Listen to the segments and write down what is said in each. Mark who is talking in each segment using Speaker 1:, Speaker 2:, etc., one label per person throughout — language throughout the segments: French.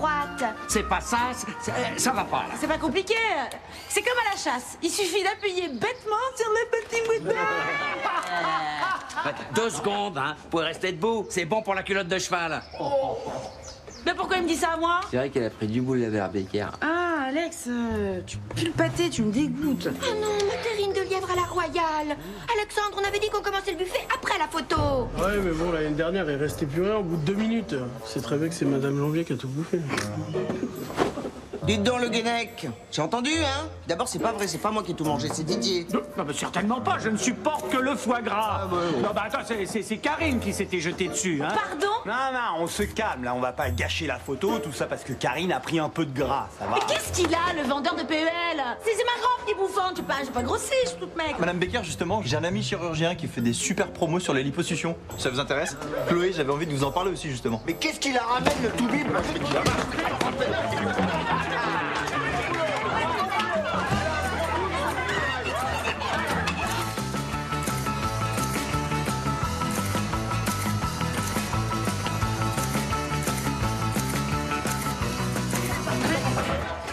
Speaker 1: droite.
Speaker 2: C'est pas ça, ça va pas, là.
Speaker 1: C'est pas compliqué. C'est comme à la chasse. Il suffit d'appuyer bêtement sur le petit bouton.
Speaker 2: 2 secondes, hein. Vous pouvez rester debout. C'est bon pour la culotte de cheval.
Speaker 1: Mais pourquoi il me dit ça à moi?
Speaker 3: C'est vrai qu'elle a pris du bout, la Berbécaire.
Speaker 1: Ah, Alex, tu pues le pâté, tu me dégoûtes.
Speaker 4: Oh non, ma terrine de lièvre à la royale. Alexandre, on avait dit qu'on commençait le buffet après la photo.
Speaker 5: Ouais, mais bon, l'année dernière, il restait plus rien au bout de 2 minutes. C'est très bien que c'est Madame Janvier qui a tout bouffé.
Speaker 6: Dites donc, le Guénec. J'ai entendu, hein? D'abord, c'est pas vrai, c'est pas moi qui ai tout mangé, c'est Didier.
Speaker 2: Non, mais certainement pas. Je ne supporte que le foie gras. Non, bah attends, c'est Karine qui s'était jetée dessus, hein.
Speaker 1: Pardon?
Speaker 7: Non, on se calme, là. On va pas gâcher la photo, tout ça parce que Karine a pris un peu de gras, ça va.
Speaker 1: Mais qu'est-ce qu'il a, le vendeur de PEL? C'est ma grand petit bouffon, j'ai pas grossi, je suis toute mec.
Speaker 8: Madame Becker, justement, j'ai un ami chirurgien qui fait des super promos sur les liposuctions. Ça vous intéresse? Chloé, j'avais envie de vous en parler aussi, justement.
Speaker 6: Mais qu'est-ce qu'il la ramène, le toubib?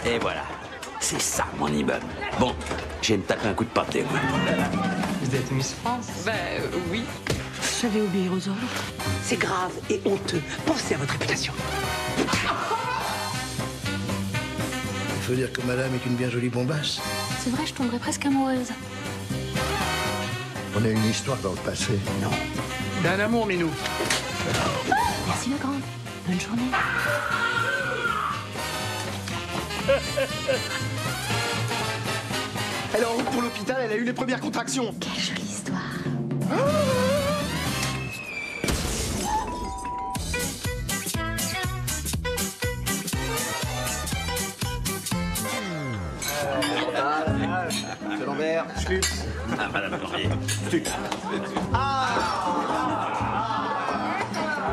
Speaker 2: Et voilà. C'est ça, mon immeuble. Bon, j'ai me taper un coup de pâté, moi.
Speaker 3: Vous êtes Miss France?
Speaker 9: Bah oui.
Speaker 1: Je savais obéir aux ordres.
Speaker 10: C'est grave et honteux. Pensez à votre réputation.
Speaker 11: Il faut dire que madame est une bien jolie bombasse.
Speaker 4: C'est vrai, je tomberais presque amoureuse.
Speaker 11: On a une histoire dans le passé.
Speaker 10: Non. C'est un amour, Minou.
Speaker 4: Merci, ma grande. Bonne journée.
Speaker 8: Elle est en route pour l'hôpital, elle a eu les premières contractions.
Speaker 4: Quelle jolie histoire.
Speaker 8: C'est l'envers.
Speaker 2: Ah, madame Janvier.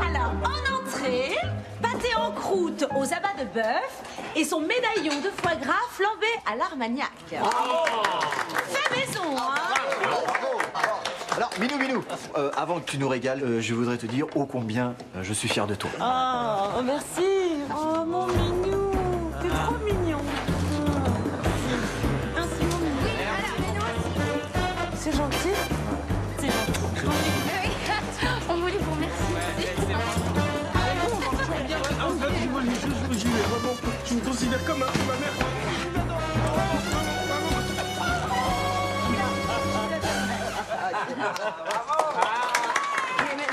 Speaker 1: Alors, en entrée, pâté en croûte aux abats de bœuf et son médaillon de foie gras flambé à l'armagnac. Fait maison, hein?
Speaker 8: Alors, Minou, avant que tu nous régales, je voudrais te dire ô combien je suis fier de toi.
Speaker 1: Oh, merci. Oh, mon minou. T'es trop mignon. Merci, mon minou. C'est gentil. C'est gentil.
Speaker 4: On voulait vous remercier.
Speaker 5: Je me considère comme ma mère.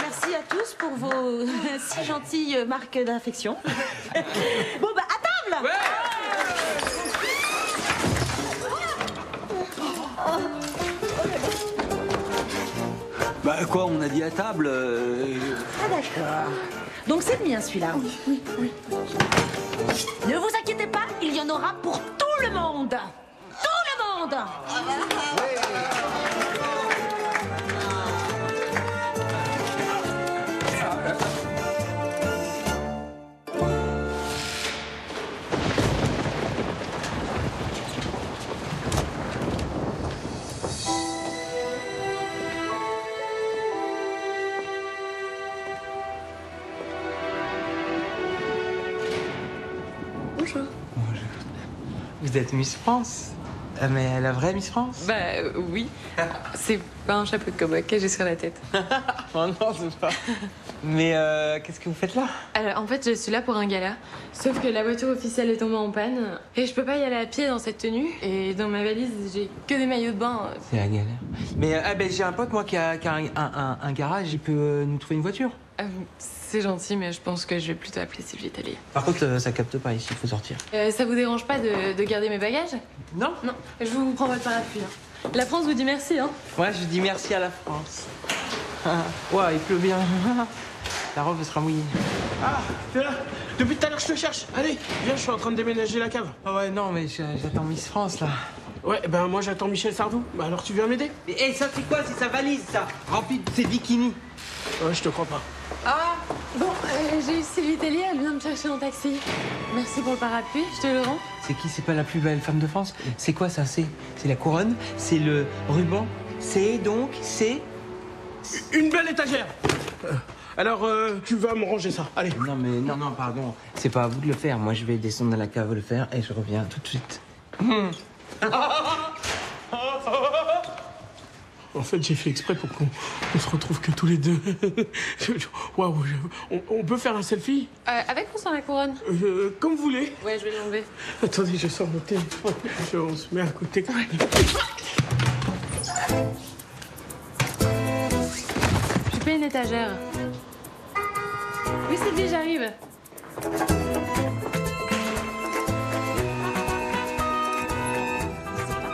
Speaker 1: Merci à tous pour vos si gentilles marques d'affection. Bon, bah, à table!
Speaker 7: Bah quoi, on a dit à table
Speaker 1: Ah, d'accord. Donc c'est le mien, celui-là. Oui. Ne vous inquiétez pas, il y en aura pour tout le monde. Tout le monde.
Speaker 9: Bonjour.
Speaker 3: Vous êtes Miss France? Mais la vraie Miss France?
Speaker 9: Bah oui. C'est pas un chapeau de cowboy que j'ai sur la tête.
Speaker 3: Oh non, c'est pas. Mais qu'est-ce que vous faites là?
Speaker 9: Alors en fait, je suis là pour un gala. Sauf que la voiture officielle est tombée en panne. Et je peux pas y aller à pied dans cette tenue. Et dans ma valise, j'ai que des maillots de bain.
Speaker 3: C'est la galère. Mais j'ai un pote, moi, qui a un garage. Il peut nous trouver une voiture.
Speaker 9: C'est gentil, mais je pense que je vais plutôt appeler Sylvie Tellier.
Speaker 3: Par contre, ça capte pas ici, il faut sortir.
Speaker 9: Ça vous dérange pas de garder mes bagages?
Speaker 3: Non?
Speaker 9: Non, je vous prends votre parapluie. Hein. La France vous dit merci, hein?
Speaker 3: Ouais, je dis merci à la France. Ouais, il pleut bien. La robe sera mouillée.
Speaker 5: Ah, t'es là? Depuis tout à l'heure, je te cherche. Allez, viens, je suis en train de déménager la cave.
Speaker 3: Ah ouais, non, mais j'attends Miss France, là.
Speaker 5: Ouais, ben moi, j'attends Michel Sardou. Bah alors, tu viens m'aider?
Speaker 3: Mais ça, c'est quoi? C'est sa valise, ça. Remplie de ses bikinis.
Speaker 5: Ouais, je te crois pas.
Speaker 9: Ah, bon, j'ai eu Sylvie Tellier, elle vient me chercher en taxi. Merci pour le parapluie, je te le rends.
Speaker 3: C'est qui? C'est pas la plus belle femme de France? C'est quoi, ça? C'est la couronne? C'est le ruban? C'est donc, c'est...
Speaker 5: Une belle étagère. Alors, tu vas me ranger ça. Allez.
Speaker 3: Non, mais non, pardon. C'est pas à vous de le faire. Moi, je vais descendre dans la cave le faire et je reviens tout de suite.
Speaker 5: En fait, j'ai fait exprès pour qu'on se retrouve que tous les deux. Waouh, on peut faire un selfie
Speaker 9: Avec ou sans la couronne?
Speaker 5: Comme vous voulez.
Speaker 9: Ouais, je vais l'enlever.
Speaker 5: Attendez, je sors mon téléphone. On se met à côté.
Speaker 9: J'ai pas une étagère. Oui, Sylvie, j'arrive.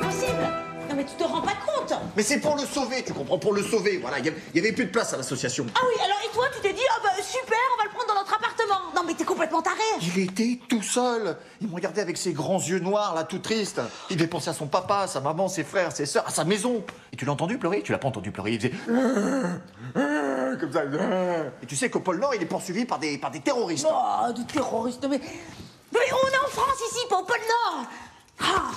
Speaker 1: Impossible. Non mais tu te rends pas compte.
Speaker 8: Mais c'est pour le sauver, tu comprends, pour le sauver. Voilà, il y avait plus de place à l'association.
Speaker 1: Ah oui, alors et toi tu t'es dit, ah bah super, on va le prendre dans notre appartement. Non mais t'es complètement taré.
Speaker 8: Il était tout seul. Il me regardait avec ses grands yeux noirs, là, tout triste. Il devait penser à son papa, sa maman, ses frères, ses sœurs, à sa maison. Et tu l'as entendu pleurer? Tu l'as pas entendu pleurer. Il faisait... comme ça. Et tu sais qu'au pôle Nord, il est poursuivi par des terroristes.
Speaker 1: Oh, des terroristes, mais on est en France ici, pas au pôle Nord. Ah.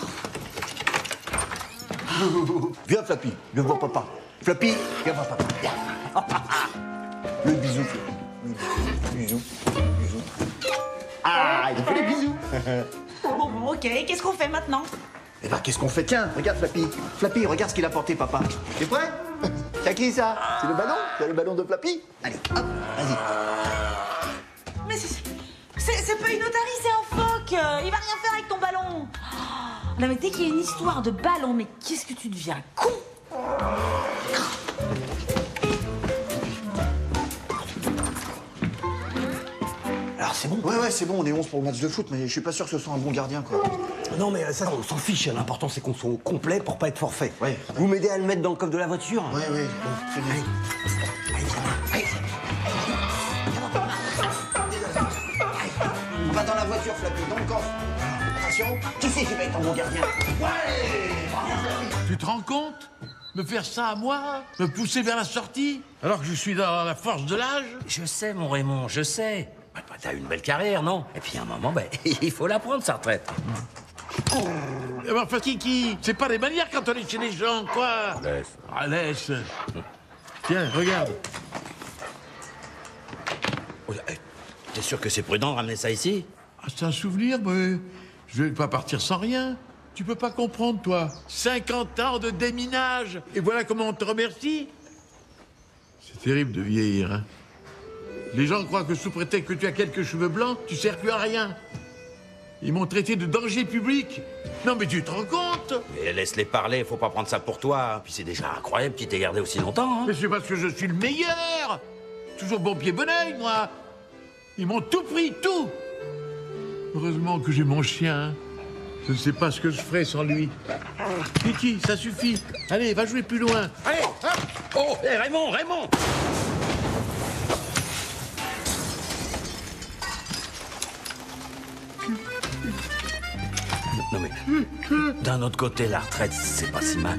Speaker 8: Viens, Flappy, viens voir papa. Flappy, viens voir papa. Viens. Le bisou, Flappy. Bisous. Bisous. Ah, il a fait les bisous.
Speaker 1: Bon, ok, qu'est-ce qu'on fait maintenant?
Speaker 8: Eh ben, qu'est-ce qu'on fait? Tiens, regarde Flappy. Flappy, regarde ce qu'il a porté, papa. T'es prêt? C'est à qui, ça? C'est le ballon? C'est le ballon de Flappy? Allez, hop, vas-y.
Speaker 1: Mais c'est pas une otarie, c'est un phoque. Il va rien faire avec ton ballon. Non mais dès qu'il y a une histoire de ballon, mais qu'est-ce que tu deviens con.
Speaker 8: Alors, c'est bon? Ouais, c'est bon, on est 11 pour le match de foot, mais je suis pas sûr que ce soit un bon gardien, quoi.
Speaker 2: Non, mais ça, on s'en fiche. L'important, c'est qu'on soit au complet pour pas être forfait.
Speaker 8: Ouais.
Speaker 2: Vous m'aidez à le mettre dans le coffre de la voiture?
Speaker 8: Ouais, bon, fais bien. Allez. On va dans la voiture, Flappy, dans le coffre. Attention, qui c'est qui va être un bon gardien? Ouais!
Speaker 12: Tu te rends compte? Me faire ça à moi? Me pousser vers la sortie? Alors que je suis dans la force de l'âge?
Speaker 2: Je sais, mon Raymond, je sais. Bah, t'as une belle carrière, non? Et puis à un moment, il faut la prendre, sa retraite.
Speaker 12: Eh ben, enfin, Kiki, c'est pas des manières quand on est chez les gens, quoi.
Speaker 2: Laisse.
Speaker 12: Ah, laisse. Tiens, regarde.
Speaker 2: Oh, t'es sûr que c'est prudent de ramener ça ici?
Speaker 12: Ah, c'est un souvenir, mais je vais pas partir sans rien. Tu peux pas comprendre, toi. 50 ans de déminage. Et voilà comment on te remercie. C'est terrible de vieillir, hein. Les gens croient que sous prétexte que tu as quelques cheveux blancs, tu sers plus à rien. Ils m'ont traité de danger public. Non, mais tu te rends compte?
Speaker 2: Mais laisse-les parler, faut pas prendre ça pour toi. Puis c'est déjà incroyable qu'ils t'aient gardé aussi longtemps, hein.
Speaker 12: Mais c'est parce que je suis le meilleur. Toujours bon pied, bon oeil, moi. Ils m'ont tout pris, tout. Heureusement que j'ai mon chien. Je ne sais pas ce que je ferais sans lui. Kiki, ça suffit. Allez, va jouer plus loin.
Speaker 2: Allez, hop. Oh, hé, Raymond! Non mais, d'un autre côté, la retraite, c'est pas si mal.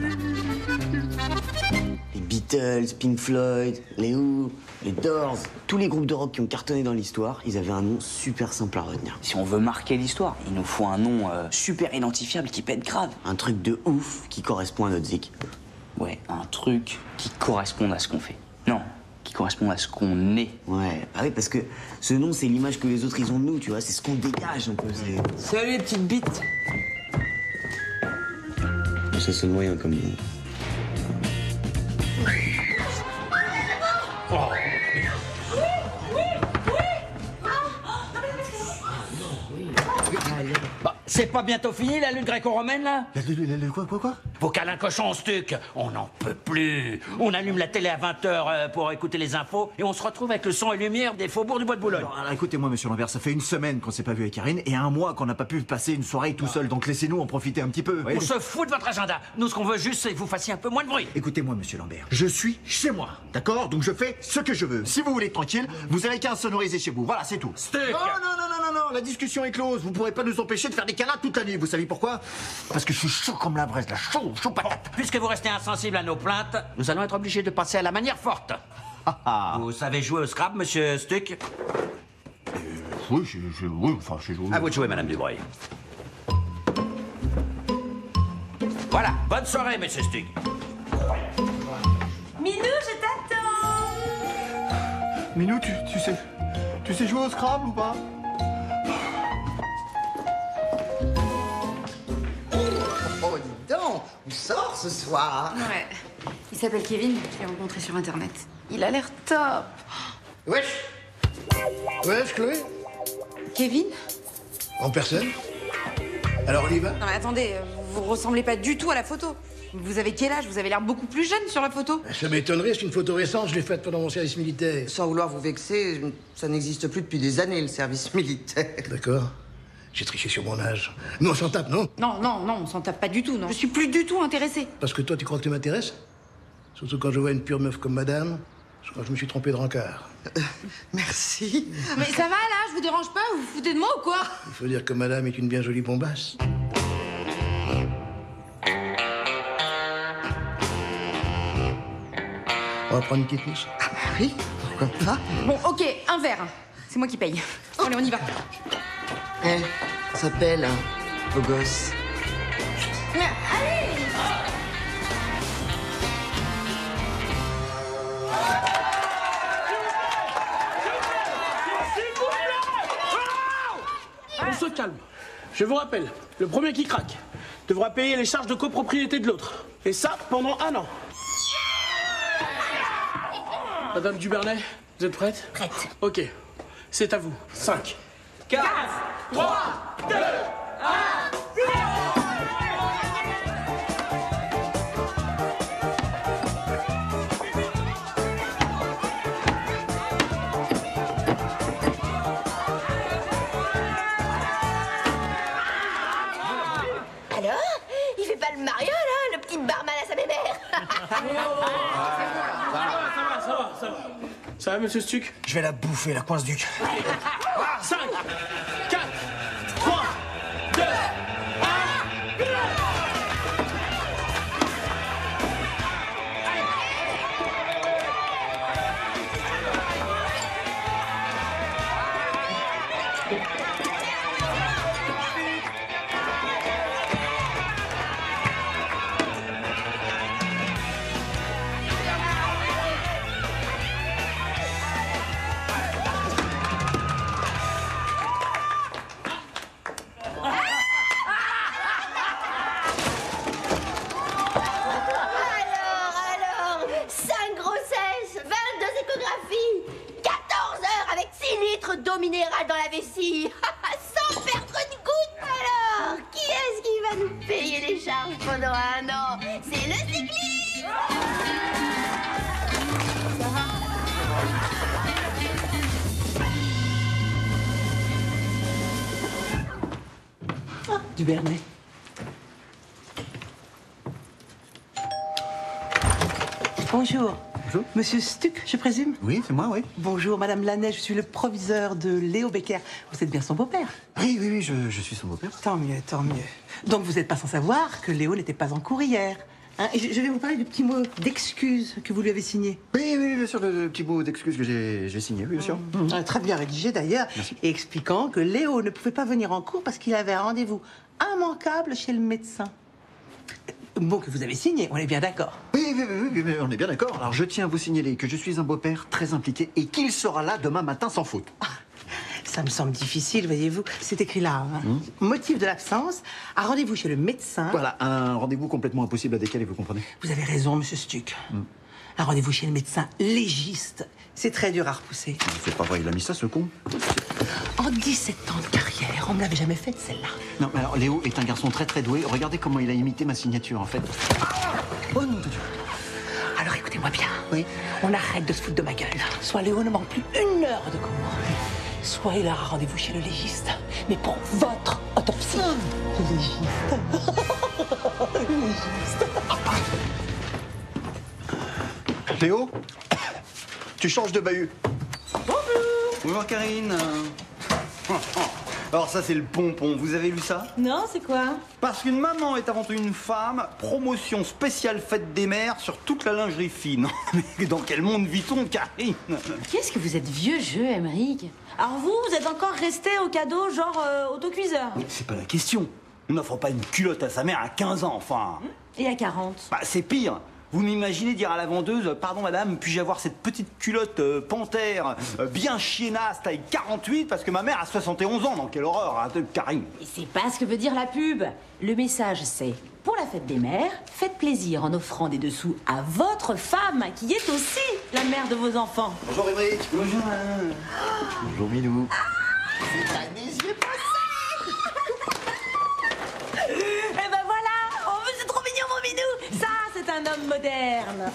Speaker 13: Les Beatles, Pink Floyd, les Who, les Doors, tous les groupes de rock qui ont cartonné dans l'histoire, ils avaient un nom super simple à retenir.
Speaker 14: Si on veut marquer l'histoire, il nous faut un nom super identifiable qui pète grave.
Speaker 13: Un truc de ouf qui correspond à notre zik.
Speaker 14: Ouais, un truc qui corresponde à ce qu'on fait. Non, qui correspond à ce qu'on est.
Speaker 13: Ouais, bah oui, parce que ce nom, c'est l'image que les autres, ils ont de nous, tu vois, c'est ce qu'on dégage un peu.
Speaker 3: Salut les petites bites.
Speaker 13: Ça sonne moyen comme nom.
Speaker 2: Bah, c'est pas bientôt fini la lutte gréco-romaine là?
Speaker 8: Quoi?
Speaker 2: Vos câlins cochons stuc, on n'en peut plus. On allume la télé à 20h pour écouter les infos et on se retrouve avec le son et lumière des faubourgs du Bois de Boulogne.
Speaker 8: Alors écoutez-moi, monsieur Lambert, ça fait une semaine qu'on s'est pas vu avec Karine et un mois qu'on n'a pas pu passer une soirée tout seul, donc laissez-nous en profiter un petit peu.
Speaker 2: On se fout de votre agenda. Nous, ce qu'on veut juste, c'est que vous fassiez un peu moins de bruit.
Speaker 8: Écoutez-moi, monsieur Lambert, je suis chez moi, d'accord? Donc je fais ce que je veux. Si vous voulez être tranquille, vous avez qu'à sonoriser chez vous. Voilà, c'est tout.
Speaker 2: Stuck.
Speaker 8: Non, la discussion est close. Vous pourrez pas nous empêcher de faire des câlins toute la nuit. Vous savez pourquoi? Parce que je suis chaud comme la braise, là. Chaud patate.
Speaker 2: Puisque vous restez insensible à nos plaintes, nous allons être obligés de passer à la manière forte. Vous savez jouer au Scrabble, monsieur Stuck?
Speaker 8: Oui, j'ai joué.
Speaker 2: À vous de jouer, madame Dubreuil. Voilà, bonne soirée, monsieur Stuck.
Speaker 1: Minou, je t'attends.
Speaker 8: Minou, tu sais jouer au Scrabble ou pas?
Speaker 6: Oh, dis donc, on sort ce soir.
Speaker 15: Ouais. Il s'appelle Kevin, je l'ai rencontré sur Internet. Il a l'air top.
Speaker 11: Wesh. Wesh, Chloé.
Speaker 15: Kevin?
Speaker 11: En personne. Alors on y va?
Speaker 15: Non mais attendez, vous ressemblez pas du tout à la photo. Vous avez quel âge? Vous avez l'air beaucoup plus jeune sur la photo.
Speaker 11: Ça m'étonnerait, c'est une photo récente, je l'ai faite pendant mon service militaire.
Speaker 6: Sans vouloir vous vexer, ça n'existe plus depuis des années, le service militaire.
Speaker 11: D'accord. J'ai triché sur mon âge. Nous, on s'en tape, non?
Speaker 15: Non, non, non, on s'en tape pas du tout, non. Je suis plus du tout intéressée.
Speaker 11: Parce que toi, tu crois que tu m'intéresses? Surtout quand je vois une pure meuf comme madame, je crois que je me suis trompé de rencard.
Speaker 6: Merci.
Speaker 15: Mais ça va là, je vous dérange pas? Vous vous foutez de moi ou quoi?
Speaker 11: Il faut dire que madame est une bien jolie bombasse. On va prendre une petite mousse.
Speaker 6: Ah bah oui, pourquoi pas?
Speaker 15: Bon, ok, un verre. C'est moi qui paye. Allez, on y va.
Speaker 6: Eh, ça s'appelle, hein, beau gosse.
Speaker 15: Mais allez!
Speaker 5: On se calme. Je vous rappelle, le premier qui craque devra payer les charges de copropriété de l'autre. Et ça, pendant 1 an. Madame Dubernet, vous êtes prête?
Speaker 1: Prête.
Speaker 5: Ok. C'est à vous. 5,
Speaker 1: 4, 3, 2, 1.
Speaker 4: Alors? Il fait pas le Mario, là, le petit barman à sa mémère?
Speaker 5: Ça va. Ça va, monsieur Stuck?
Speaker 11: Je vais la bouffer, la coince duc.
Speaker 5: 5, 4, 3, 2, 1.
Speaker 4: Alors, 5 grossesses, 22 échographies, 14 heures avec 6 litres d'eau minérale dans la vessie, sans perdre une goutte. Alors, qui est-ce qui va nous payer les charges pendant 1 an? C'est le cycliste.
Speaker 10: Dubernet. Bonjour.
Speaker 8: Bonjour.
Speaker 10: Monsieur Stuck, je présume?
Speaker 8: Oui, c'est moi, oui.
Speaker 10: Bonjour, Madame Lannet, je suis le proviseur de Léo Becker. Vous êtes bien son beau-père?
Speaker 8: Oui, je suis son beau-père.
Speaker 10: Tant mieux, tant mieux. Donc vous n'êtes pas sans savoir que Léo n'était pas en cours hier. Hein, et je vais vous parler du petit mot d'excuse que vous lui avez signé.
Speaker 8: Oui, bien sûr, le petit mot d'excuse que j'ai signé, oui, bien sûr.
Speaker 10: Très bien rédigé d'ailleurs, et expliquant que Léo ne pouvait pas venir en cours parce qu'il avait un rendez-vous immanquable chez le médecin. Bon, que vous avez signé, on est bien d'accord.
Speaker 8: Oui, on est bien d'accord. Alors, je tiens à vous signaler que je suis un beau-père très impliqué et qu'il sera là demain matin sans faute.
Speaker 10: Ça me semble difficile, voyez-vous. C'est écrit là. Hein. Motif de l'absence, un rendez-vous chez le médecin.
Speaker 8: Voilà, un rendez-vous complètement impossible à décaler, vous comprenez?
Speaker 10: Vous avez raison, monsieur Stuck. Un rendez-vous chez le médecin légiste, c'est très dur à repousser.
Speaker 8: C'est pas vrai, il a mis ça, ce con.
Speaker 10: En 17 ans de carrière, on ne l'avait jamais faite, celle-là.
Speaker 8: Non, mais alors, Léo est un garçon très doué. Regardez comment il a imité ma signature, en fait. Oh non, Dieu.
Speaker 10: Alors écoutez-moi bien.
Speaker 8: Oui.
Speaker 10: On arrête de se foutre de ma gueule. Soit Léo ne manque plus 1 heure de cours, soit il aura rendez-vous chez le légiste. Mais pour votre autopsie. Le légiste. Le légiste.
Speaker 8: Léo, tu changes de bahut.
Speaker 7: Bonjour Karine. Alors ça c'est le pompon, vous avez lu ça?
Speaker 1: Non, c'est quoi?
Speaker 7: Parce qu'une maman est avant tout une femme, promotion spéciale fête des mères sur toute la lingerie fine. Mais dans quel monde vit-on, Karine?
Speaker 1: Qu'est-ce que vous êtes vieux jeu, Émeric. Alors vous êtes encore resté au cadeau genre autocuiseur.
Speaker 7: C'est pas la question. On n'offre pas une culotte à sa mère à 15 ans, enfin.
Speaker 1: Et à 40?
Speaker 7: Bah c'est pire. Vous m'imaginez dire à la vendeuse, pardon madame, puis-je avoir cette petite culotte panthère bien chiennasse, taille 48, parce que ma mère a 71 ans, donc quelle horreur, hein, Karine.
Speaker 1: Et c'est pas ce que veut dire la pub. Le message c'est, pour la fête des mères, faites plaisir en offrant des dessous à votre femme, qui est aussi la mère de vos enfants.
Speaker 8: Bonjour Émeric.
Speaker 7: Bonjour.
Speaker 8: Bonjour Milou.
Speaker 1: C'est un yeux passé. Eh ben voilà, oh, c'est trop mignon mon minou. Ça, c'est un homme moderne.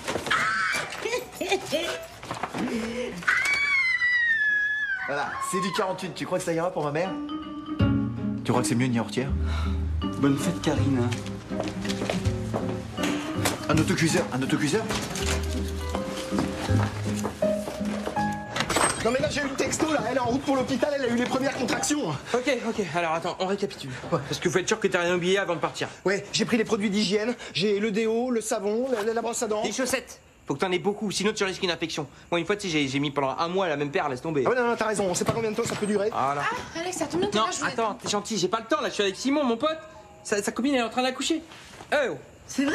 Speaker 8: Voilà, c'est du 48. Tu crois que ça ira pour ma mère? Tu crois que c'est mieux une yaourtière?
Speaker 7: Bonne fête, Karine.
Speaker 8: Un autocuiseur, un autocuiseur?
Speaker 16: Non mais là j'ai eu le texto là, elle est en route pour l'hôpital, elle a eu les premières contractions.
Speaker 3: Ok, alors attends, on récapitule. Parce qu'il faut être sûr que t'as rien oublié avant de partir.
Speaker 16: Ouais, j'ai pris les produits d'hygiène, j'ai le déo, le savon, la brosse à dents.
Speaker 3: Les chaussettes. Faut que t'en aies beaucoup, sinon tu risques une infection. Moi une fois tu sais j'ai mis pendant un mois la même paire, laisse tomber.
Speaker 16: Ah ouais non, t'as raison, on sait pas combien de temps ça peut durer.
Speaker 3: Voilà.
Speaker 9: Ah, Alex, ça tombe bien, t'es
Speaker 3: Non,
Speaker 9: là, je voulais-
Speaker 3: attends, t'es gentil, j'ai pas le temps là, je suis avec Simon, mon pote. Sa copine elle est en train d'accoucher. Oh.
Speaker 9: C'est vrai?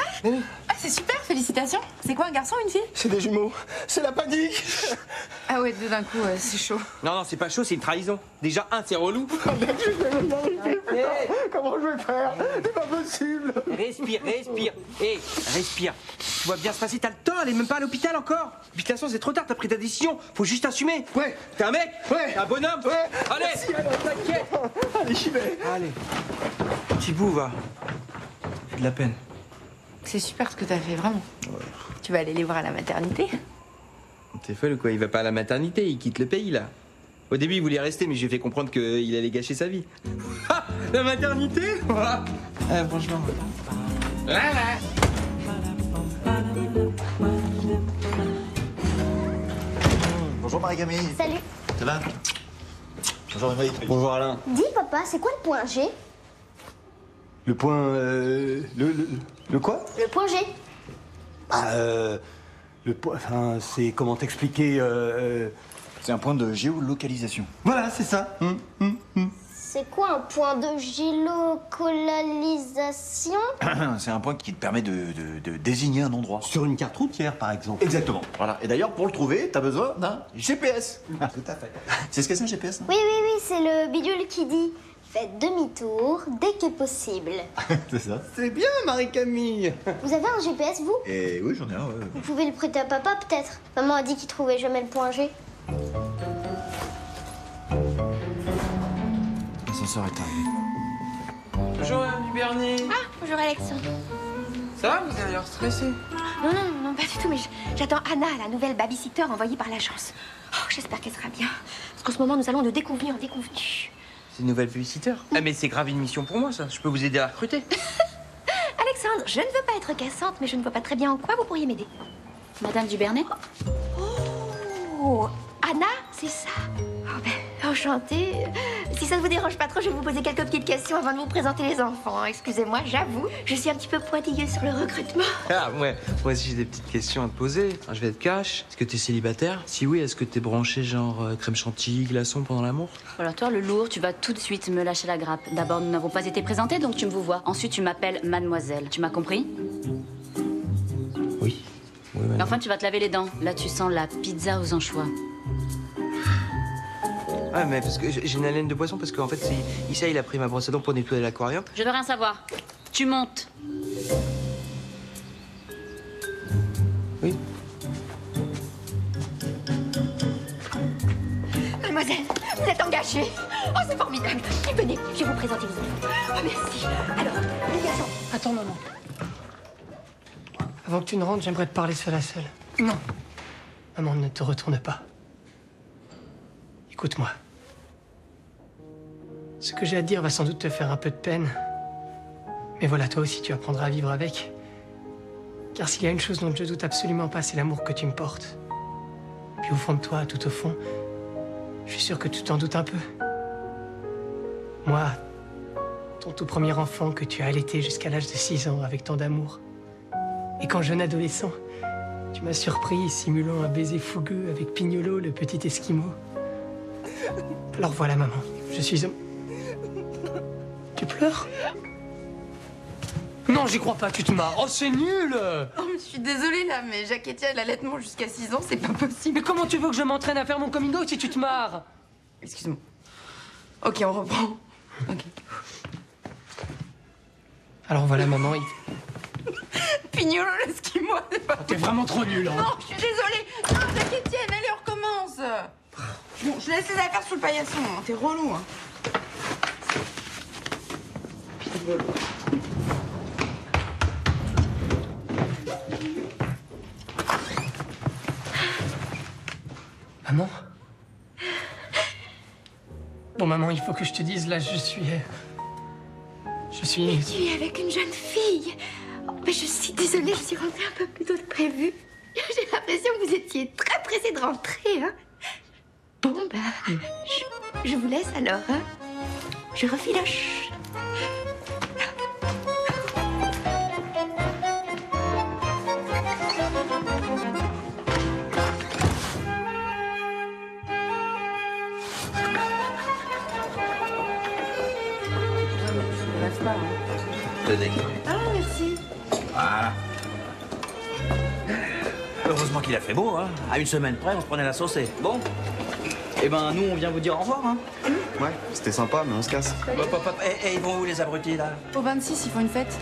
Speaker 9: Ah, c'est super, félicitations. C'est quoi, un garçon ou une fille?
Speaker 16: C'est des jumeaux, c'est la panique.
Speaker 15: Ah ouais, deux d'un coup, c'est chaud.
Speaker 3: Non, c'est pas chaud, c'est une trahison. Déjà, c'est relou.
Speaker 16: Comment je vais faire? C'est pas possible.
Speaker 3: Respire. Respire. Tout va bien se passer, t'as le temps, elle est même pas à l'hôpital encore. Puis de toute façon, c'est trop tard, t'as pris ta décision. Faut juste assumer.
Speaker 16: Ouais.
Speaker 3: T'es un mec?
Speaker 16: Ouais.
Speaker 3: T'es un bonhomme?
Speaker 16: Ouais.
Speaker 3: Allez.
Speaker 16: Merci, alors,
Speaker 3: t'inquiète.
Speaker 16: Allez, j'y vais.
Speaker 3: Allez. Petit bout, va. J'ai de la peine.
Speaker 15: C'est super ce que t'as fait, vraiment. Tu vas aller les voir à la maternité?
Speaker 3: T'es folle ou quoi? Il va pas à la maternité, il quitte le pays là. Au début, il voulait rester, mais je lui ai fait comprendre qu'il allait gâcher sa vie. Ah, la maternité? Voilà. Franchement.
Speaker 8: Bonjour Marie-Camille.
Speaker 4: Salut.
Speaker 8: Ça va? Bonjour Émeric.
Speaker 7: Bonjour Alain.
Speaker 4: Dis papa, c'est quoi le point G?
Speaker 7: Le point... Le quoi?
Speaker 4: Le point G.
Speaker 7: Le point... Enfin, c'est... Comment t'expliquer
Speaker 8: C'est un point de géolocalisation.
Speaker 7: Voilà, c'est ça.
Speaker 4: C'est quoi un point de géolocalisation?
Speaker 8: C'est un point qui te permet de désigner un endroit.
Speaker 7: Sur une carte routière, par exemple.
Speaker 8: Exactement. Voilà. Et d'ailleurs, pour le trouver, t'as besoin d'un GPS.
Speaker 7: Tout à fait.
Speaker 8: C'est ce que c'est un GPS, non?
Speaker 4: Oui, c'est le bidule qui dit faites demi-tour dès que possible.
Speaker 8: C'est ça.
Speaker 7: C'est bien, Marie-Camille.
Speaker 4: Vous avez un GPS, vous?
Speaker 8: Et oui, j'en ai un, ouais.
Speaker 4: Vous pouvez le prêter à papa, peut-être? Maman a dit qu'il trouvait jamais le point G.
Speaker 8: L'ascenseur est arrivé.
Speaker 3: Bonjour, Madame Duvernay.
Speaker 4: Ah, bonjour Alexandre.
Speaker 3: Ça va? Vous avez l'air stressé.
Speaker 4: Non, pas du tout, mais j'attends Anna, la nouvelle babysitter envoyée par l'agence. Oh, j'espère qu'elle sera bien. Parce qu'en ce moment, nous allons de déconvenue en déconvenue.
Speaker 3: C'est une nouvelle publicitaire. Ah, mais c'est grave une mission pour moi, ça. Je peux vous aider à la recruter.
Speaker 4: Alexandre, je ne veux pas être cassante, mais je ne vois pas très bien en quoi vous pourriez m'aider.
Speaker 17: Madame Duvernay?
Speaker 4: Oh, Anna, c'est ça. Oh, ben, enchantée. Si ça ne vous dérange pas trop, je vais vous poser quelques petites questions avant de vous présenter les enfants. Excusez-moi, j'avoue, je suis un petit peu pointilleuse sur le recrutement.
Speaker 3: Ah, ouais. Moi aussi, j'ai des petites questions à te poser. Je vais être cash. Est-ce que t'es célibataire? Si oui, est-ce que t'es branché genre crème chantilly, glaçon pendant l'amour?
Speaker 17: Alors toi, le lourd, tu vas tout de suite me lâcher la grappe. D'abord, nous n'avons pas été présentés, donc tu me vous vois. Ensuite, tu m'appelles mademoiselle. Tu m'as compris?
Speaker 3: Oui. Oui,
Speaker 17: Et enfin, tu vas te laver les dents. Là, tu sens la pizza aux anchois.
Speaker 3: Ah, mais parce que j'ai une haleine de poisson, parce qu'en fait, Issa, il a pris ma brosse à dents pour nettoyer l'aquarium.
Speaker 17: Je veux rien savoir. Tu montes.
Speaker 3: Oui.
Speaker 4: Mademoiselle, vous êtes engagée. Oh, c'est formidable. Venez, je vais vous présenter les enfants. Oh, merci. Alors, les garçons.
Speaker 5: Attends, maman. Avant que tu ne rentres, j'aimerais te parler seul à seul. Non. Maman, ne te retourne pas. Écoute-moi. Ce que j'ai à te dire va sans doute te faire un peu de peine. Mais voilà, toi aussi, tu apprendras à vivre avec. Car s'il y a une chose dont je doute absolument pas, c'est l'amour que tu me portes. Puis au fond de toi, tout au fond, je suis sûr que tu t'en doutes un peu. Moi, ton tout premier enfant que tu as allaité jusqu'à l'âge de 6 ans avec tant d'amour. Et quand jeune adolescent, tu m'as surpris simulant un baiser fougueux avec Pignolo, le petit esquimau. Alors voilà, maman, je suis... Tu pleures? Non, j'y crois pas, tu te marres. Oh, c'est nul.
Speaker 15: Oh, mais je suis désolée là, mais Jacques Etienne, l'allaitement jusqu'à 6 ans, c'est pas possible.
Speaker 5: Mais comment tu veux que je m'entraîne à faire mon coming out si tu te marres?
Speaker 15: Excuse-moi. Ok, on reprend. Ok.
Speaker 5: Alors voilà, maman,
Speaker 15: Pignolo, l'esquimau, c'est pas...
Speaker 5: T'es vraiment trop nul, hein.
Speaker 15: Non, je suis désolée. Non, Jacques Etienne, allez, on recommence. Bon, je laisse les affaires sous le paillasson, hein. T'es relou, hein.
Speaker 5: Maman? Bon, maman, il faut que je te dise, là, je suis...
Speaker 4: Tu es avec une jeune fille. Oh, mais je suis désolée, je suis rentrée un peu plus tôt que prévu. J'ai l'impression que vous étiez très pressée de rentrer, hein. Bon, bah, je vous laisse alors, hein. Je refiloche.
Speaker 2: Tenez.
Speaker 4: Ah, merci.
Speaker 2: Voilà. Heureusement qu'il a fait beau, hein. À une semaine près, on se prenait la saucée.
Speaker 14: Bon. Eh ben, nous, on vient vous dire au revoir, hein.
Speaker 8: Ouais, c'était sympa, mais on se casse.
Speaker 2: Hop, hop, hop. Et ils vont où, les abrutis, là?
Speaker 15: Au 26, ils font une fête.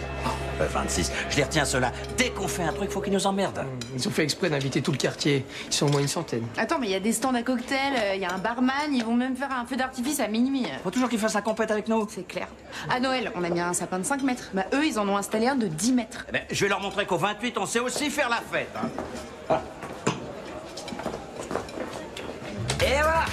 Speaker 2: 26. Je les retiens, ceux-là. Dès qu'on fait un truc, faut qu'ils nous emmerdent.
Speaker 5: Ils ont fait exprès d'inviter tout le quartier. Ils sont au moins une centaine.
Speaker 15: Attends, mais il y a des stands à cocktails, il y a un barman, ils vont même faire un feu d'artifice à minuit.
Speaker 2: Faut toujours qu'ils fassent la compète avec nous.
Speaker 15: C'est clair. À Noël, on a mis un sapin de 5 mètres. Bah, eux, ils en ont installé un de 10 mètres.
Speaker 2: Eh ben, je vais leur montrer qu'au 28, on sait aussi faire la fête. Hein. Ah. Et voilà.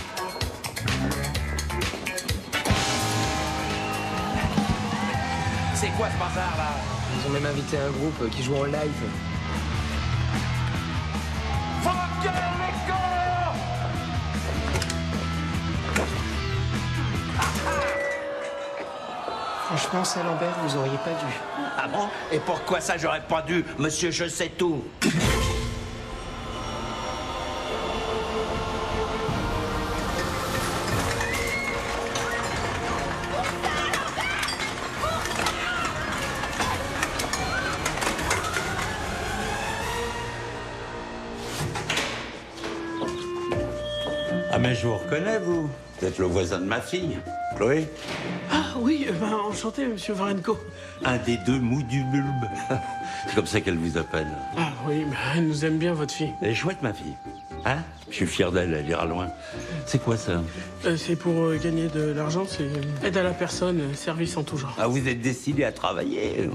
Speaker 2: C'est quoi ce bazar, là?
Speaker 5: Ils ont même invité un groupe qui joue en live. Franchement, ça, Lambert, vous auriez pas dû.
Speaker 2: Ah bon? Et pourquoi ça, j'aurais pas dû? Monsieur, je sais tout.
Speaker 18: Ah mais je vous reconnais, vous. Vous êtes le voisin de ma fille, Chloé.
Speaker 10: Ah oui, ben enchanté, monsieur Varenko.
Speaker 18: Un des deux mous du bulbe. C'est comme ça qu'elle vous appelle.
Speaker 10: Ah oui, ben, elle nous aime bien, votre fille.
Speaker 18: Elle est chouette, ma fille. Hein? Je suis fier d'elle, elle ira loin. C'est quoi ça?
Speaker 10: C'est pour gagner de l'argent, c'est aide à la personne, service en tout genre.
Speaker 18: Ah, vous êtes décidé à travailler.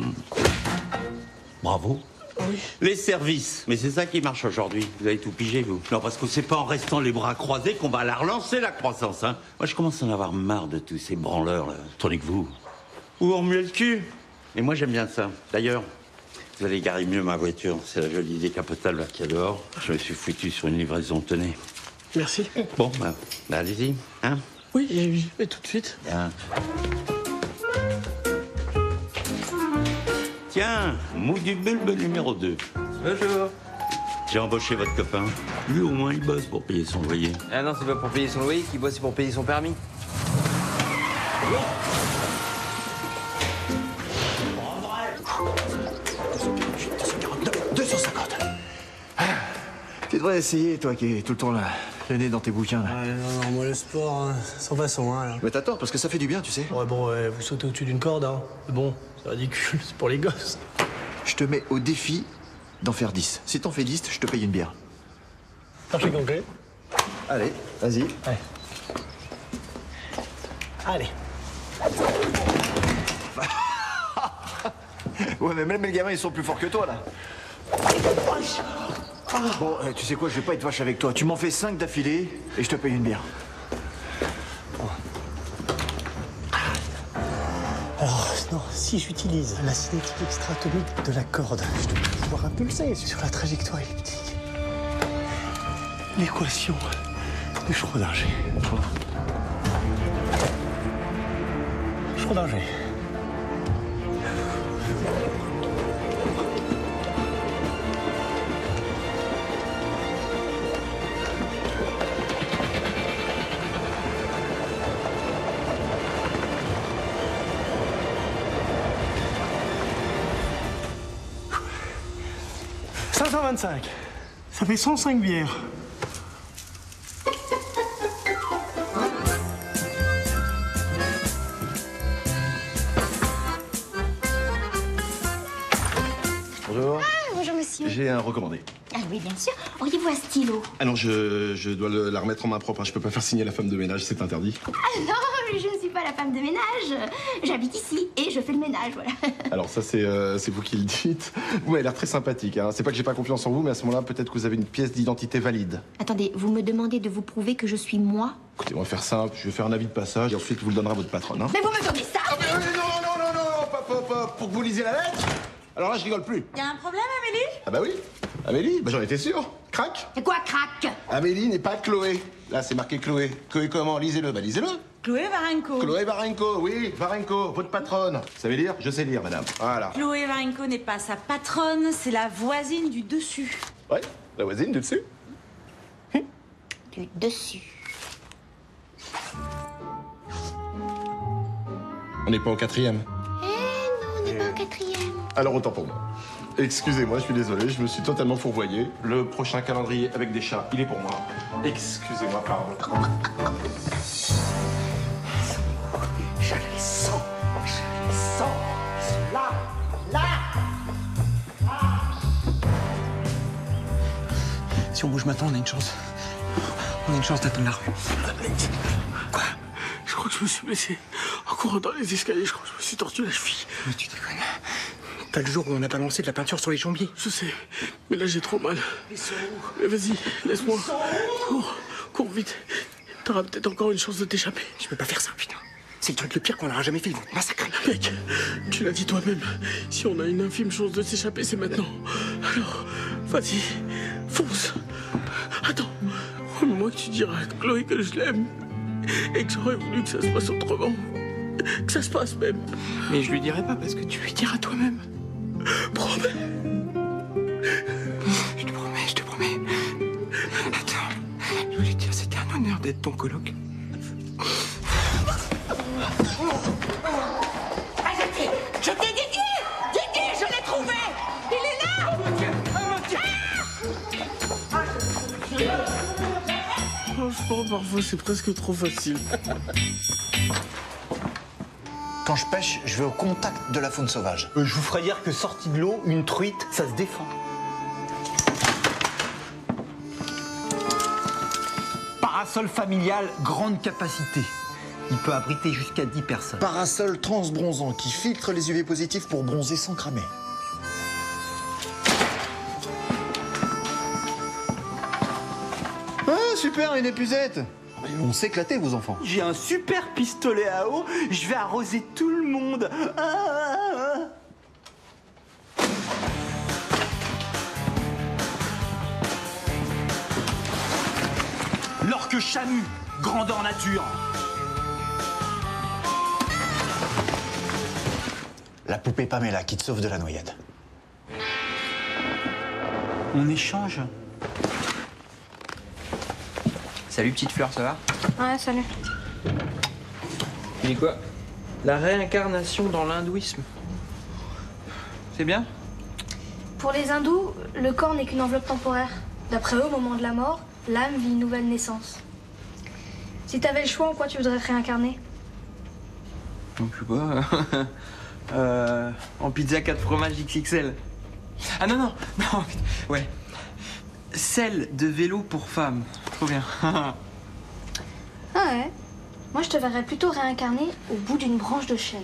Speaker 18: Bravo.
Speaker 10: Oui.
Speaker 18: Les services. Mais c'est ça qui marche aujourd'hui. Vous avez tout pigé, vous. Non, parce que c'est pas en restant les bras croisés qu'on va la relancer, la croissance, hein. Moi, je commence à en avoir marre de tous ces branleurs, là. Tandis que vous, vous remuez le cul. Et moi, j'aime bien ça. D'ailleurs, vous allez garer mieux ma voiture. C'est la jolie décapotable là qu'il y a dehors. Je me suis foutu sur une livraison, tenez.
Speaker 10: Merci.
Speaker 18: Bon, bah allez-y, hein.
Speaker 10: Oui, j'y vais tout de suite.
Speaker 18: Bien. Tiens, mou du bulbe numéro 2.
Speaker 3: Bonjour.
Speaker 18: J'ai embauché votre copain. Lui, au moins, il bosse pour payer son loyer.
Speaker 3: Ah non, c'est pas pour payer son loyer qu'il bosse, c'est pour payer son permis.
Speaker 8: Tu devrais essayer, toi qui es tout le temps là, le nez dans tes bouquins. Là.
Speaker 16: Ouais, non, moi le sport, hein, sans façon, hein. Là.
Speaker 8: Mais t'as tort, parce que ça fait du bien, tu sais.
Speaker 16: Ouais, bon, vous sautez au-dessus d'une corde, hein. Mais bon, c'est ridicule, c'est pour les gosses.
Speaker 8: Je te mets au défi d'en faire 10. Si t'en fais 10, je te paye une bière.
Speaker 16: Parfait concret.
Speaker 8: Allez, vas-y.
Speaker 16: Ouais. Allez.
Speaker 8: Ouais, mais même les gamins, ils sont plus forts que toi, là. Bon, tu sais quoi, je vais pas être vache avec toi. Tu m'en fais 5 d'affilée et je te paye une bière.
Speaker 16: Alors, non, si j'utilise la cinétique extra-atomique de la corde, je devrais pouvoir impulser sur la trajectoire elliptique. L'équation de Schrödinger. Schrödinger. 125. Ça fait 105 bières.
Speaker 8: Bonjour.
Speaker 4: Bonjour monsieur.
Speaker 8: J'ai un recommandé.
Speaker 4: Ah oui, bien sûr. Auriez-vous un stylo?
Speaker 19: Ah non, je dois la remettre en main propre. Hein. Je peux pas faire signer la femme de ménage, c'est interdit.
Speaker 4: Ah non, je ne suis pas la femme de ménage. J'habite ici et je fais le ménage, voilà.
Speaker 19: Alors ça, c'est vous qui le dites. Vous m'avez l'air très sympathique. Hein. C'est pas que j'ai pas confiance en vous, mais à ce moment-là, peut-être que vous avez une pièce d'identité valide.
Speaker 4: Attendez, vous me demandez de vous prouver que je suis moi?
Speaker 19: Écoutez, on va faire simple. Je vais faire un avis de passage et ensuite vous le donnerez à votre patronne. Hein.
Speaker 4: Mais vous me donnez ça?
Speaker 19: Ah, mais non, pour que vous lisiez la lettre. Alors là, je rigole plus.
Speaker 1: Y a un problème, Amélie?
Speaker 19: Ah bah oui. Amélie, bah j'en étais sûr. Crac.
Speaker 4: C'est quoi, crac?
Speaker 19: Amélie n'est pas Chloé. Là, c'est marqué Chloé. Chloé comment? Lisez-le. Bah lisez-le.
Speaker 1: Chloé Varenko.
Speaker 19: Chloé Varenko, oui, Varenko, votre patronne. Vous savez lire? Je sais lire, madame. Voilà.
Speaker 1: Chloé Varenko n'est pas sa patronne, c'est la voisine du dessus.
Speaker 19: Ouais, la voisine du dessus.
Speaker 4: Du dessus.
Speaker 19: On n'est pas au 4e.
Speaker 4: Eh non, on n'est pas au 4e.
Speaker 19: Alors autant pour moi. Excusez-moi, je suis désolé, je me suis totalement fourvoyé. Le prochain calendrier avec des chats, il est pour moi. Excusez-moi, pardon.
Speaker 10: Je les sens. Je les sens. Ils sont là. Là.
Speaker 3: Si on bouge maintenant, on a une chance. On a une chance d'atteindre la rue.
Speaker 16: Quoi? Je crois que je me suis blessé. En courant dans les escaliers, je crois que je me suis tordu la cheville.
Speaker 3: Mais tu déconnes. T'as le jour où on a balancé de la peinture sur les jambiers.
Speaker 16: Je sais, mais là j'ai trop mal.
Speaker 3: Ils sont où?
Speaker 16: Mais vas-y, laisse-moi. Cours vite. T'auras peut-être encore une chance de t'échapper.
Speaker 3: Je peux pas faire ça, putain. C'est le truc le pire qu'on aura jamais fait, ils vont te massacrer.
Speaker 16: Mec, tu l'as dit toi-même. Si on a une infime chance de s'échapper, c'est maintenant. Alors, vas-y, fonce. Attends, moi que tu diras à Chloé que je l'aime. Et que j'aurais voulu que ça se passe autrement. Que ça se passe même.
Speaker 3: Mais je lui dirai pas parce que tu lui diras toi-même.
Speaker 16: Promets.
Speaker 3: Je te promets. Attends, je voulais te dire, c'était un honneur d'être ton coloc.
Speaker 10: Je t'ai dit, Didier, je l'ai trouvé. Il est là.
Speaker 16: Franchement, parfois c'est presque trop facile.
Speaker 8: Quand je pêche, je vais au contact de la faune sauvage.
Speaker 7: Je vous ferai dire que sortie de l'eau, une truite, ça se défend. Parasol familial, grande capacité. Il peut abriter jusqu'à 10 personnes.
Speaker 8: Parasol transbronzant qui filtre les UV positifs pour bronzer sans cramer. Ah, super, une épuisette. Ils vont s'éclater, vos enfants.
Speaker 7: J'ai un super pistolet à eau, je vais arroser tout le monde. L'orque chamu, grandeur nature.
Speaker 8: La poupée Pamela qui te sauve de la noyade.
Speaker 7: On échange.
Speaker 3: Salut petite fleur, ça va?
Speaker 9: Ouais, salut.
Speaker 3: Tu dis quoi? La réincarnation dans l'hindouisme. C'est bien?
Speaker 20: Pour les hindous, le corps n'est qu'une enveloppe temporaire. D'après eux, au moment de la mort, l'âme vit une nouvelle naissance. Si t'avais le choix, en quoi tu voudrais te réincarner?
Speaker 3: Non, je sais pas. En pizza 4 fromages XXL. Ah non, ouais. Selle de vélo pour femmes. Trop bien.
Speaker 20: Ah ouais? Moi, je te verrais plutôt réincarner au bout d'une branche de chêne.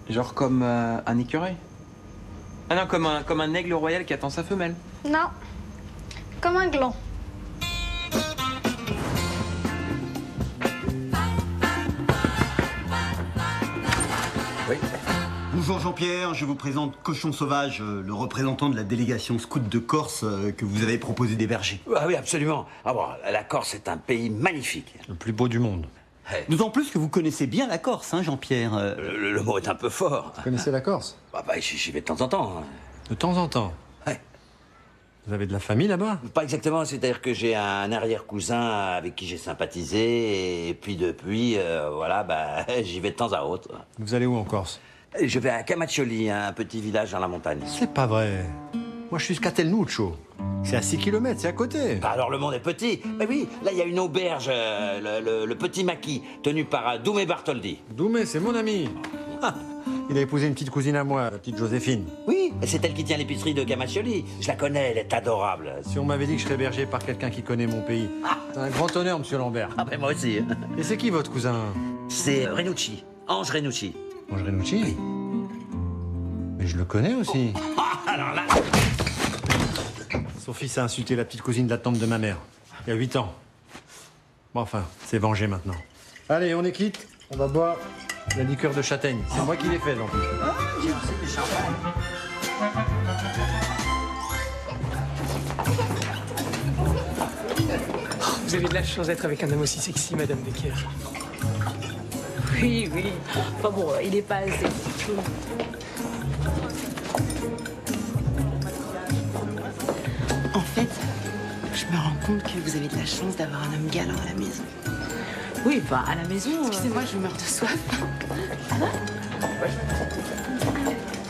Speaker 3: Genre comme un écureuil? Ah non, comme un aigle royal qui attend sa femelle.
Speaker 20: Non. Comme un gland.
Speaker 7: Oui. Bonjour Jean-Pierre, je vous présente Cochon Sauvage, le représentant de la délégation scout de Corse que vous avez proposé d'héberger.
Speaker 2: Ah oui, absolument. Ah bon, la Corse est un pays magnifique.
Speaker 8: Le plus beau du monde.
Speaker 7: D'autant plus que vous connaissez bien la Corse, hein, Jean-Pierre.
Speaker 2: Le mot est un peu fort.
Speaker 8: Vous connaissez la Corse?
Speaker 2: Bah, j'y vais de temps en temps. Hein.
Speaker 8: De temps en temps?
Speaker 2: Ouais.
Speaker 8: Vous avez de la famille là-bas?
Speaker 2: Pas exactement, c'est-à-dire que j'ai un arrière-cousin avec qui j'ai sympathisé, et puis depuis, voilà, bah, j'y vais de temps à autre.
Speaker 8: Vous allez où en Corse?
Speaker 18: Je vais à Camaccioli, un petit village dans la montagne.
Speaker 21: C'est pas vrai. Moi, je suis Castelnuccio. C'est à 6 km, c'est à côté.
Speaker 18: Bah alors le monde est petit. Mais oui, là il y a une auberge, le Petit Maquis, tenu par Doumé Bartholdi.
Speaker 21: Doumé, c'est mon ami. Ah, il a épousé une petite cousine à moi, la petite Joséphine.
Speaker 18: Oui, et c'est elle qui tient l'épicerie de Camaccioli. Je la connais, elle est adorable.
Speaker 21: Si on m'avait dit que je serais hébergé par quelqu'un qui connaît mon pays. C'est un grand honneur, monsieur Lambert.
Speaker 18: Ah ben moi aussi.
Speaker 21: Et c'est qui votre cousin?
Speaker 18: C'est Renucci, Ange Renucci.
Speaker 21: Ange Renucci? Oui. Mais je le connais aussi.
Speaker 18: Alors là...
Speaker 21: Son fils a insulté la petite cousine de la tante de ma mère. Il y a 8 ans. Bon, enfin, c'est vengé maintenant. Allez, on est quitte. On va boire la liqueur de châtaigne. C'est moi qui l'ai faite, en plus.
Speaker 5: Vous avez de la chance d'être avec un homme aussi sexy, Madame Becker.
Speaker 1: Oui, oui. Enfin bon, il est pas assez chaud.
Speaker 15: En fait, je me rends compte que vous avez de la chance d'avoir un homme galant à la maison.
Speaker 1: Oui, bah à la maison...
Speaker 15: Excusez-moi, je meurs de soif. Ça va?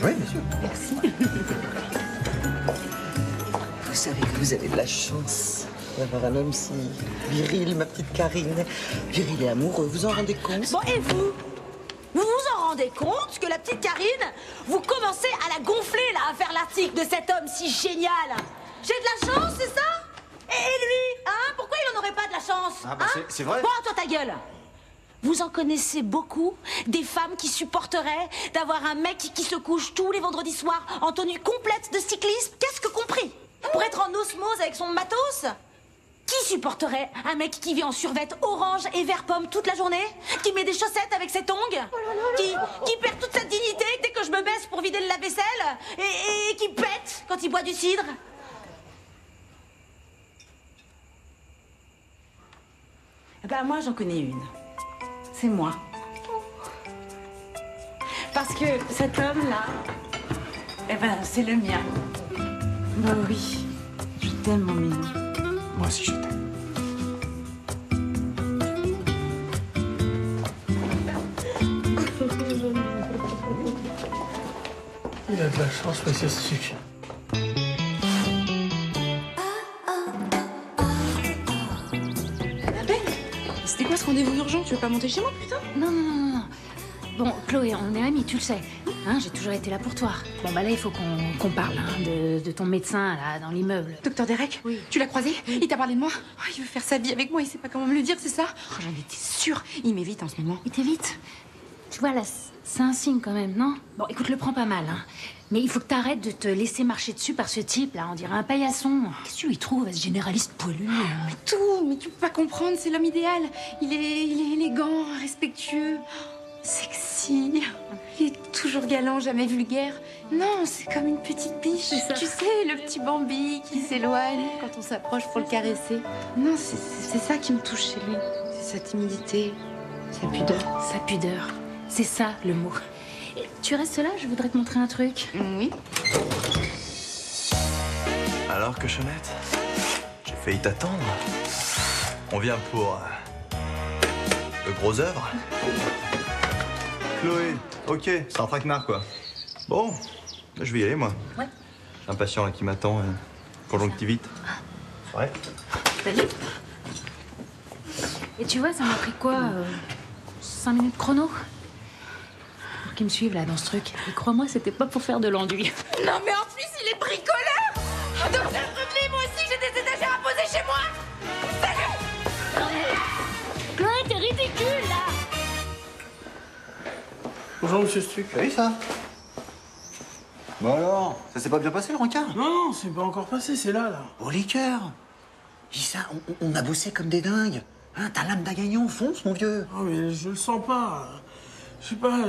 Speaker 21: Oui, bien sûr.
Speaker 15: Merci.
Speaker 6: Vous savez que vous avez de la chance d'avoir un homme si viril, ma petite Karine. Viril et amoureux, vous en rendez compte?
Speaker 1: Bon, et vous? Vous vous en rendez compte que la petite Karine, vous commencez à la gonfler, là, à faire l'article de cet homme si génial? J'ai de la chance, c'est ça? Et lui, hein? Pourquoi il en aurait pas de la chance?
Speaker 8: Ah bah
Speaker 1: hein?
Speaker 8: c'est vrai.
Speaker 1: Bon, toi ta gueule. Vous en connaissez beaucoup des femmes qui supporteraient d'avoir un mec qui se couche tous les vendredis soirs en tenue complète de cyclisme, qu'est-ce que compris? Pour être en osmose avec son matos? Qui supporterait un mec qui vit en survêt orange et vert pomme toute la journée? Qui met des chaussettes avec ses tongs? Qui perd toute sa dignité dès que je me baisse pour vider le lave-vaisselle? Et qui pète quand il boit du cidre? Eh ben moi j'en connais une. C'est moi. Parce que cet homme-là, eh ben c'est le mien. Bah oui, je t'aime mon mignon.
Speaker 8: Moi aussi, je t'aime.
Speaker 5: Il a de la chance, monsieur Stuck.
Speaker 15: C'était quoi ce rendez-vous urgent? Tu veux pas monter chez moi, putain?
Speaker 17: Non. Bon, Chloé, on est amis, tu le sais. Hein, j'ai toujours été là pour toi. Bon, bah là, il faut qu'on parle hein, de ton médecin, là, dans l'immeuble.
Speaker 15: Docteur Derek? Oui. Tu l'as croisé? Il t'a parlé de moi? Oh, il veut faire sa vie avec moi, il sait pas comment me le dire, c'est ça? Oh, j'en étais sûre. Il m'évite en ce moment.
Speaker 17: Il t'évite? Tu vois, là, c'est un signe quand même, non? Bon, écoute, le prends pas mal, hein. Mais il faut que t'arrêtes de te laisser marcher dessus par ce type, là. On dirait un paillasson. Qu'est-ce que tu lui trouves à ce généraliste poilu?
Speaker 15: Mais tu peux pas comprendre, c'est l'homme idéal. Il est élégant, respectueux, sexy. Il est toujours galant, jamais vulgaire. Non, c'est comme une petite biche. Tu sais, le petit Bambi qui s'éloigne quand on s'approche pour le caresser. Non, c'est ça qui me touche chez lui. C'est sa timidité, sa pudeur.
Speaker 17: Sa pudeur. C'est ça, le mot. Et tu restes là, je voudrais te montrer un truc.
Speaker 15: Oui.
Speaker 22: Alors, cochonnette, j'ai failli t'attendre. On vient pour le gros œuvre. Chloé, ok, c'est un traquenard, quoi. Bon, là, je vais y aller, moi.
Speaker 17: Ouais.
Speaker 22: J'ai un patient là qui m'attend. Conjonctivite. Ouais.
Speaker 17: Salut. Et tu vois, ça m'a pris quoi 5 minutes chrono pour qu'ils me suivent là dans ce truc. Et crois-moi, c'était pas pour faire de l'enduit.
Speaker 15: Non, mais en plus, il est bricoleur. Donc, revenez, moi aussi, j'ai des étagères à poser chez moi. Salut.
Speaker 17: Chloé, t'es ridicule, là.
Speaker 5: Bonjour, monsieur Stuck.
Speaker 8: T'as vu ça? Bon alors, ça s'est pas bien passé le rencard?
Speaker 16: Non, c'est pas encore passé, c'est là.
Speaker 8: Au liqueur. Dis ça, on a bossé comme des dingues. Hein, t'as l'âme d'un gagnant, fonce, mon vieux.
Speaker 16: Oh, mais je le sens pas. Je sais pas,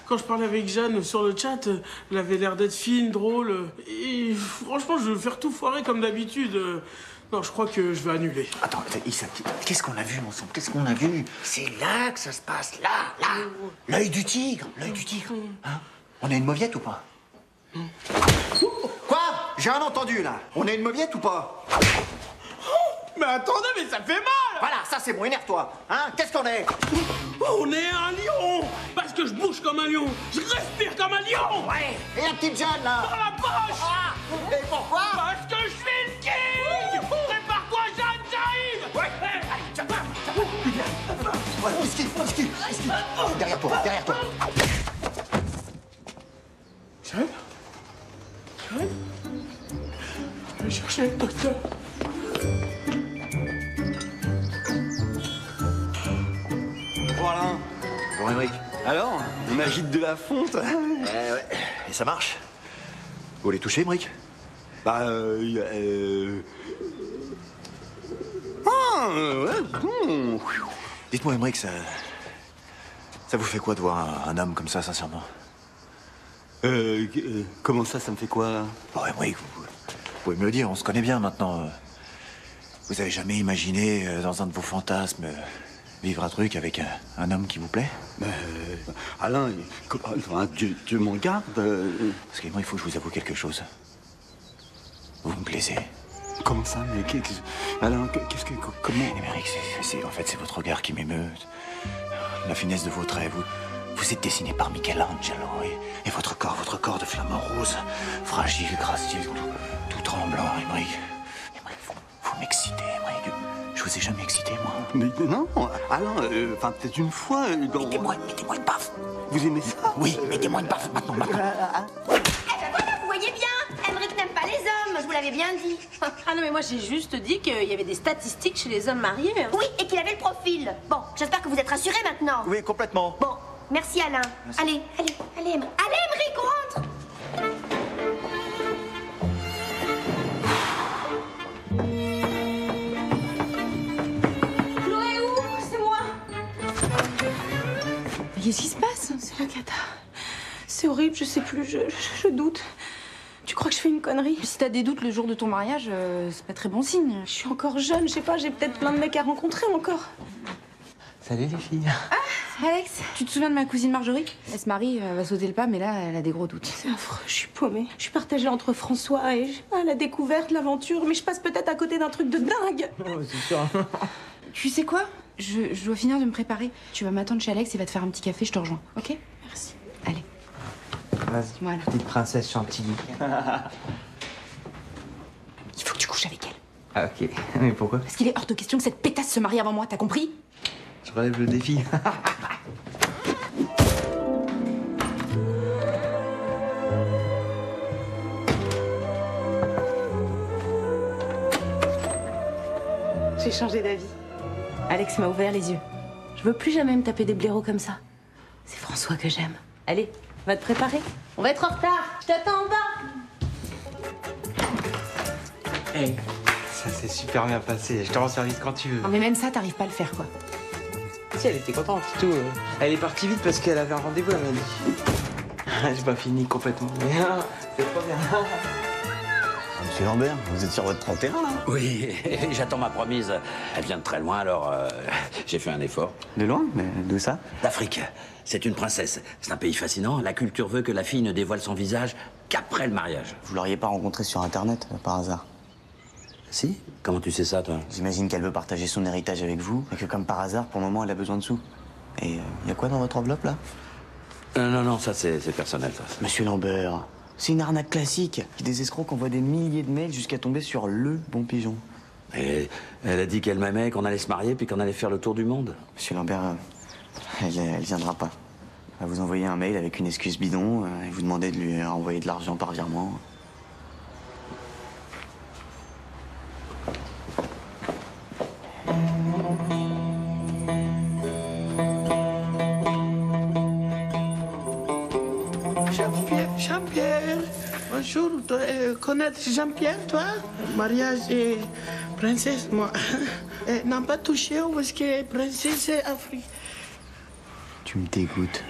Speaker 16: quand je parlais avec Jeanne sur le chat, elle avait l'air d'être fine, drôle. Et franchement, je veux faire tout foirer comme d'habitude. Non, je crois que je vais annuler.
Speaker 8: Attends, Issa, qu'est-ce qu'on a vu ensemble? Qu'est-ce qu'on a vu? C'est là que ça se passe, là. L'œil du tigre, Hein? On a une mauviette ou pas? Quoi? J'ai rien entendu, là. On a une mauviette ou pas?
Speaker 16: Mais attendez, mais ça fait mal!
Speaker 8: Voilà, ça c'est bon, énerve-toi. Hein? Qu'est-ce qu'on est?
Speaker 16: On est un lion! Parce que je bouge comme un lion. Je respire comme un lion.
Speaker 8: Ouais. Et la petite Jeanne, là?
Speaker 16: Dans la poche.
Speaker 8: Ah. Et pourquoi?
Speaker 16: Parce que je suis le king. Prépare-toi, Jeanne, j'arrive.
Speaker 8: Ouais. Allez, tiens. Ouais, whisky. Derrière toi.
Speaker 16: Jeanne? Je vais chercher le docteur.
Speaker 7: Voilà.
Speaker 8: Bon, Émeric.
Speaker 7: Alors, magie de la fonte.
Speaker 8: Ouais. Et ça marche? Vous les touchez, Émeric?
Speaker 7: Bah, Ah, ouais.
Speaker 8: Dites-moi, Émeric, ça vous fait quoi de voir un homme comme ça, sincèrement?
Speaker 7: Comment ça me fait quoi?
Speaker 8: Oh, Émeric, vous pouvez me le dire, on se connaît bien maintenant. Vous avez jamais imaginé, dans un de vos fantasmes, vivre un truc avec un homme qui vous plaît?
Speaker 7: Alain, Dieu m'en garde.
Speaker 8: Parce que moi, il faut que je vous avoue quelque chose. Vous me plaisez.
Speaker 7: Comment ça? Mais Alain, comment?
Speaker 8: Émeric, en fait, c'est votre regard qui m'émeut. La finesse de vos traits. Vous êtes dessiné par Michelangelo. Et votre corps de flamant rose. Fragile, gracile, tout tremblant, Émeric. Vous m'excitez, Émeric. Je vous ai jamais excité, moi.
Speaker 7: Mais non, Alain, enfin, peut-être une fois.
Speaker 8: Mettez-moi une baffe.
Speaker 7: Vous aimez ça?
Speaker 8: Oui, mettez-moi une baffe maintenant.
Speaker 4: Eh ben voilà, vous voyez bien, Émeric n'aime pas les hommes, je vous l'avais bien dit.
Speaker 1: Ah non, mais moi j'ai juste dit qu'il y avait des statistiques chez les hommes mariés.
Speaker 4: Oui, et qu'il avait le profil. Bon, j'espère que vous êtes rassurés maintenant.
Speaker 8: Oui, complètement.
Speaker 4: Bon, merci Alain.
Speaker 8: Merci.
Speaker 4: Allez, Émeric, rentre.
Speaker 1: Chloé, où? C'est moi.
Speaker 15: Mais qu'est-ce qui se passe? C'est la cata. C'est horrible, je sais plus, je doute. Tu crois que je fais une connerie?
Speaker 17: Si t'as des doutes le jour de ton mariage, c'est pas très bon signe.
Speaker 15: Je suis encore jeune, je sais pas, j'ai peut-être plein de mecs à rencontrer encore.
Speaker 3: Salut les filles.
Speaker 17: Ah, Alex, tu te souviens de ma cousine Marjorie? Elle se marie, elle va sauter le pas, mais là, elle a des gros doutes.
Speaker 15: C'est affreux, je suis paumée. Je suis partagée entre François et, je sais pas, la découverte, l'aventure, mais je passe peut-être à côté d'un truc de dingue.
Speaker 3: C'est sûr.
Speaker 17: Tu sais quoi? Je dois finir de me préparer. Tu vas m'attendre chez Alex, il va te faire un petit café, je te rejoins, ok?
Speaker 15: Merci.
Speaker 17: Allez.
Speaker 3: Vas-y,
Speaker 17: Voilà.
Speaker 3: petite princesse chantilly.
Speaker 17: Il faut que tu couches avec elle.
Speaker 3: Ah, ok. Mais pourquoi?
Speaker 17: Parce qu'il est hors de question que cette pétasse se marie avant moi, t'as compris?
Speaker 3: Je relève le défi.
Speaker 15: J'ai changé d'avis.
Speaker 17: Alex m'a ouvert les yeux. Je veux plus jamais me taper des blaireaux comme ça. C'est François que j'aime. Allez, va te préparer. On va être en retard. Je t'attends en bas.
Speaker 3: Hey, ça s'est super bien passé. Je te rends service quand tu veux.
Speaker 17: Non mais même ça, t'arrives pas à le faire, quoi.
Speaker 3: Si, elle était contente, c'est tout. Elle est partie vite parce qu'elle avait un rendez-vous, elle m'a dit. J'ai pas fini complètement. Mais c'est trop bien.
Speaker 18: Monsieur Lambert, vous êtes sur votre 31 là?
Speaker 2: Oui, j'attends ma promise. Elle vient de très loin, alors j'ai fait un effort.
Speaker 14: De loin? Mais d'où ça?
Speaker 2: D'Afrique. C'est une princesse. C'est un pays fascinant. La culture veut que la fille ne dévoile son visage qu'après le mariage.
Speaker 14: Vous l'auriez pas rencontrée sur Internet, par hasard?
Speaker 2: Si? Comment tu sais ça, toi?
Speaker 14: J'imagine qu'elle veut partager son héritage avec vous, et que comme par hasard, pour le moment, elle a besoin de sous. Et y a quoi dans votre enveloppe, là?
Speaker 2: Non, ça c'est personnel, ça.
Speaker 14: Monsieur Lambert, c'est une arnaque classique. Des escrocs qui envoient des milliers de mails jusqu'à tomber sur le bon pigeon.
Speaker 2: Et elle a dit qu'elle m'aimait, qu'on allait se marier, puis qu'on allait faire le tour du monde.
Speaker 14: Monsieur Lambert, elle viendra pas. Elle va vous envoyer un mail avec une excuse bidon et vous demander de lui envoyer de l'argent par virement.
Speaker 16: Jean-Pierre, bonjour. Connaître Jean-Pierre, toi? Mariage et princesse, moi. N'ont pas touché parce que princesse et Afrique.
Speaker 14: Tu me dégoûtes.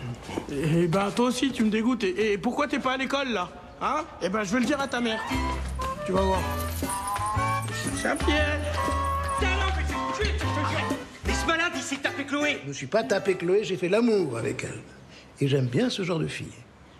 Speaker 16: Eh ben, toi aussi, tu me dégoûtes. Et pourquoi t'es pas à l'école, là? Hein? Eh ben, je vais le dire à ta mère. Tu vas voir. Jean-Pierre.
Speaker 10: Mais ce malade, il s'est tapé Chloé.
Speaker 11: Je me suis pas tapé Chloé, j'ai fait l'amour avec elle. Et j'aime bien ce genre de fille.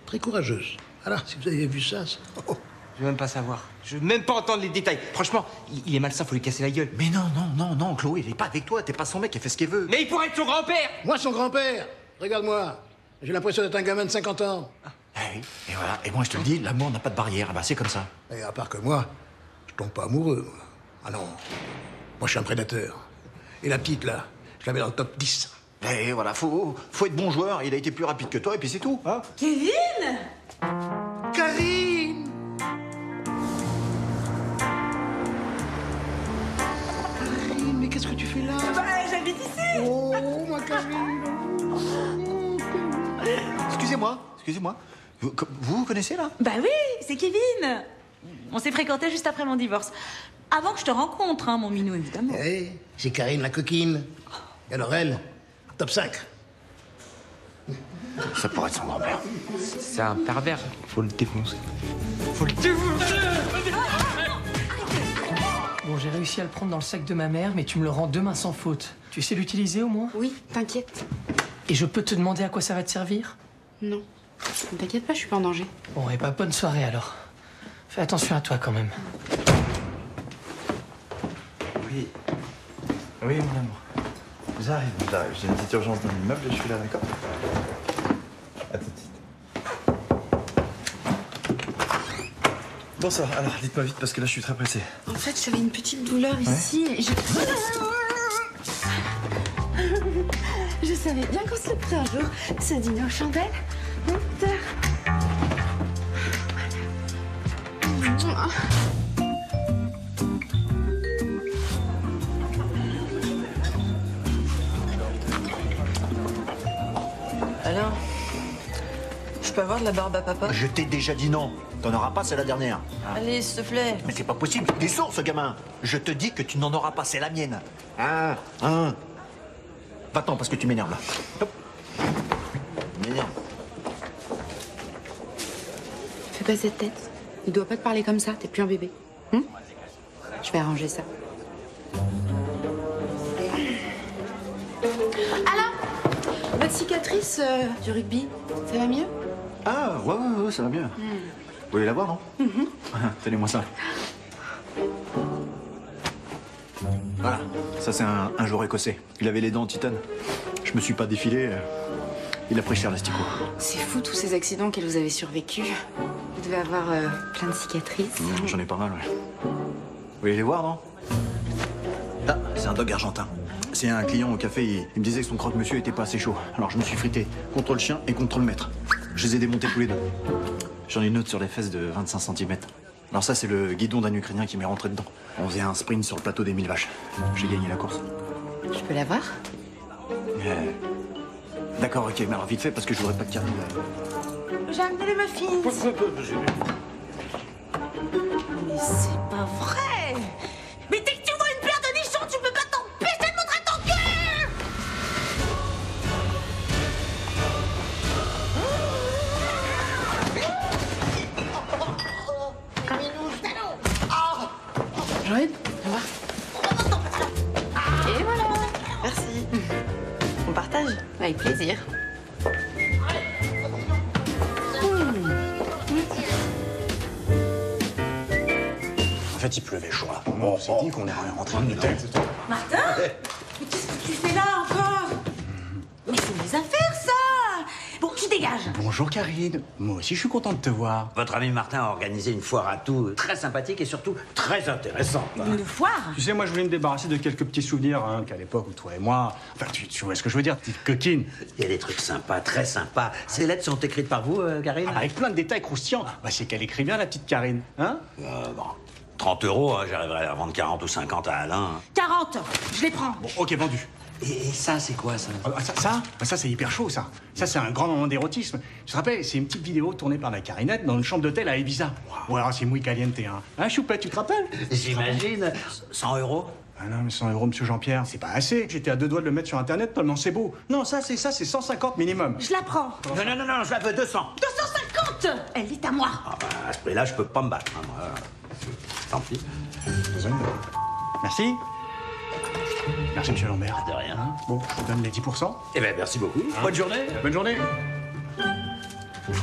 Speaker 11: Très courageuse. Alors, si vous avez vu ça, oh.
Speaker 3: Je veux même pas savoir. Je veux même pas entendre les détails. Franchement, il est malsain, faut lui casser la gueule.
Speaker 8: Mais non, Chloé, il est pas avec toi, t'es pas son mec, elle fait ce qu'elle veut.
Speaker 3: Mais il pourrait être son grand-père.
Speaker 11: Moi, son grand-père. Regarde-moi. J'ai l'impression d'être un gamin de 50 ans.
Speaker 8: Eh oui, et voilà. Et moi, je te le dis, l'amour n'a pas de barrière. Ah bah, c'est comme ça.
Speaker 11: Et à part que moi, je tombe pas amoureux, moi. Ah non. Moi, je suis un prédateur. Et la petite, là, je la mets dans le top 10.
Speaker 8: Et voilà, faut être bon joueur. Il a été plus rapide que toi, et puis c'est tout. Hein.
Speaker 1: Kevin!
Speaker 11: Karine! Karine, mais qu'est-ce que tu fais là?
Speaker 1: Bah, j'habite ici!
Speaker 11: Oh, ma Karine!
Speaker 8: Excusez-moi. Vous vous connaissez, là?
Speaker 1: Bah oui, c'est Kevin! On s'est fréquenté juste après mon divorce. Avant que je te rencontre, hein, mon minou, évidemment.
Speaker 11: Eh, c'est Karine la coquine. Et alors elle, top 5.
Speaker 8: Ça pourrait être son grand-père.
Speaker 3: C'est un pervers.
Speaker 22: Faut le défoncer.
Speaker 3: Faut le défoncer.
Speaker 5: Bon, j'ai réussi à le prendre dans le sac de ma mère, mais tu me le rends demain sans faute. Tu sais l'utiliser au moins?
Speaker 15: Oui, t'inquiète.
Speaker 5: Et je peux te demander à quoi ça va te servir?
Speaker 15: Non. Ne t'inquiète pas, je suis pas en danger.
Speaker 5: Bon, et bah bonne soirée alors. Fais attention à toi quand même.
Speaker 22: Oui. Oui, mon amour. J'arrive. J'ai une petite urgence dans l'immeuble et je suis là, d'accord? À tout de suite. Bonsoir. Alors, dites-moi vite parce que là, je suis très pressé.
Speaker 15: En fait, j'avais une petite douleur ici et je savais bien qu'on se ferait un jour, ce dîner aux chandelles.
Speaker 6: Alors, je peux avoir de la barbe à papa?
Speaker 8: Je t'ai déjà dit non. T'en auras pas, c'est la dernière.
Speaker 6: Allez, s'il te plaît.
Speaker 8: Mais c'est pas possible. T'es sourd, ce gamin. Je te dis que tu n'en auras pas, c'est la mienne. Va-t'en, parce que tu m'énerves, là. Hop. Tu m'énerves.
Speaker 15: Fais pas cette tête. Il doit pas te parler comme ça, t'es plus un bébé. Je vais arranger ça. Alors, votre cicatrice du rugby, ça va mieux?
Speaker 8: Ah, ouais, ça va bien. Vous voulez la voir, non? Tenez-moi ça. Voilà, ça c'est un joueur écossais. Il avait les dents en titane. Je me suis pas défilé. Il a pris cher l'asticot.
Speaker 15: C'est fou tous ces accidents auxquels vous avez survécu. Vous devez avoir plein de cicatrices.
Speaker 8: J'en ai pas mal, ouais. Vous voulez les voir, non? Ah, c'est un dog argentin. C'est un client au café, il me disait que son croque-monsieur était pas assez chaud. Alors je me suis frité contre le chien et contre le maître. Je les ai démontés tous les deux. J'en ai une autre sur les fesses de 25 cm. Alors ça, c'est le guidon d'un Ukrainien qui m'est rentré dedans. On faisait un sprint sur le plateau des 1000 vaches. J'ai gagné la course.
Speaker 15: Je peux la voir?
Speaker 8: D'accord, ok, mais alors vite fait, parce que je voudrais pas te carrer.
Speaker 1: J'ai amené les muffins. Mais c'est pas vrai! Mais dès que tu vois une paire de nichons, tu peux pas t'empêcher de montrer ton cul!
Speaker 15: Joël, viens voir. Et voilà. Merci. On partage? Avec plaisir.
Speaker 12: En fait, il pleuvait chaud là. On s'est dit qu'on est rentré en hôtel.
Speaker 1: Martin? Mais qu'est-ce que tu fais là encore? Mais c'est mes affaires, ça! Bon, tu dégages.
Speaker 12: Bonjour Karine. Moi aussi, je suis content de te voir.
Speaker 2: Votre ami Martin a organisé une foire à tout très sympathique et surtout très intéressante.
Speaker 1: Une foire?
Speaker 12: Tu sais, moi, je voulais me débarrasser de quelques petits souvenirs qu'à l'époque où toi et moi... Enfin, tu vois ce que je veux dire, petite coquine.
Speaker 2: Il y a des trucs sympas, très sympas. Ces lettres sont écrites par vous, Karine?
Speaker 12: Avec plein de détails croustillants. Bah, c'est qu'elle écrit bien, la petite Karine. Hein?
Speaker 2: Bon. 30 €, hein, j'arriverai à vendre 40 ou 50 à Alain.
Speaker 1: 40, je les prends.
Speaker 12: Bon, ok, vendu.
Speaker 2: Et ça, c'est quoi, ça?
Speaker 12: Ça, c'est hyper chaud, ça. Ça, c'est un grand moment d'érotisme. Tu te rappelles, c'est une petite vidéo tournée par la Carinette dans une chambre d'hôtel à Ibiza. Ou alors, c'est muy caliente, hein. Hein, Choupette, tu te rappelles?
Speaker 2: J'imagine. 100 €?
Speaker 12: Ah non, mais 100 €, monsieur Jean-Pierre, c'est pas assez. J'étais à 2 doigts de le mettre sur Internet tellement c'est beau. Non, ça, c'est 150 minimum.
Speaker 1: Je la prends.
Speaker 2: Non, je la veux 200.
Speaker 1: 250! Elle est à moi.
Speaker 2: Ah bah, à ce prix-là, je peux pas me battre. Hein, moi. Tant pis.
Speaker 12: Merci. Merci, monsieur Lambert.
Speaker 2: De rien.
Speaker 12: Bon, je vous donne les 10%.
Speaker 2: Eh bien, merci beaucoup. Bonne journée.
Speaker 12: Bonne journée.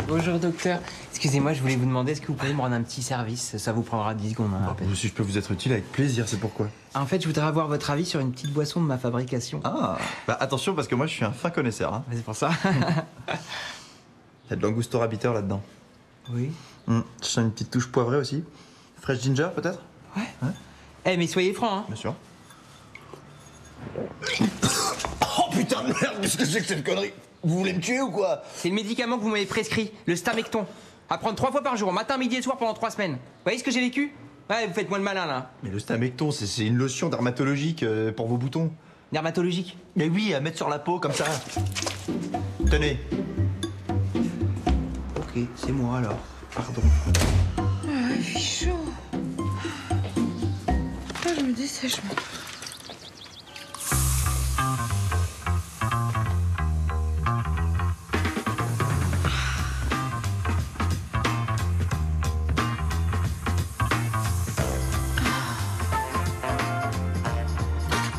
Speaker 3: Bonjour docteur. Excusez-moi, je voulais vous demander, est-ce que vous pouvez me rendre un petit service? Ça vous prendra 10 secondes. Hein, à peine.
Speaker 22: Si je peux vous être utile, avec plaisir, c'est pourquoi?
Speaker 3: En fait, je voudrais avoir votre avis sur une petite boisson de ma fabrication.
Speaker 22: Ah, bah attention parce que moi je suis un fin connaisseur. Hein.
Speaker 3: C'est pour ça.
Speaker 22: Il y a de l'angostura bitter là-dedans.
Speaker 3: Oui.
Speaker 22: Je sens une petite touche poivrée aussi. Fresh ginger peut-être?
Speaker 3: Ouais. Eh, mais soyez francs, hein.
Speaker 22: Bien sûr.
Speaker 11: Oh putain de merde, qu'est-ce que c'est que cette connerie? Vous voulez me tuer ou quoi?
Speaker 3: C'est le médicament que vous m'avez prescrit, le Stamecton. À prendre 3 fois par jour, matin, midi et soir pendant 3 semaines. Vous voyez ce que j'ai vécu? Ouais, vous faites moins le malin, là.
Speaker 22: Mais le Stamecton, c'est une lotion dermatologique pour vos boutons.
Speaker 3: Dermatologique?
Speaker 22: Mais oui, à mettre sur la peau comme ça. Tenez.
Speaker 3: Ok, c'est moi alors. Pardon.
Speaker 15: Ah, il fait chaud. Ah, je me dessèche, moi.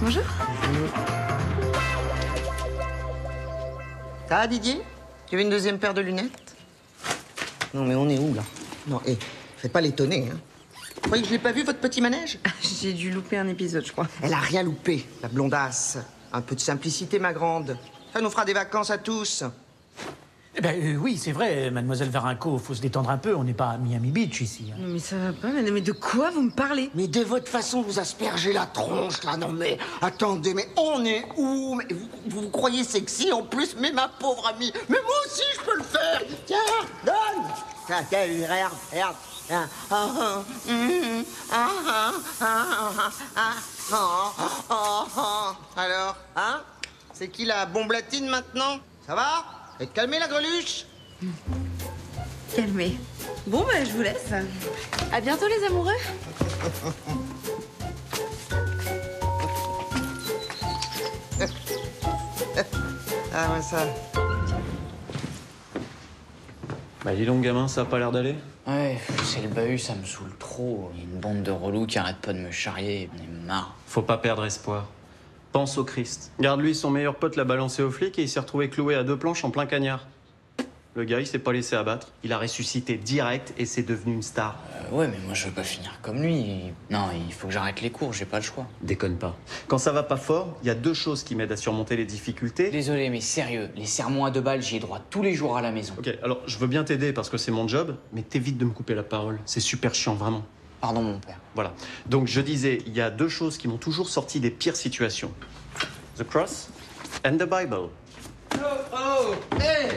Speaker 15: Bonjour.
Speaker 6: Ça va, Didier? Tu veux une deuxième paire de lunettes? Non, mais on est où, là? Non, hé, faites pas l'étonner, hein. Vous croyez que je l'ai pas vu, votre petit manège?
Speaker 15: J'ai dû louper un épisode, je crois.
Speaker 6: Elle a rien loupé, la blondasse. Un peu de simplicité, ma grande. Ça nous fera des vacances à tous.
Speaker 2: Eh ben oui, c'est vrai, mademoiselle Varinko, faut se détendre un peu, on n'est pas à Miami Beach ici. Hein.
Speaker 15: Non, mais ça va pas, mais de quoi vous me parlez?
Speaker 6: Mais de votre façon de vous asperger la tronche, là, non mais... Attendez, mais on est où? Mais vous croyez sexy en plus? Mais ma pauvre amie, mais moi aussi je peux le faire. Tiens, donne. Tiens, regarde. Alors, hein? C'est qui la bomblatine maintenant? Ça va? Et calmez la greluche?
Speaker 15: Calmez. Bon, bah, je vous laisse. À bientôt, les amoureux.
Speaker 6: Ah ouais, ça...
Speaker 13: Bah dis donc gamin, ça a pas l'air d'aller?
Speaker 19: Ouais, c'est le bahut, ça me saoule trop. Il y a une bande de relous qui arrête pas de me charrier, on est marre.
Speaker 13: Faut pas perdre espoir. Pense au Christ. Regarde-lui, son meilleur pote l'a balancé aux flics et il s'est retrouvé cloué à 2 planches en plein cagnard. Le gars, il s'est pas laissé abattre. Il a ressuscité direct et c'est devenu une star.
Speaker 19: Ouais, mais moi je veux pas finir comme lui. Non, il faut que j'arrête les cours, j'ai pas le choix.
Speaker 13: Déconne pas. Quand ça va pas fort, il y a 2 choses qui m'aident à surmonter les difficultés.
Speaker 19: Désolé, mais sérieux, les sermons à 2 balles, j'y ai droit tous les jours à la maison.
Speaker 13: Ok, alors je veux bien t'aider parce que c'est mon job, mais t'évites de me couper la parole. C'est super chiant, vraiment.
Speaker 19: Pardon, mon père.
Speaker 13: Voilà. Donc je disais, il y a 2 choses qui m'ont toujours sorti des pires situations. The cross and the Bible.
Speaker 3: Oh hey.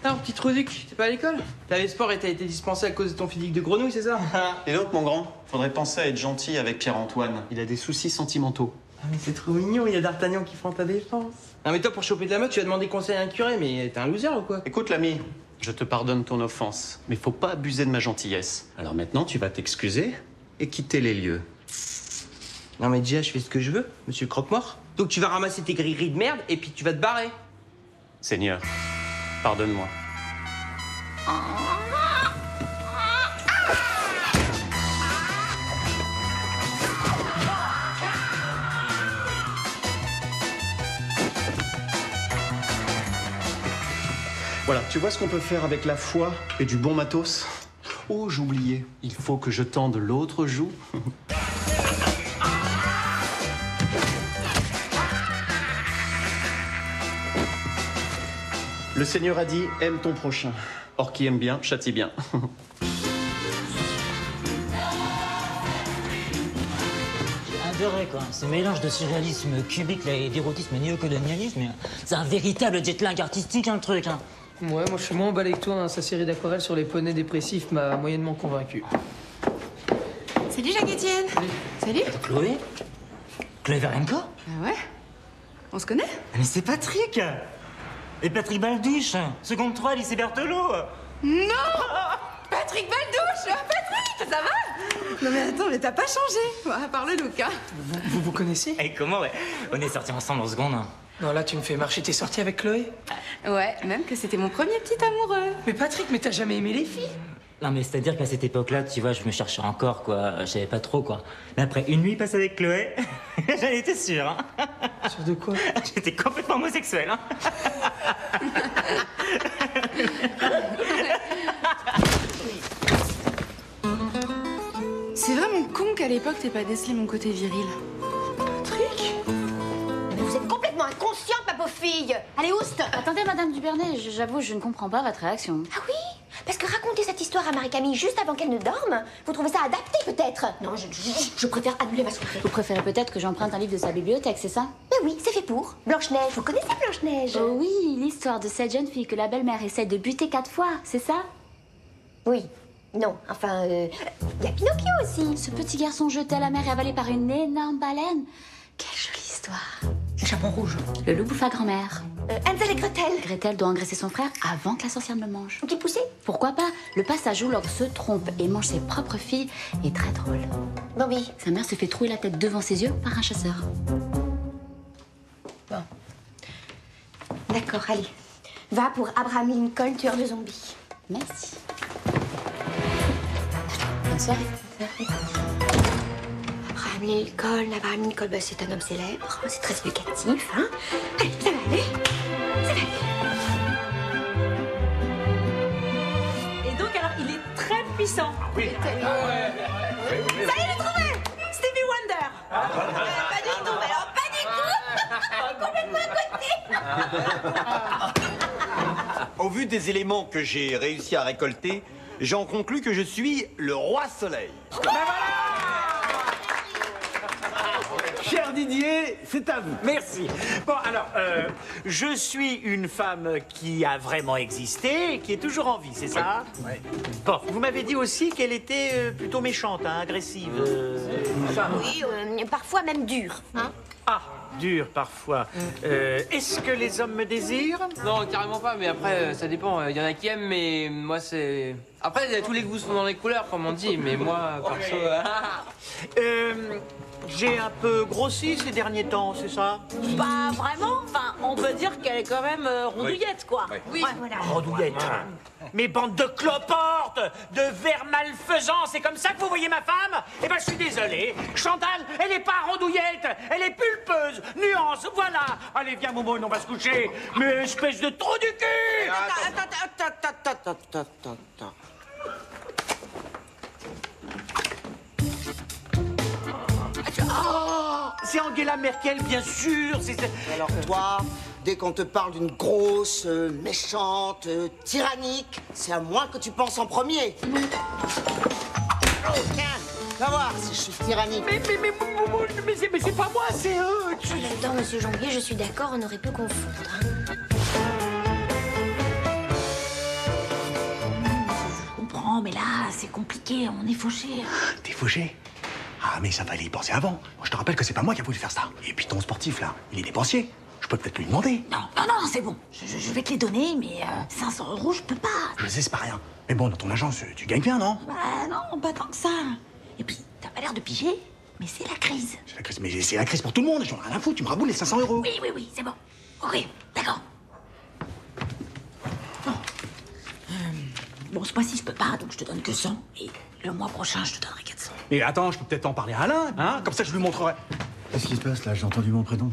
Speaker 3: Alors, petit Truduc, t'es pas à l'école? T'avais sport et t'as été dispensé à cause de ton physique de grenouille, c'est ça?
Speaker 13: Et l'autre, mon grand, faudrait penser à être gentil avec Pierre-Antoine. Il a des soucis sentimentaux.
Speaker 3: Ah mais c'est trop mignon, il y a D'Artagnan qui prend ta défense. Non mais toi, pour choper de la meuf, tu vas demander conseil à un curé, mais t'es un loser ou quoi?
Speaker 13: Écoute l'ami, je te pardonne ton offense, mais faut pas abuser de ma gentillesse. Alors maintenant, tu vas t'excuser et quitter les lieux.
Speaker 3: Non mais déjà, je fais ce que je veux, monsieur Croque-Mort. Donc tu vas ramasser tes gris-gris de merde et puis tu vas te barrer.
Speaker 13: Seigneur, pardonne-moi. Voilà, tu vois ce qu'on peut faire avec la foi et du bon matos? Oh, j'oubliais, il faut que je tende l'autre joue. Le Seigneur a dit, aime ton prochain. Or, qui aime bien, châtie bien.
Speaker 23: Adoré quoi, ce mélange de surréalisme cubique là, et d'érotisme néocolonialisme, c'est un véritable jet-lag artistique, un truc. Hein.
Speaker 5: Ouais, moi je suis moins emballé que toi, hein. Sa série d'aquarelles sur les poneys dépressifs m'a moyennement convaincu.
Speaker 15: Salut Jacques-Étienne. Salut.
Speaker 23: Chloé Chloé Varenko?
Speaker 15: Ah ouais? On se connaît?
Speaker 23: Mais c'est Patrick. Et Patrick Baldouche, seconde 3, lycée Berthelot.
Speaker 15: Non! Patrick Baldouche! Patrick, ça va? Non mais attends, mais t'as pas changé, à part le look, hein.
Speaker 5: Vous connaissez?
Speaker 23: Et comment, ouais? On est sortis ensemble en seconde.
Speaker 5: Non, là, tu me fais marcher. T'es sorti avec Chloé?
Speaker 15: Ouais, même que c'était mon premier petit amoureux.
Speaker 5: Mais Patrick, mais t'as jamais aimé les filles?
Speaker 23: Non, mais c'est-à-dire qu'à cette époque-là, tu vois, je me cherchais encore, quoi. Je savais pas trop, quoi. Mais après une nuit passée avec Chloé, j'en étais sûr, hein.
Speaker 5: Sûr de quoi?
Speaker 23: J'étais complètement homosexuel, hein.
Speaker 15: l'époque, t'aies pas décelé mon côté viril.
Speaker 4: Patrick? Mais vous êtes complètement inconsciente, ma pauvre fille. Allez, oust.
Speaker 17: Attendez, Madame Duvernay, j'avoue, je ne comprends pas votre réaction.
Speaker 4: Ah oui? Parce que raconter cette histoire à Marie-Camille juste avant qu'elle ne dorme, vous trouvez ça adapté peut-être? Non, je préfère annuler ma soirée.
Speaker 17: Vous préférez peut-être que j'emprunte un livre de sa bibliothèque, c'est ça?
Speaker 4: Mais oui, c'est fait pour. Blanche-Neige, vous connaissez Blanche-Neige?
Speaker 17: Oh oui, l'histoire de cette jeune fille que la belle-mère essaie de buter 4 fois, c'est ça?
Speaker 4: Oui. Non, enfin, il y a Pinocchio aussi.
Speaker 17: Ce petit garçon jeté à la mer et avalé par une énorme baleine. Quelle jolie histoire.
Speaker 4: Le chaperon rouge.
Speaker 17: Le loup bouffe à grand-mère.
Speaker 4: Hansel et Gretel.
Speaker 17: Gretel doit engraisser son frère avant que la sorcière ne le mange.
Speaker 4: Un petit poussé?
Speaker 17: Pourquoi pas? Le passage où l'ogre se trompe et mange ses propres filles est très drôle.
Speaker 4: Bambi.
Speaker 17: Sa mère se fait trouer la tête devant ses yeux par un chasseur.
Speaker 4: Bon. D'accord, allez. Va pour Abraham Lincoln, tueur de zombies.
Speaker 17: Merci. Bonne soirée.
Speaker 4: Abraham Lincoln, bah, c'est un homme célèbre, c'est très éducatif, hein. Allez, ça va aller. Ça va aller.
Speaker 1: Et donc, alors, il est très puissant.
Speaker 18: Oui.
Speaker 1: Ça y est, j'ai trouvé. Stevie Wonder.
Speaker 4: Pas du tout, mais alors pas du tout. Complètement à côté.
Speaker 7: Au vu des éléments que j'ai réussi à récolter, j'en conclus que je suis le roi soleil. Cher Didier, c'est à vous.
Speaker 2: Merci. Bon, alors, je suis une femme qui a vraiment existé et qui est toujours en vie, c'est ça? Oui. Bon, vous m'avez dit aussi qu'elle était plutôt méchante, hein, agressive.
Speaker 4: Oui, parfois même dur, hein.
Speaker 2: Ah, dure parfois. Est-ce que les hommes me désirent?
Speaker 3: Non, carrément pas, mais après, ça dépend. Il y en a qui aiment, mais moi, c'est... Après, tous les goûts sont dans les couleurs, comme on dit, mais moi, perso...
Speaker 2: J'ai un peu grossi ces derniers temps, c'est ça?
Speaker 1: Pas vraiment. Enfin, on peut dire qu'elle est quand même rondouillette, quoi.
Speaker 2: Oui.
Speaker 1: Ouais, voilà.
Speaker 2: Rondouillette. Mais bande de cloportes, de vers malfaisants, c'est comme ça que vous voyez ma femme? Eh ben, je suis désolé. Chantal, elle est pas rondouillette, elle est pulpeuse, nuance, voilà. Allez, viens, Momo, on va se coucher. Mais espèce de trou du cul!
Speaker 6: Attends.
Speaker 2: Oh, c'est Angela Merkel, bien sûr.
Speaker 6: Alors toi, dès qu'on te parle d'une grosse, méchante, tyrannique, c'est à moi que tu penses en premier. Oh, tiens, va voir si je suis tyrannique.
Speaker 2: Mais c'est pas moi, c'est eux.
Speaker 4: En même temps, monsieur Janvier, je suis d'accord, on aurait pu confondre.
Speaker 1: Je comprends, mais là, c'est compliqué, on est fauchés.
Speaker 12: T'es fauché? Ah, mais ça fallait y penser avant. Je te rappelle que c'est pas moi qui a voulu faire ça. Et puis ton sportif, là, il est dépensier. Je peux peut-être lui demander.
Speaker 1: Non, c'est bon. Je vais te les donner, mais 500 €, je peux pas.
Speaker 12: Je sais, c'est pas rien. Mais bon, dans ton agence, tu gagnes bien, non?
Speaker 1: Bah non, pas tant que ça. Et puis, t'as pas l'air de piger, mais c'est la crise.
Speaker 12: C'est la crise, mais c'est la crise pour tout le monde. J'en ai rien à foutre. Tu me raboules les 500 €.
Speaker 1: Oui, c'est bon. Ok, d'accord. Bon, ce mois-ci, je peux pas, donc je te donne que 100. Et le mois prochain, je te donnerai 400.
Speaker 12: Mais attends, je peux peut-être en parler à Alain, hein? Comme ça, je lui montrerai.
Speaker 22: Qu'est-ce qui se passe là? J'ai entendu mon prénom.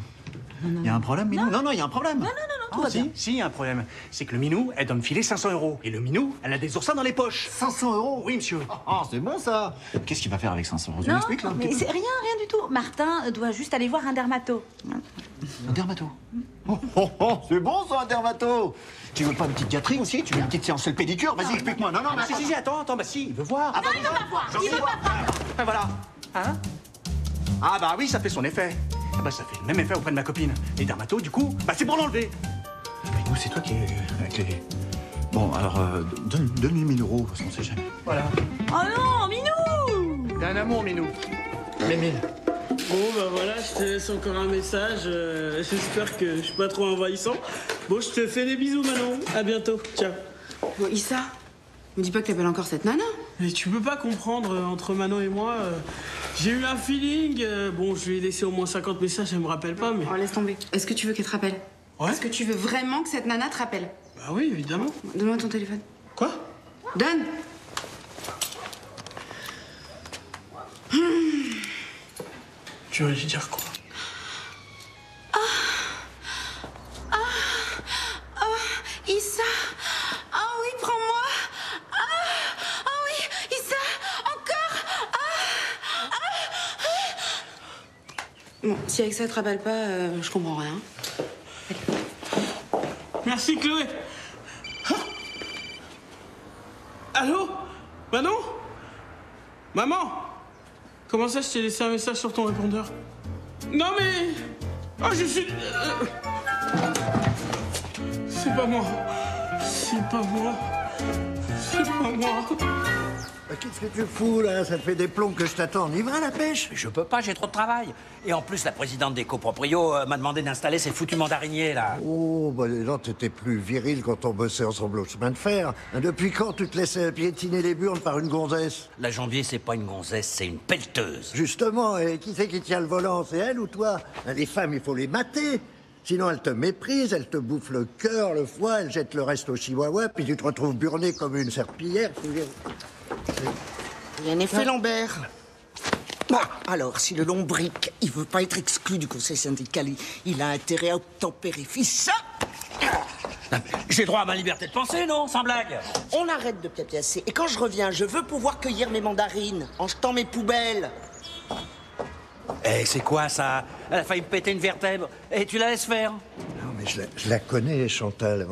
Speaker 22: Il y a un problème, Minou? Non, il y a un problème.
Speaker 1: Non, tout va bien.
Speaker 12: Si, il y a un problème. C'est que le Minou, elle doit me filer 500 €. Et le Minou, elle a des oursins dans les poches.
Speaker 22: 500 €?
Speaker 12: Oui, monsieur.
Speaker 22: Ah, c'est bon ça. Qu'est-ce qu'il va faire avec 500 €? Tu
Speaker 1: Non,
Speaker 22: m'expliques là un
Speaker 1: mais
Speaker 22: petit
Speaker 1: c'est
Speaker 22: peu
Speaker 1: rien du tout. Martin doit juste aller voir un dermato.
Speaker 22: Un dermato? C'est bon ça, un dermato. Tu veux pas une petite gâterie aussi? Tu veux une petite séance de pédicure? Vas-y, explique-moi. Non, mais
Speaker 12: Si, attends, bah si, il veut voir.
Speaker 1: Non, il veut pas voir. Il veut pas voir.
Speaker 12: Ah, voilà. Hein? Ah bah oui, ça fait son effet. Ah bah ça fait le même effet auprès de ma copine. Les dermatos, du coup, bah c'est pour l'enlever.
Speaker 22: Mais nous, c'est toi qui es avec les... Bon, alors, donne-lui 1000 €, parce qu'on sait jamais.
Speaker 12: Voilà.
Speaker 1: Oh non, Minou!
Speaker 12: T'es un amour, Minou. Mais 1000.
Speaker 16: Bon, bah voilà, je te laisse encore un message. J'espère que je suis pas trop envahissant. Bon, je te fais des bisous, Manon. À bientôt. Ciao.
Speaker 15: Bon, Issa, me dis pas que t'appelles encore cette nana.
Speaker 16: Mais tu peux pas comprendre, entre Manon et moi, j'ai eu un feeling. Bon, je lui ai laissé au moins 50 messages, elle me rappelle pas, mais...
Speaker 15: Oh, laisse tomber. Est-ce que tu veux qu'elle te rappelle?
Speaker 16: Ouais.
Speaker 15: Est-ce que tu veux vraiment que cette nana te rappelle?
Speaker 16: Bah oui, évidemment.
Speaker 15: Donne-moi ton téléphone.
Speaker 16: Quoi?
Speaker 15: Donne!
Speaker 16: Tu veux lui dire quoi?
Speaker 15: Issa! Ah oui, prends-moi! Ah oui, Issa! Encore! Bon, si avec ça, te raballe pas, je comprends rien.
Speaker 16: Merci, Chloé. Ah. Allô? Manon? Maman? Comment ça, je t'ai laissé un message sur ton répondeur? Non, mais... Ah, je suis... C'est pas moi. C'est pas moi. C'est pas moi.
Speaker 11: Qu'est-ce que tu fous, là? Ça fait des plombs que je t'attends. On y va à la pêche?
Speaker 9: Je peux pas, j'ai trop de travail. Et en plus, la présidente des coproprios m'a demandé d'installer ces foutus mandariniers, là.
Speaker 11: Oh, bah les gens, t'étais plus viril quand on bossait ensemble au chemin de fer. Depuis quand tu te laissais piétiner les burnes par une gonzesse?
Speaker 9: La Jambier, c'est pas une gonzesse, c'est une pelleteuse.
Speaker 11: Justement, et qui c'est qui tient le volant? C'est elle ou toi? Les femmes, il faut les mater. Sinon, elles te méprisent, elles te bouffent le cœur, le foie, elles jettent le reste au chihuahua, puis tu te retrouves burné comme une serpillière.
Speaker 6: Il y a un effet Lambert. Bon, alors, si le lombric, il veut pas être exclu du conseil syndical, il a intérêt à obtempérer. Fils, ça.
Speaker 9: J'ai droit à ma liberté de penser, non? Sans blague.
Speaker 6: On arrête de piapiasser. Et quand je reviens, je veux pouvoir cueillir mes mandarines en jetant mes poubelles.
Speaker 9: Eh, c'est quoi, ça? Elle a failli me péter une vertèbre. Et tu la laisses faire?
Speaker 11: Non, mais je la connais, Chantal.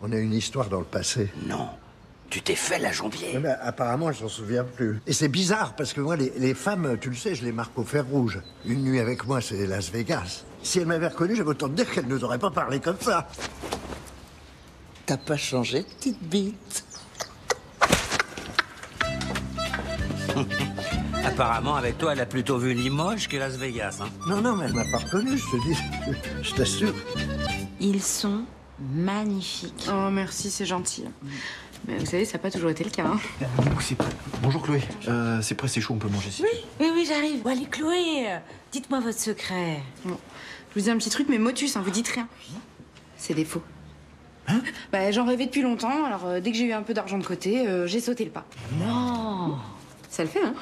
Speaker 11: On a une histoire dans le passé.
Speaker 9: Non. Tu t'es fait la Jambier.
Speaker 11: Mais apparemment, elle s'en souvient plus. Et c'est bizarre, parce que moi, les femmes, tu le sais, je les marque au fer rouge. Une nuit avec moi, c'est Las Vegas. Si elle m'avait reconnu, j'avais autant de dire qu'elle ne nous aurait pas parlé comme ça.
Speaker 6: T'as pas changé, petite bite?
Speaker 9: Apparemment, avec toi, elle a plutôt vu Limoges que Las Vegas, hein?
Speaker 11: Non, mais elle m'a pas reconnu, je te dis. Je t'assure.
Speaker 17: Ils sont magnifiques.
Speaker 15: Oh, merci, c'est gentil. Mais vous savez, ça n'a pas toujours été le cas. Hein.
Speaker 8: Bonjour Chloé. C'est prêt, c'est chaud, on peut manger si tu veux.
Speaker 17: Oui, j'arrive. Bon, allez, Chloé, dites-moi votre secret.
Speaker 15: Bon, je vous dis un petit truc, mais motus, hein, vous dites rien. C'est des faux. Hein? Bah, j'en rêvais depuis longtemps, alors dès que j'ai eu un peu d'argent de côté, j'ai sauté le pas.
Speaker 17: Non.
Speaker 15: Ça le fait, hein?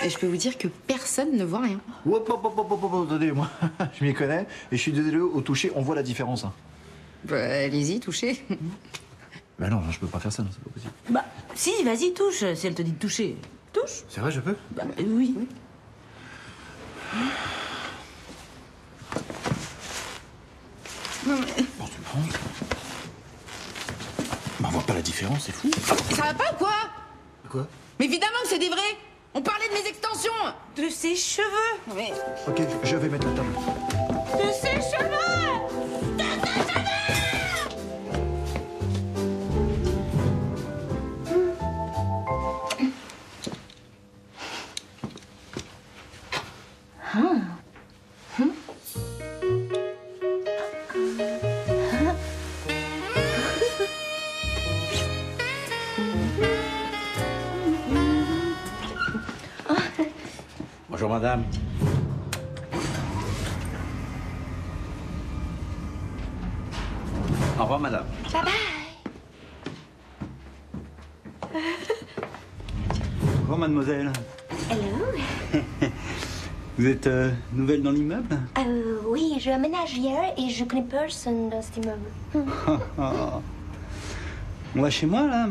Speaker 15: Et je peux vous dire que personne ne voit rien.
Speaker 8: Hop, attendez, moi, je m'y connais. Et je suis désolé, au toucher, on voit la différence. Hein.
Speaker 15: Bah, allez-y, touchez.
Speaker 8: Bah non, je peux pas faire ça, non, c'est pas possible.
Speaker 17: Bah, si, vas-y, touche, si elle te dit de toucher. Touche.
Speaker 8: C'est vrai, je peux?
Speaker 17: Bah, oui.
Speaker 15: Non, mais...
Speaker 8: Bon, tu prends. Bah, on voit pas la différence, c'est fou.
Speaker 15: Ça va pas ou quoi?
Speaker 8: Quoi?
Speaker 15: Mais évidemment que c'est des vrais. On parlait de mes extensions.
Speaker 17: De ses cheveux.
Speaker 15: Mais...
Speaker 8: Ok, je vais mettre la table.
Speaker 17: De ses cheveux. De ses cheveux.
Speaker 9: Bonjour, madame. Au revoir, madame.
Speaker 4: Bye bye.
Speaker 7: Bonjour, mademoiselle.
Speaker 4: Hello.
Speaker 7: Vous êtes nouvelle dans l'immeuble?
Speaker 4: Oui, je aménage hier et je connais personne dans cet immeuble.
Speaker 7: On va chez moi, là.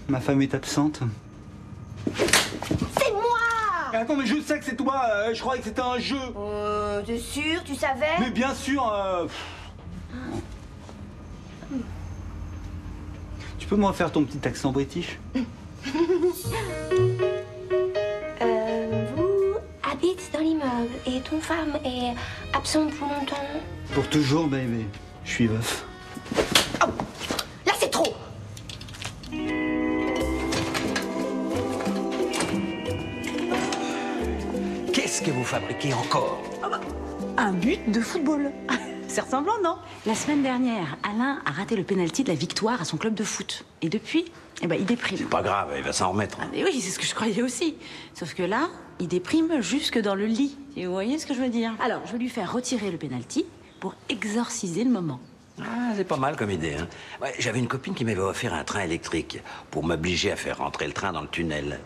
Speaker 7: Ma femme est absente.
Speaker 4: C'est moi!
Speaker 7: Attends, mais je sais que c'est toi. Je croyais que c'était un jeu.
Speaker 4: T'es sûr? Tu savais?
Speaker 7: Mais bien sûr. Tu peux me refaire ton petit accent british?
Speaker 4: Vous habitez dans l'immeuble et ton femme est absente pour longtemps?
Speaker 7: Pour toujours, baby. Je suis veuf.
Speaker 4: Oh, là, c'est trop!
Speaker 9: Qu'est-ce que vous fabriquez encore?
Speaker 17: Un but de football. C'est ressemblant, non? La semaine dernière, Alain a raté le pénalty de la victoire à son club de foot. Et depuis, eh ben, il déprime.
Speaker 9: C'est pas grave, il va s'en remettre.
Speaker 17: Ah, mais oui, c'est ce que je croyais aussi. Sauf que là, il déprime jusque dans le lit. Et vous voyez ce que je veux dire? Alors, je vais lui faire retirer le pénalty pour exorciser le moment.
Speaker 9: Ah, c'est pas mal comme idée, hein. Ouais, j'avais une copine qui m'avait offert un train électrique pour m'obliger à faire rentrer le train dans le tunnel.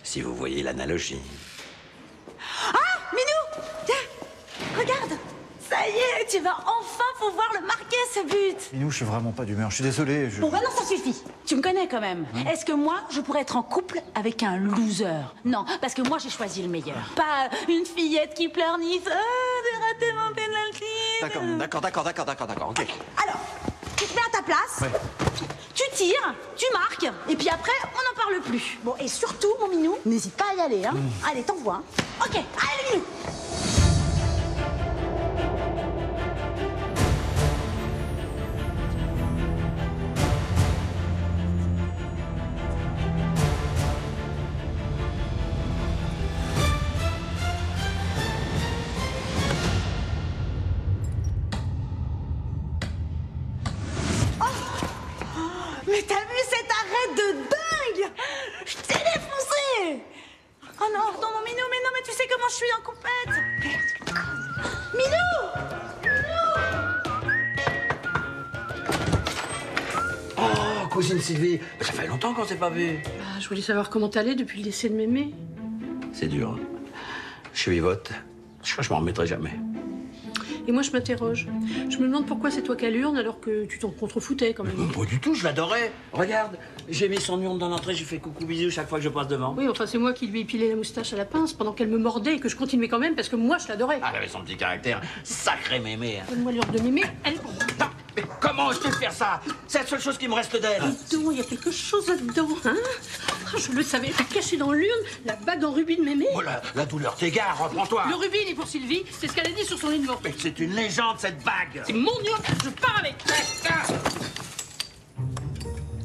Speaker 9: Si vous voyez l'analogie.
Speaker 17: Ah, Minou! Tiens, regarde! Ça y est, tu vas enfin pouvoir le marquer, ce but!
Speaker 8: Minou, je suis vraiment pas d'humeur, je suis désolé.
Speaker 17: Bon, bah non, ça suffit. Tu me connais quand même. Est-ce que moi, je pourrais être en couple avec un loser? Non, parce que moi, j'ai choisi le meilleur. Pas une fillette qui pleurniche. Des
Speaker 1: raté mon penalty.
Speaker 22: D'accord, ok.
Speaker 1: Alors, tu te mets à ta place, tu tires, tu marques, et puis après, on n'en parle plus. Bon, et surtout, mon minou, n'hésite pas à y aller, hein. Allez, t'envoies, hein. Ok, allez, minou. Mais t'as vu cet arrêt de dingue? Je t'ai défoncé! Oh non, mon minou, mais tu sais comment je suis en compète! Minou!
Speaker 9: Oh, cousine Sylvie, ça fait longtemps qu'on s'est pas vu.
Speaker 14: Ah, je voulais savoir comment t'allais depuis le décès de mémé.
Speaker 9: C'est dur, hein. Je suis vote. Je crois que je m'en remettrai jamais.
Speaker 14: Et moi, je m'interroge. Je me demande pourquoi c'est toi qui as l'urne alors que tu t'en contrefoutais quand même.
Speaker 9: Pas du tout, je l'adorais. Regarde, j'ai mis son urne dans l'entrée, j'ai fait coucou bisous chaque fois que je passe devant.
Speaker 14: Oui, enfin, c'est moi qui lui ai pilé la moustache à la pince pendant qu'elle me mordait et que je continuais quand même parce que moi, je l'adorais.
Speaker 9: Ah, elle avait son petit caractère. Sacré mémé.
Speaker 14: Donne-moi l'urne de mémé, elle est pour moi.
Speaker 9: Non, mais comment je peux faire ça? C'est la seule chose qui me reste d'elle.
Speaker 14: Dedans, il y a quelque chose là-dedans, hein? Ah, je le savais, j'ai caché dans l'urne la bague en rubis de mémé.
Speaker 9: Oh, la douleur t'égare, reprends-toi.
Speaker 14: Le rubis, il est pour Sylvie, c'est ce qu'elle a dit sur son lit de mort.
Speaker 9: Mais c'est une légende, cette bague.
Speaker 14: C'est mon urne, je pars avec.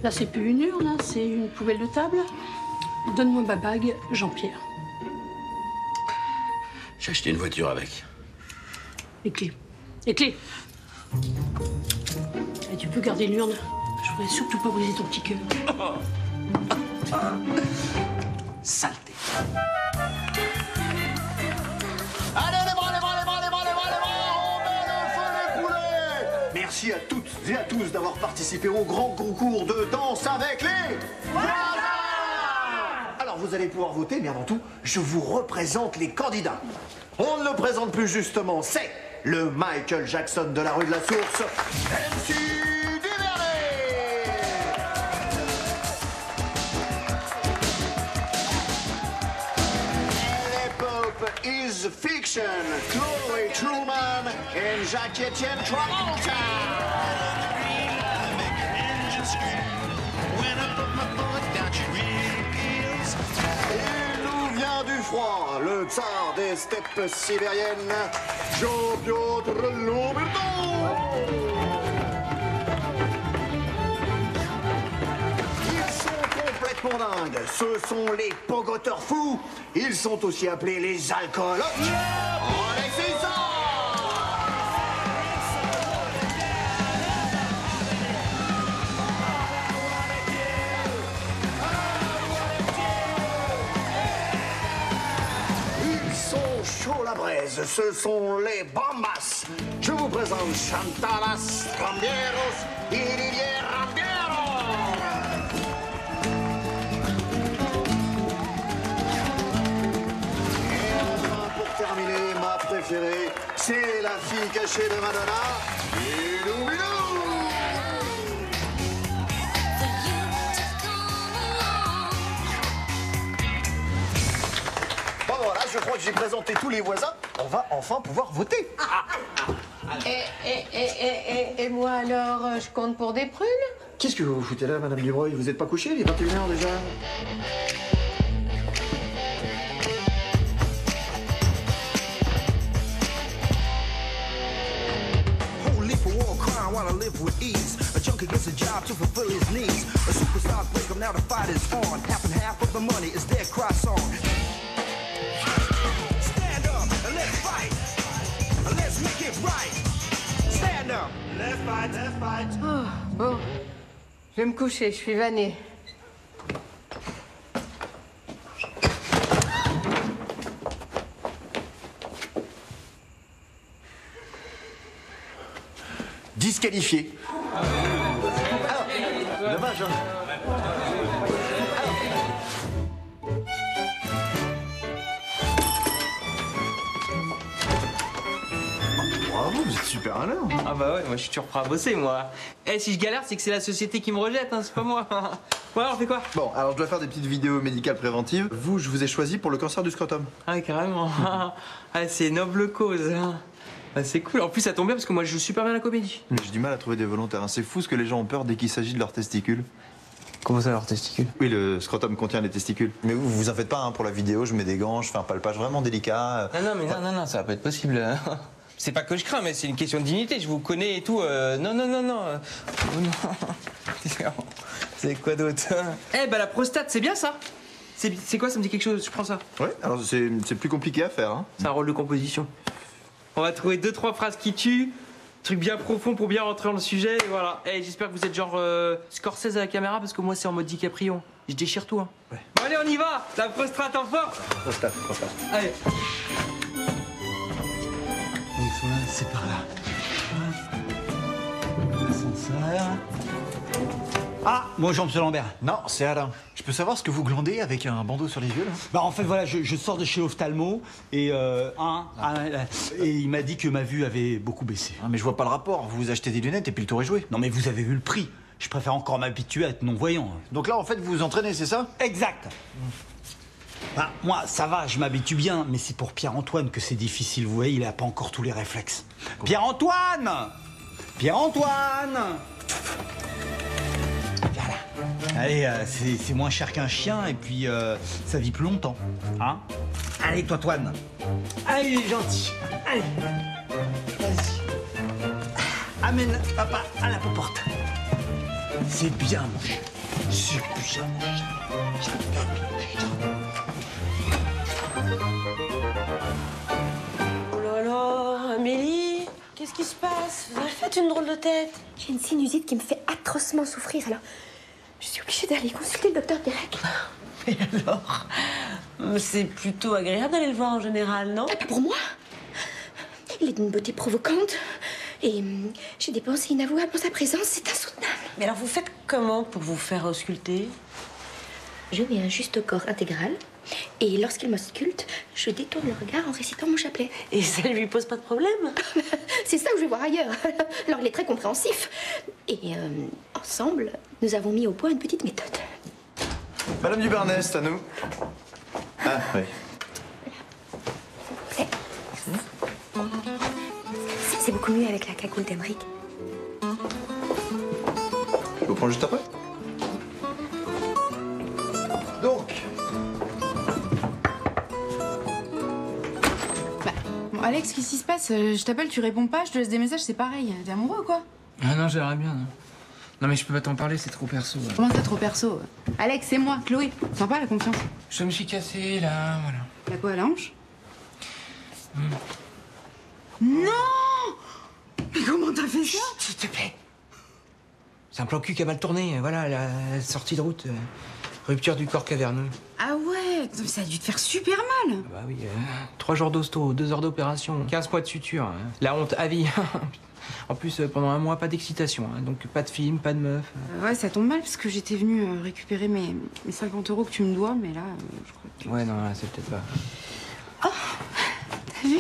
Speaker 14: Là, c'est plus une urne, hein, c'est une poubelle de table. Donne-moi ma bague, Jean-Pierre.
Speaker 9: J'ai acheté une voiture avec.
Speaker 14: Les clés. Les clés. Et tu peux garder l'urne. Je voudrais surtout pas briser ton petit cœur.
Speaker 9: Saleté.
Speaker 8: Allez, les bras, on met le feu les poulets. Merci à toutes et à tous d'avoir participé au grand concours de danse avec les voisins. Alors, vous allez pouvoir voter, mais avant tout, je vous représente les candidats. On ne le présente plus justement, c'est le Michael Jackson de la rue de la Source, MC is fiction. Chloe Truman and Jacques-Étienne Travolta. Il nous vient du froid, le tsar des steppes sibériennes, Jean-Piotr Louberto. Dingue. Ce sont les pogoteurs fous. Ils sont aussi appelés les alcooloques. Ils sont chauds la braise. Ce sont les Bombas. Je vous présente Chantalas Rambieros et Didier Rambiero. Terminé, ma préférée, c'est la fille cachée de Madonna, Milou Milou. Bon voilà, je crois que j'ai présenté tous les voisins, on va enfin pouvoir voter.
Speaker 20: Et moi alors, je compte pour des prunes?
Speaker 8: Qu'est-ce que vous foutez là, Madame Dubreuil? Vous êtes pas couchée? Il est 21h déjà.
Speaker 21: While I live with ease, a junkie gets a job to fulfill his needs. A superstar break 'em, now the fight is on. Half and half of the money is their cry song. Stand up and let's fight. Let's make it right. Stand up. Let's fight, let's fight.
Speaker 20: Oh, bon. Je vais me coucher, je suis vannée.
Speaker 8: Disqualifié. Alors, dommage, hein.
Speaker 22: Bravo, vous êtes super à l'heure.
Speaker 3: Ah bah ouais, moi je suis toujours prêt à bosser, moi. Eh, si je galère, c'est que c'est la société qui me rejette, hein, c'est pas moi. Bon, alors, on fait quoi?
Speaker 22: Bon, alors je dois faire des petites vidéos médicales préventives. Vous, je vous ai choisi pour le cancer du scrotum.
Speaker 3: Ah, carrément. Ah, c'est noble cause. Hein. Bah, c'est cool. En plus, ça tombe bien parce que moi, je joue super bien la comédie.
Speaker 22: J'ai du mal à trouver des volontaires. Hein. C'est fou ce que les gens ont peur dès qu'il s'agit de leurs testicules.
Speaker 3: Comment ça, leurs testicules?
Speaker 22: Oui, le scrotum contient les testicules. Mais vous en faites pas, hein, pour la vidéo, je mets des gants, je fais un palpage vraiment délicat.
Speaker 3: Non, ça va pas être possible. C'est pas que je crains, mais c'est une question de dignité. Je vous connais et tout. Non. Oh, non. C'est quoi d'autre? Eh, bah la prostate, c'est bien ça. C'est quoi? Ça me dit quelque chose, je prends ça.
Speaker 22: Ouais, alors c'est plus compliqué à faire. Hein.
Speaker 3: C'est un rôle de composition. On va trouver 2-3 phrases qui tuent. Truc bien profond pour bien rentrer dans le sujet, et voilà. Eh, j'espère que vous êtes genre Scorsese à la caméra, parce que moi, c'est en mode DiCaprio. Je déchire tout, hein. Ouais. Bon, allez, on y va. La prostate en force.
Speaker 22: Prostate.
Speaker 3: Allez.
Speaker 7: Donc, c'est par là. Ascenseur. Ah, bonjour, monsieur Lambert.
Speaker 8: Non, c'est Alain. Je peux savoir ce que vous glandez avec un bandeau sur les yeux, là?
Speaker 7: Bah, en fait, voilà, je sors de chez l'ophtalmo et il m'a dit que ma vue avait beaucoup baissé.
Speaker 8: Ah, mais je vois pas le rapport. Vous achetez des lunettes et puis le tour est joué.
Speaker 7: Non, mais vous avez vu le prix. Je préfère encore m'habituer à être non-voyant.
Speaker 8: Donc là, en fait, vous vous entraînez, c'est ça?
Speaker 7: Exact. Bah, moi, ça va, je m'habitue bien, mais c'est pour Pierre-Antoine que c'est difficile. Vous voyez, il a pas encore tous les réflexes. Pierre-Antoine! Allez, c'est moins cher qu'un chien et puis ça vit plus longtemps. Hein? Allez, toi, Toine. Allez, il est gentil. Allez. Vas-y. Amène papa à la porte. C'est bien, mon chien. C'est bien, mon chien.
Speaker 20: Oh là là, Amélie, qu'est-ce qui se passe? Vous avez fait une drôle de tête.
Speaker 4: J'ai une sinusite qui me fait atrocement souffrir, alors je suis obligée d'aller consulter le docteur Derek.
Speaker 20: Mais alors, c'est plutôt agréable d'aller le voir en général, non?
Speaker 4: Pas pour moi. Il est d'une beauté provocante et j'ai des pensées inavouables en sa présence, c'est insoutenable.
Speaker 20: Mais alors vous faites comment pour vous faire ausculter?
Speaker 4: Je mets un juste corps intégral et lorsqu'il m'ausculte, je détourne le regard en récitant mon chapelet.
Speaker 20: Et ça lui pose pas de problème?
Speaker 4: C'est ça que je vais voir ailleurs. Alors il est très compréhensif. Et ensemble, nous avons mis au point une petite méthode.
Speaker 22: Madame Dubernay, c'est à nous. Ah, oui.
Speaker 4: C'est beaucoup mieux avec la cagoule d'Emeric.
Speaker 22: Je vous prends juste après. Donc.
Speaker 15: Bon, Alex, qu'est-ce qui se passe? Je t'appelle, tu réponds pas, je te laisse des messages, c'est pareil. T'es amoureux ou quoi?
Speaker 3: Ah non, j'aimerais bien. Non, mais je peux pas t'en parler, c'est trop perso. Ouais.
Speaker 15: Comment ça, trop perso? Alex, c'est moi, Chloé. Sympa la confiance.
Speaker 3: Je me suis cassé là, voilà.
Speaker 15: T'as quoi à la hanche? Non! Mais comment t'as fait ça?
Speaker 3: S'il te plaît. C'est un plan cul qui a mal tourné, voilà, la sortie de route. Rupture du corps caverneux.
Speaker 15: Ah ouais, ça a dû te faire super mal.
Speaker 3: Bah oui, 3 jours d'hosto, 2 heures d'opération, 15 mois de suture. Hein. La honte à vie. En plus, pendant 1 mois, pas d'excitation. Hein. Donc pas de film, pas de meuf.
Speaker 15: Ouais, ça tombe mal parce que j'étais venue récupérer mes 50 € que tu me dois, mais là, je crois que...
Speaker 3: Ouais, non, là, c'est peut-être pas...
Speaker 15: Oh, t'as vu?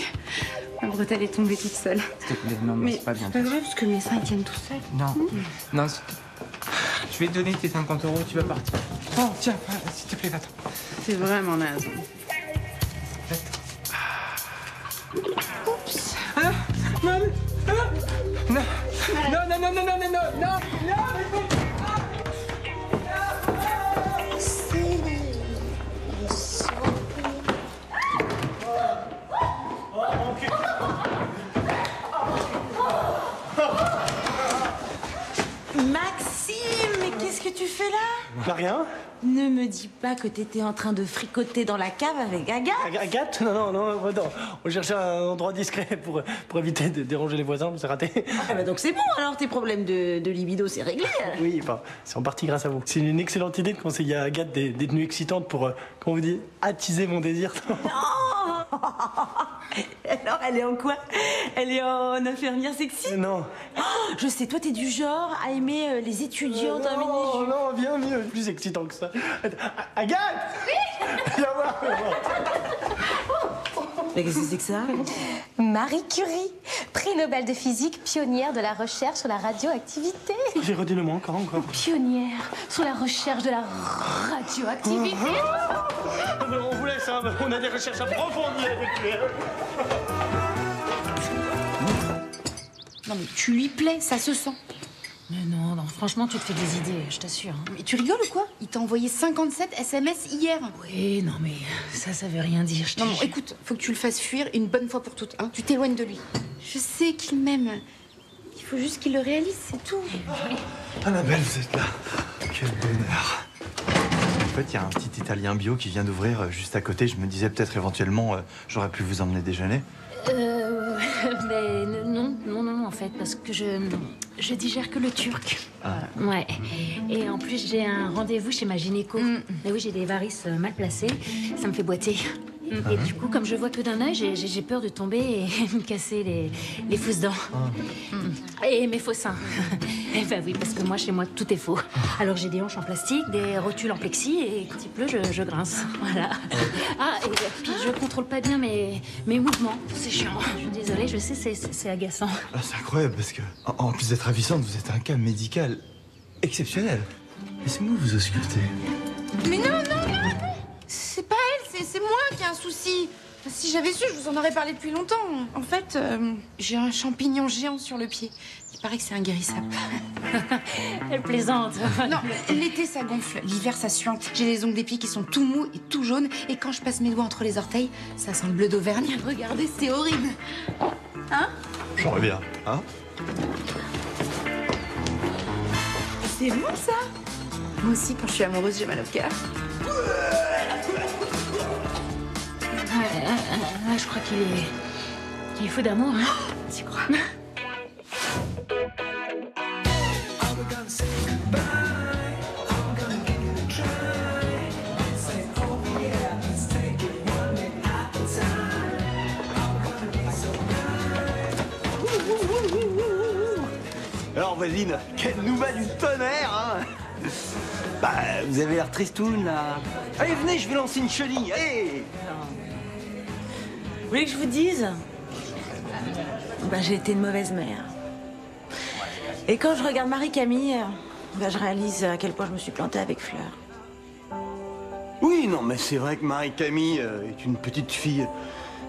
Speaker 15: Ma bretelle est tombée toute seule.
Speaker 3: Non,
Speaker 15: mais
Speaker 3: c'est pas bien.
Speaker 15: c'est pas grave parce que mes seins ils tiennent tout seuls.
Speaker 3: Non, non, je vais te donner tes 50 €, tu vas partir. Oh, tiens, s'il te plaît, va-t'en.
Speaker 15: C'est vraiment naze.
Speaker 3: Oups. Ah, non, non, non, non, non, non, non, non, non, non, non,
Speaker 1: Maxime, mais qu'est-ce que tu fais là?
Speaker 12: Bah rien.
Speaker 1: Ne me dis pas que t'étais en train de fricoter dans la cave avec Agathe.
Speaker 12: Agathe? Non. On cherchait un endroit discret pour éviter de déranger les voisins, c'est raté.
Speaker 1: Ah bah donc c'est bon alors, tes problèmes de libido c'est réglé.
Speaker 12: Oui, enfin, c'est en partie grâce à vous. C'est une excellente idée de conseiller à Agathe des tenues excitantes pour, comment vous dites, attiser mon désir.
Speaker 1: Non. Alors elle est en quoi? Elle est en infirmière sexy?
Speaker 12: Non.
Speaker 1: Oh, je sais, toi t'es du genre à aimer les étudiantes en mini-jupe.
Speaker 12: Non, bien mieux, plus excitant que ça. Agathe! Oui. Viens voir.
Speaker 1: Mais qu'est-ce que c'est que ça?
Speaker 4: Marie Curie, prix Nobel de physique, pionnière de la recherche sur la radioactivité.
Speaker 12: J'ai redit le mot encore.
Speaker 4: Pionnière sur la recherche de la radioactivité.
Speaker 12: On vous laisse, hein, on a des recherches approfondies avec lui.
Speaker 15: Non mais tu lui plais, ça se sent.
Speaker 17: Mais non, franchement, tu te fais des idées, je t'assure.
Speaker 15: Mais tu rigoles ou quoi? Il t'a envoyé 57 SMS hier.
Speaker 17: Oui, non mais ça veut rien dire, je te
Speaker 15: Non,
Speaker 17: jure.
Speaker 15: écoute, faut que tu le fasses fuir une bonne fois pour toutes, hein. Tu t'éloignes de lui. Je sais qu'il m'aime. Il faut juste qu'il le réalise, c'est tout.
Speaker 22: Annabelle, vous êtes là. Quel bonheur. En fait, il y a un petit Italien bio qui vient d'ouvrir juste à côté. Je me disais peut-être éventuellement, j'aurais pu vous emmener déjeuner.
Speaker 17: Mais non, en fait, parce que je digère que le turc.
Speaker 22: Ah.
Speaker 17: Ouais. Et en plus, j'ai un rendez-vous chez ma gynéco. Et oui, j'ai des varices mal placées. Ça me fait boiter. Et du coup, comme je vois que d'un œil, j'ai peur de tomber et me casser les fausses dents. Et mes faux seins. Eh ben oui, parce que moi, chez moi, tout est faux. Alors j'ai des hanches en plastique, des rotules en plexi, et quand il pleut, je grince. Voilà. Ah, et puis je contrôle pas bien mes mouvements. C'est chiant. Je suis désolée, je sais, c'est agaçant.
Speaker 22: Ah, c'est incroyable parce que, en plus d'être ravissante, vous êtes un cas médical exceptionnel. Laissez-moi vous ausculter.
Speaker 15: Mais non. C'est pas elle, c'est moi qui ai un souci. Si j'avais su, je vous en aurais parlé depuis longtemps. En fait, j'ai un champignon géant sur le pied. Il paraît que c'est inguérissable.
Speaker 17: Elle plaisante.
Speaker 15: Non, l'été ça gonfle, l'hiver ça suinte. J'ai les ongles des pieds qui sont tout mous et tout jaunes. Et quand je passe mes doigts entre les orteils, ça sent le bleu d'Auvergne. Regardez, c'est horrible. Hein?
Speaker 22: J'en reviens, hein?
Speaker 15: C'est bon ça? Moi aussi, quand je suis amoureuse, j'ai mal au cœur.
Speaker 17: Ouais, je crois qu'il est fou d'amour, hein.
Speaker 15: Tu crois?
Speaker 7: Alors voisine, quelle nouvelle du tonnerre, hein? Bah, vous avez l'air tristoun, là. Allez, venez, je vais lancer une chenille, allez!
Speaker 20: Vous voulez que je vous dise? Bah, j'ai été une mauvaise mère. Et quand je regarde Marie-Camille, bah, je réalise à quel point je me suis plantée avec Fleur.
Speaker 7: Oui, non, mais c'est vrai que Marie-Camille est une petite fille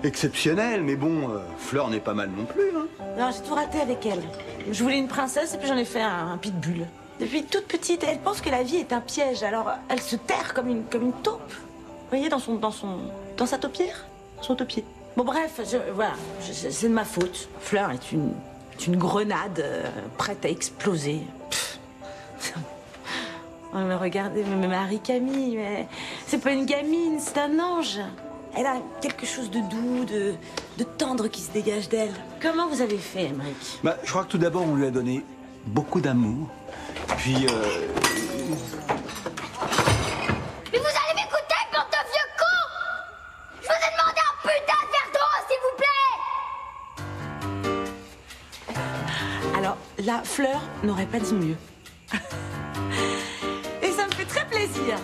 Speaker 7: exceptionnelle, mais bon, Fleur n'est pas mal non plus, hein.
Speaker 20: Non, j'ai tout raté avec elle. Je voulais une princesse et puis j'en ai fait un pitbull. Depuis toute petite, elle pense que la vie est un piège, alors elle se terre comme une taupe. Vous voyez, dans sa taupière, son taupier. Bon, bref, voilà, c'est de ma faute. Fleur est une grenade prête à exploser. Oh, mais regardez, mais Marie-Camille, mais c'est pas une gamine, c'est un ange. Elle a quelque chose de doux, de tendre qui se dégage d'elle. Comment vous avez fait, Emmerich?
Speaker 7: Bah, je crois que tout d'abord, on lui a donné beaucoup d'amour. Puis,
Speaker 4: Mais vous allez m'écouter, bande de vieux cons! Je vous ai demandé un putain de verre d'eau, s'il vous plaît!
Speaker 20: Alors, la Fleur n'aurait pas dit mieux. Et ça me fait très plaisir.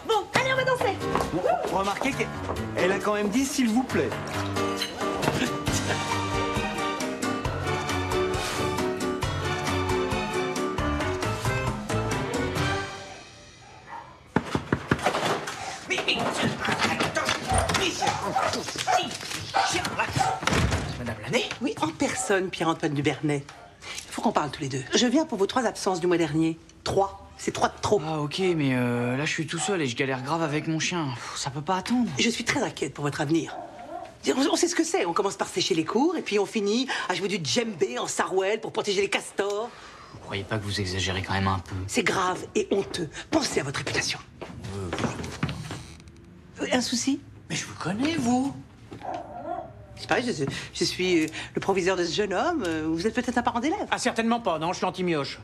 Speaker 20: Bon, allez, on va danser.
Speaker 7: bon, remarquez qu'elle a quand même dit s'il vous plaît.
Speaker 10: Madame Lannet? Oui, en personne, Pierre-Antoine Dubernet. Il faut qu'on parle tous les deux. Je viens pour vos 3 absences du mois dernier. 3. C'est 3 de trop.
Speaker 3: Ah, ok, mais là, je suis tout seul et je galère grave avec mon chien. Ça peut pas attendre.
Speaker 10: Je suis très inquiète pour votre avenir. On sait ce que c'est. On commence par sécher les cours et puis on finit à jouer du djembé en sarouel pour protéger les castors.
Speaker 3: Vous croyez pas que vous exagérez quand même un peu?
Speaker 10: C'est grave et honteux. Pensez à votre réputation. Un souci?
Speaker 3: Mais je vous connais, vous.
Speaker 10: C'est pareil, je suis le proviseur de ce jeune homme. Vous êtes peut-être un parent d'élève.
Speaker 2: Ah, certainement pas, non, je suis anti-mioche.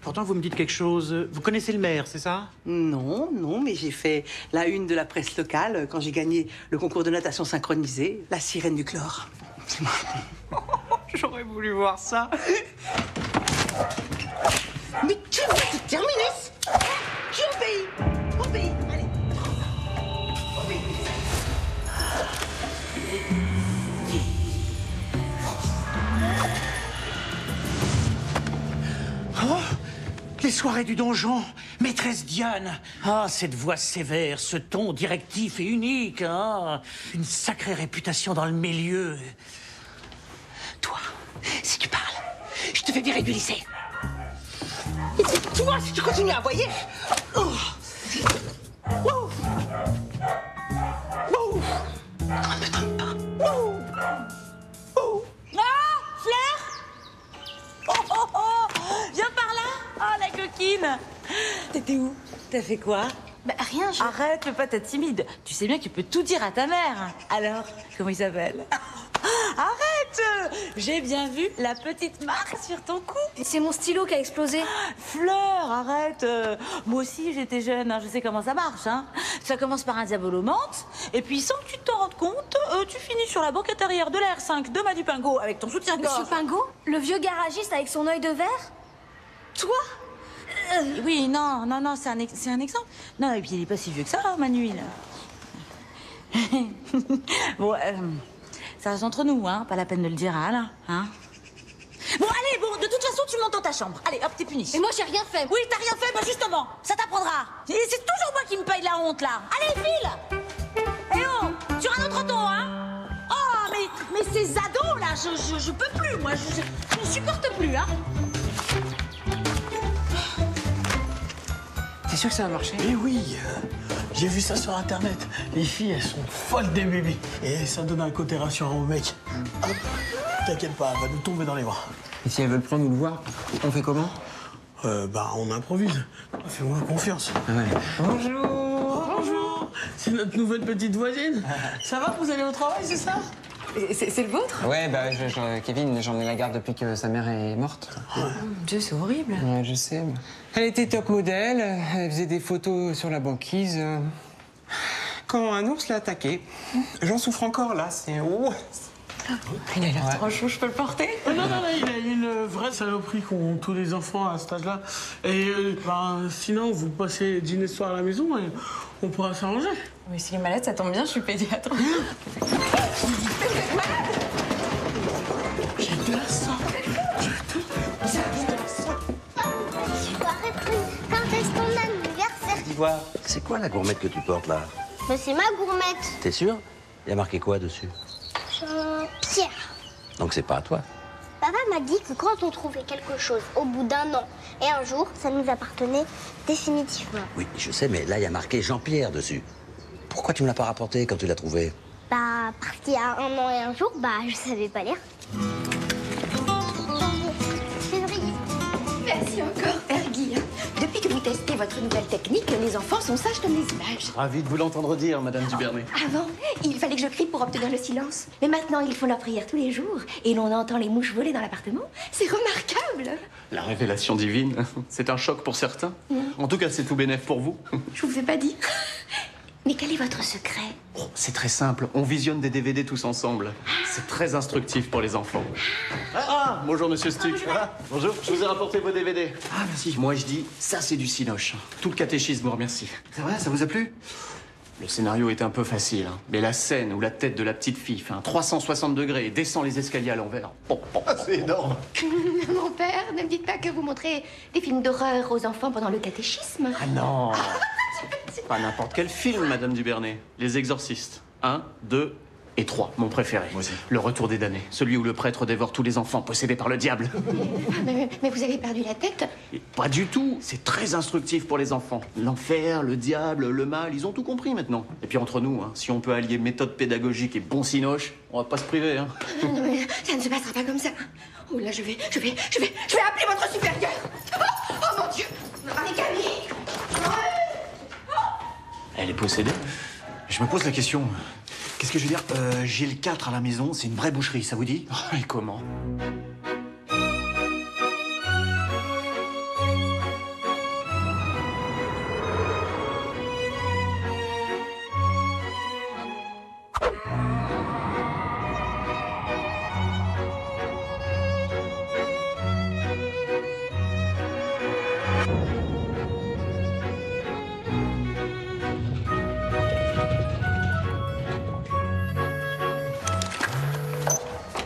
Speaker 2: Pourtant, vous me dites quelque chose. Vous connaissez le maire, c'est ça?
Speaker 10: Non, mais j'ai fait la une de la presse locale quand j'ai gagné le concours de natation synchronisé, la sirène du chlore.
Speaker 3: J'aurais voulu voir ça.
Speaker 10: Mais tu vas te terminer. Qui obéit? Obéis, allez. Obéis.
Speaker 2: Oh, les soirées du donjon, maîtresse Diane. Ah, cette voix sévère, ce ton directif et unique. Hein. Une sacrée réputation dans le milieu.
Speaker 10: Toi, si tu parles, te fais virer du lycée. Tu vois, si tu continues à aboyer... Oh. Wow. Wow. Ne trompe pas. Wow. Wow.
Speaker 1: Ah, Fleur. Oh, oh, oh. Viens par là. Oh, la coquine. T'étais où? T'as fait quoi?
Speaker 15: Bah rien, je...
Speaker 1: Arrête, fais pas ta timide. Tu sais bien que tu peux tout dire à ta mère. Alors, comment il s'appelle? Arrête! J'ai bien vu la petite marque sur ton cou.
Speaker 15: C'est mon stylo qui a explosé.
Speaker 1: Fleur, arrête. Moi aussi, j'étais jeune, hein, je sais comment ça marche. Hein. Ça commence par un diabolomante, et puis sans que tu t'en rendes compte, tu finis sur la banquette arrière de la R5 de Manu Pingot avec ton soutien-gorge.
Speaker 15: Monsieur Pingot? Le vieux garagiste avec son œil de verre? Toi?
Speaker 1: Oui, non, c'est un exemple. Non, et puis il est pas si vieux que ça, hein, Manu. Bon, ça reste entre nous, hein. Pas la peine de le dire à Alain, hein. Bon, allez, bon, de toute façon, tu montes dans ta chambre. Allez, hop, t'es puni.
Speaker 15: Et moi, j'ai rien fait.
Speaker 1: Oui, t'as rien fait, bah justement, ça t'apprendra. Et c'est toujours moi qui me paye la honte, là. Allez, file. Eh oh, sur un autre ton, hein. Oh, mais ces ados, là, je peux plus, moi. Je ne supporte plus, hein.
Speaker 16: T'es sûr que ça va marcher? Eh oui, j'ai vu ça sur internet. Les filles, elles sont folles des bébés. Et ça donne un côté rassurant au mec. Hop, t'inquiète pas, elle va nous tomber dans les bras.
Speaker 3: Et si elles veulent prendre ou le voir, on fait comment?
Speaker 16: Bah, on improvise. Fais-moi confiance.
Speaker 3: Ah ouais.
Speaker 16: Bonjour. Bonjour. C'est notre nouvelle petite voisine. Ça va, vous allez au travail, c'est ça?
Speaker 3: C'est le vôtre? Ouais, bah, Kevin, j'en ai la garde depuis que sa mère est morte.
Speaker 15: Oh, mon Dieu, c'est horrible.
Speaker 3: Ouais, je sais. Elle était top modèle, elle faisait des photos sur la banquise. Quand un ours l'a attaqué, j'en souffre encore, là, c'est...
Speaker 15: Il a l'air trop chaud, je peux le porter?
Speaker 16: Non, il a une vraie saloperie qu'ont tous les enfants à cet âge-là. Et sinon, vous passez dîner ce soir à la maison et on pourra s'arranger.
Speaker 15: Oui, s'il est malade, ça tombe bien, je suis pédiatre.
Speaker 16: J'ai de la sang.
Speaker 4: Quand est-ce ton anniversaire?
Speaker 9: Dis-moi, c'est quoi la gourmette que tu portes là?
Speaker 4: Mais c'est ma gourmette.
Speaker 9: T'es sûr? Il y a marqué quoi dessus?
Speaker 4: Jean-Pierre.
Speaker 9: Donc c'est pas à toi.
Speaker 4: Papa m'a dit que quand on trouvait quelque chose au bout d'un an et un jour, ça nous appartenait définitivement.
Speaker 9: Oui, je sais, mais là il y a marqué Jean-Pierre dessus. Pourquoi tu me l'as pas rapporté quand tu l'as trouvé?
Speaker 4: Bah, parce qu'il y a un an et un jour, bah, je savais pas lire.
Speaker 5: Merci encore, Père Guy. Depuis que vous testez votre nouvelle technique, les enfants sont sages comme les images.
Speaker 8: Ravi de vous l'entendre dire, Madame Dubernay.
Speaker 5: Avant, il fallait que je crie pour obtenir le silence. Mais maintenant, ils font leur prière tous les jours et l'on entend les mouches voler dans l'appartement. C'est remarquable.
Speaker 8: La révélation divine, c'est un choc pour certains. En tout cas, c'est tout bénef pour vous.
Speaker 5: Je vous ai pas dit. Mais quel est votre secret?
Speaker 8: Oh, c'est très simple, on visionne des DVD tous ensemble. C'est très instructif pour les enfants. Bonjour Monsieur Stuck. Bonjour, je vous ai rapporté vos DVD. Ah, merci. Moi je dis, ça c'est du cinoche. Tout le catéchisme vous remercie. C'est vrai, ça vous a plu? Le scénario est un peu facile, hein. Mais la scène où la tête de la petite fille fait un 360 degrés et descend les escaliers à l'envers. C'est énorme.
Speaker 5: Mon père, ne me dites pas que vous montrez des films d'horreur aux enfants pendant le catéchisme.
Speaker 8: Ah non. C'est pas n'importe quel film, Madame Dubernay. Les Exorcistes. 1, 2 et 3, mon préféré. Moi aussi. Le Retour des damnés. Celui où le prêtre dévore tous les enfants possédés par le diable.
Speaker 5: Mais vous avez perdu la tête?
Speaker 8: Et pas du tout. C'est très instructif pour les enfants. L'enfer, le diable, le mal, ils ont tout compris maintenant. Et puis entre nous, hein, si on peut allier méthode pédagogique et bon cinoche, on va pas se priver. Hein.
Speaker 5: Non, mais ça ne se passera pas comme ça. Oh là, je vais appeler votre supérieur. Oh mon Dieu. Allez, Camille.
Speaker 8: Elle est possédée? Je me pose la question. Qu'est-ce que je veux dire? J'ai le 4 à la maison, c'est une vraie boucherie, ça vous dit? Et comment?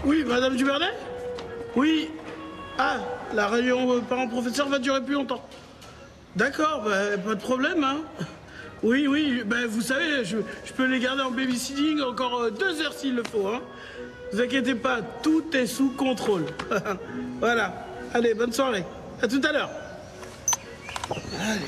Speaker 16: Oui, Madame Dubernay? Oui. Ah, la réunion parents-professeurs va durer plus longtemps. D'accord, bah, pas de problème, hein. Oui, bah, vous savez, je peux les garder en babysitting encore 2 heures s'il le faut, hein. Vous inquiétez pas, tout est sous contrôle. Voilà. Allez, bonne soirée. À tout à l'heure. Allez.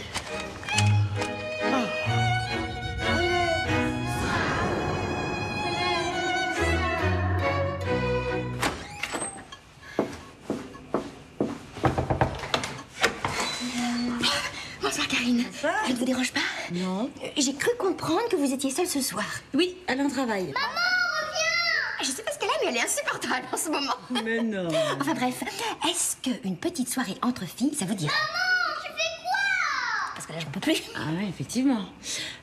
Speaker 5: Bonsoir Karine. Je ne vous dérange pas?
Speaker 17: Non.
Speaker 5: J'ai cru comprendre que vous étiez seule ce soir.
Speaker 17: Oui, elle en travaille.
Speaker 5: Maman, reviens! Je sais pas ce qu'elle a, mais elle est insupportable en ce moment.
Speaker 17: Mais non.
Speaker 5: Enfin bref, est-ce qu'une petite soirée entre filles, ça vous dirait?
Speaker 4: Maman, tu fais quoi?
Speaker 5: Parce que là, j'en peux plus.
Speaker 17: Ah ouais, effectivement.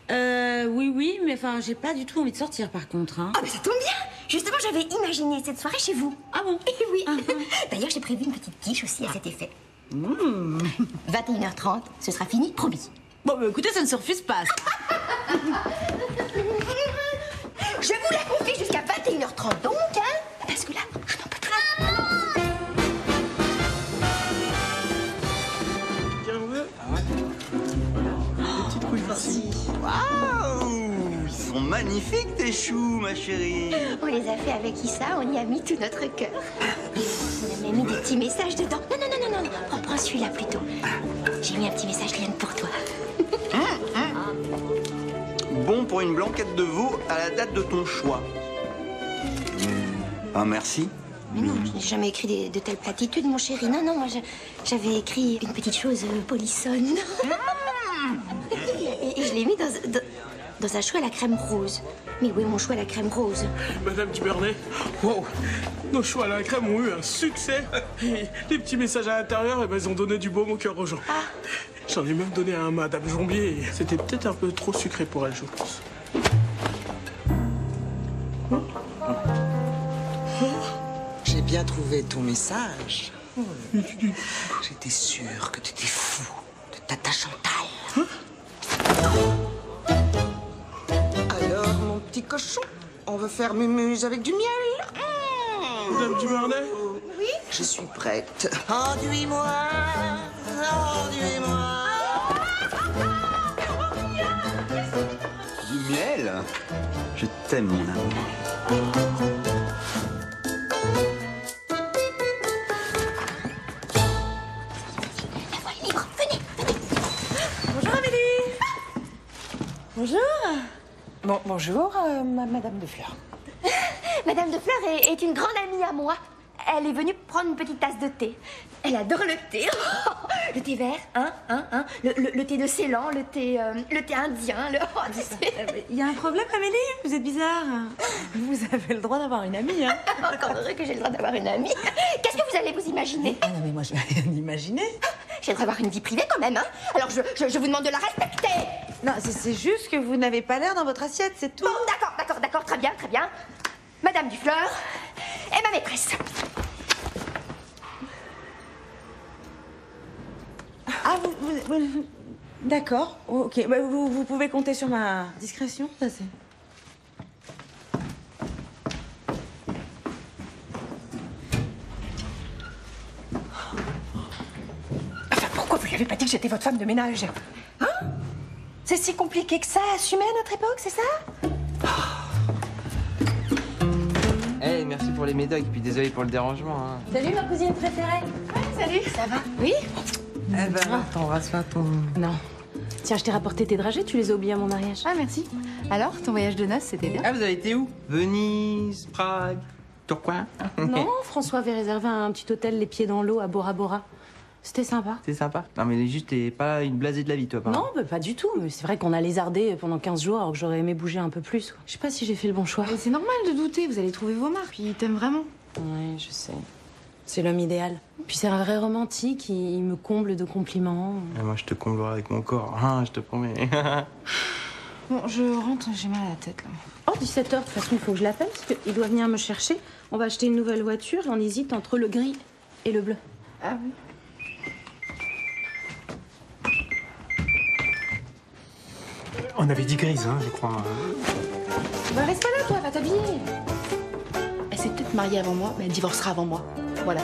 Speaker 17: Oui, mais enfin, j'ai pas du tout envie de sortir par contre. Hein.
Speaker 5: Ah, mais ça tombe bien! Justement, j'avais imaginé cette soirée chez vous.
Speaker 17: Ah bon?
Speaker 5: Eh oui. D'ailleurs, j'ai prévu une petite quiche aussi à cet effet. 21h30, ce sera fini, promis.
Speaker 17: Bon, bah écoutez, ça ne se refuse pas.
Speaker 5: Je vous la confie jusqu'à 21h30 donc, hein? Parce que là, je n'en peux plus.
Speaker 16: Tiens, on veut? Ah ouais. Des petites couilles farcies.
Speaker 3: Waouh! Ils sont magnifiques tes choux, ma chérie.
Speaker 5: On les a fait avec Issa, on y a mis tout notre cœur. On a même mis des petits messages dedans. Non. Prends celui-là plutôt. J'ai mis un petit message Liane pour toi.
Speaker 3: Bon pour une blanquette de veau à la date de ton choix. Ah, merci.
Speaker 5: Mais non, je n'ai jamais écrit de telles platitudes, mon chéri. Non, moi, j'avais écrit une petite chose polissonne. Et je l'ai mis dans un chou à la crème rose. Mais oui, mon chou à la crème rose.
Speaker 16: Madame Duvernay, wow, nos choux à la crème ont eu un succès. Et les petits messages à l'intérieur, eh ben, ils ont donné du baume au cœur aux gens. J'en ai même donné à un Madame Jombier. C'était peut-être un peu trop sucré pour elle, je pense.
Speaker 10: J'ai bien trouvé ton message. J'étais sûre que tu étais fou de Tata Chantal. Alors, mon petit cochon, on veut faire mumuse avec du miel.
Speaker 16: Madame Duvernay?
Speaker 10: Oui. Je suis prête. Enduis-moi, enduis-moi.
Speaker 3: Du miel? Je t'aime, mon amour.
Speaker 20: Bonjour Amélie. Bonjour. Bonjour, Madame de Fleur.
Speaker 5: Madame de Fleur est une grande amie à moi. Elle est venue prendre une petite tasse de thé. Elle adore le thé. Le thé vert, le thé de Ceylan, le thé indien, tu sais.
Speaker 20: Il y a un problème, Amélie? Vous êtes bizarre. Vous avez le droit d'avoir une amie, hein?
Speaker 5: Encore heureux que j'ai le droit d'avoir une amie. Qu'est-ce que vous allez vous imaginer?
Speaker 20: Ah non, mais moi, je vais rien imaginer.
Speaker 5: J'ai le droit d'avoir une vie privée quand même, hein? Alors je vous demande de la respecter.
Speaker 20: Non, c'est juste que vous n'avez pas l'air dans votre assiette, c'est tout.
Speaker 5: Bon, d'accord, très bien. Madame Dufleur est ma maîtresse.
Speaker 20: Ah, vous... D'accord, ok. Bah, vous pouvez compter sur ma discrétion, ça c'est...
Speaker 10: Enfin, pourquoi vous lui avez pas dit que j'étais votre femme de ménage? Hein? C'est si compliqué que ça à assumer à notre époque, c'est ça?
Speaker 3: Hey, merci pour les médocs, puis désolé pour le dérangement. Hein.
Speaker 17: Salut ma cousine préférée.
Speaker 5: Salut, ça va? Oui?
Speaker 20: Eh ben, t'embrasses pas ton...
Speaker 17: Non. Tiens, je t'ai rapporté tes dragées, tu les as oubliés à mon mariage.
Speaker 15: Ah, merci. Alors, ton voyage de noces, c'était bien?
Speaker 3: Ah, vous avez été où? Venise, Prague, Tourcoing?
Speaker 17: Non, François avait réservé un petit hôtel les pieds dans l'eau à Bora Bora. C'était sympa.
Speaker 3: C'est sympa. Non, mais juste, t'es pas une blasée de la vie, toi, par
Speaker 17: Non, bah, pas du tout. Mais c'est vrai qu'on a lézardé pendant 15 jours alors que j'aurais aimé bouger un peu plus. Je sais pas si j'ai fait le bon choix.
Speaker 15: C'est normal de douter, vous allez trouver vos marques. Puis il t'aime vraiment.
Speaker 17: Oui, je sais. C'est l'homme idéal. Puis c'est un vrai romantique, il me comble de compliments.
Speaker 3: Et moi, je te comblerai avec mon corps, hein, je te promets.
Speaker 15: Bon, je rentre, j'ai mal à la tête, là.
Speaker 17: Oh, 17h, de toute façon, il faut que je l'appelle, parce qu'il doit venir me chercher. On va acheter une nouvelle voiture et on hésite entre le gris et le bleu.
Speaker 15: Ah oui.
Speaker 12: On avait dit grise, hein, je crois.
Speaker 15: Bah reste pas là, toi, va t'habiller. Elle s'est peut-être mariée avant moi, mais elle divorcera avant moi. Voilà.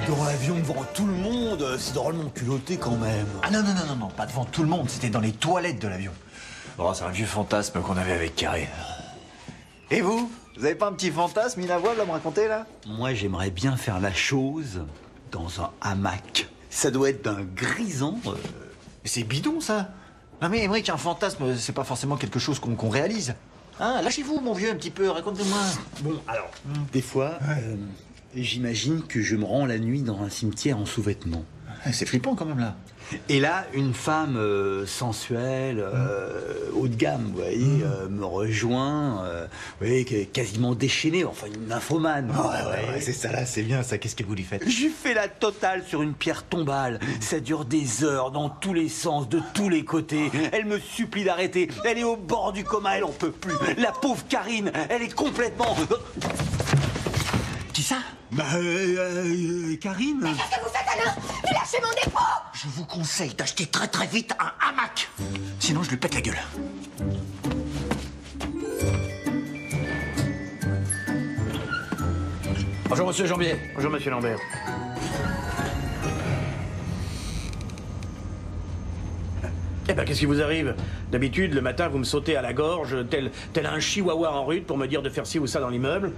Speaker 8: Dans l'avion devant tout le monde, c'est drôlement culotté quand même. Ah non, pas devant tout le monde, c'était dans les toilettes de l'avion. Oh, c'est un vieux fantasme qu'on avait avec Karine. Et vous? Vous avez pas un petit fantasme inavouable à me raconter, là?
Speaker 7: Moi, j'aimerais bien faire la chose dans un hamac. Ça doit être d'un grisant.
Speaker 8: Mais c'est bidon, ça. Non mais Émeric, un fantasme, c'est pas forcément quelque chose qu'on réalise. Hein, lâchez-vous, mon vieux, un petit peu, racontez-moi.
Speaker 7: Bon, alors, des fois, j'imagine que je me rends la nuit dans un cimetière en sous-vêtements.
Speaker 8: C'est flippant, quand même, là.
Speaker 7: Et là, une femme sensuelle, haut de gamme, vous voyez, me rejoint, vous voyez, quasiment déchaînée, enfin une nymphomane.
Speaker 8: Ouais, c'est ça là, c'est bien ça. Qu'est-ce que vous lui faites?
Speaker 7: J'ai fait la totale sur une pierre tombale. Ça dure des heures, dans tous les sens, de tous les côtés. Elle me supplie d'arrêter. Elle est au bord du coma, elle en peut plus. La pauvre Karine, elle est complètement...
Speaker 8: Qui ça?
Speaker 7: Bah, Karine.
Speaker 4: Mais qu'est-ce que vous faites, Alain? Tu lâchez mon dépôt!
Speaker 8: Je vous conseille d'acheter très très vite un hamac. Sinon, je lui pète la gueule.
Speaker 9: Bonjour, monsieur Jambier.
Speaker 2: Bonjour, monsieur Lambert. Eh ben, qu'est-ce qui vous arrive? D'habitude, le matin, vous me sautez à la gorge, tel un chihuahua en rut pour me dire de faire ci ou ça dans l'immeuble.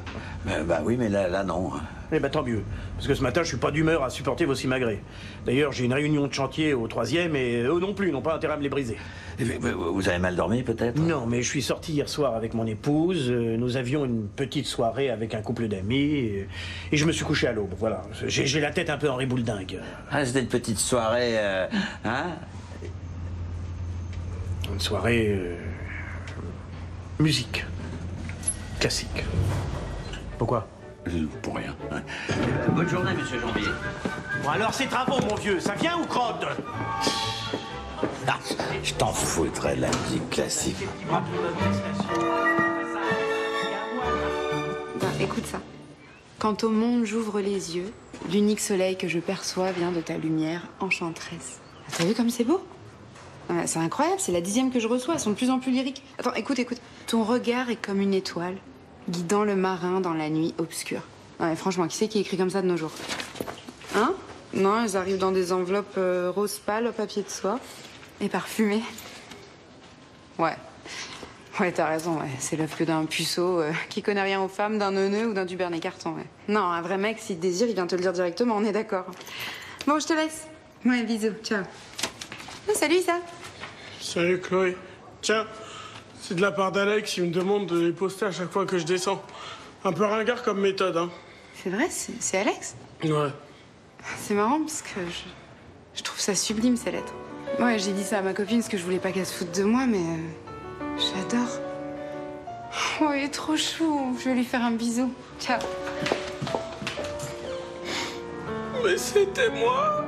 Speaker 9: Bah oui, mais là, non.
Speaker 2: Eh ben, tant mieux. Parce que ce matin, je suis pas d'humeur à supporter vos simagrées. D'ailleurs, j'ai une réunion de chantier au 3e et eux non plus n'ont pas intérêt à me les briser.
Speaker 9: Vous avez mal dormi, peut-être?
Speaker 2: Non, mais je suis sorti hier soir avec mon épouse. Nous avions une petite soirée avec un couple d'amis et je me suis couché à l'aube. Voilà. J'ai la tête un peu en ribouledingue.
Speaker 9: Ah, c'était une petite soirée, hein?
Speaker 2: Une soirée... musique. Classique. Pourquoi?
Speaker 9: Pour rien. Bonne journée, monsieur Jambier.
Speaker 2: Bon, alors, ces travaux, mon vieux, ça vient ou crotte?
Speaker 9: Ah, je t'en foutrais de la musique classique.
Speaker 15: Ben, écoute ça. Quand au monde j'ouvre les yeux, l'unique soleil que je perçois vient de ta lumière enchanteresse. T'as vu comme c'est beau? C'est incroyable, c'est la 10e que je reçois, elles sont de plus en plus lyriques. Attends, écoute. Ton regard est comme une étoile, guidant le marin dans la nuit obscure. Ouais, franchement, qui c'est qui écrit comme ça de nos jours? Hein? Non, elles arrivent dans des enveloppes rose pâle, au papier de soie, et parfumées. Ouais, t'as raison, ouais. C'est l'œuvre que d'un puceau qui connaît rien aux femmes, d'un neuneu ou d'un Dubernet carton, ouais. Non, un vrai mec, s'il te désire, il vient te le dire directement, on est d'accord. Bon, je te laisse. Ouais, bisous, ciao. Oh, salut, ça.
Speaker 16: Salut, Chloé. Tiens, c'est de la part d'Alex, il me demande de les poster à chaque fois que je descends. Un peu ringard comme méthode, hein.
Speaker 15: C'est vrai, c'est Alex?
Speaker 16: Ouais.
Speaker 15: C'est marrant parce que je trouve ça sublime, ces lettres. Ouais, j'ai dit ça à ma copine parce que je voulais pas qu'elle se foute de moi, mais j'adore. Oh, il est trop chou. Je vais lui faire un bisou. Ciao.
Speaker 16: Mais c'était moi.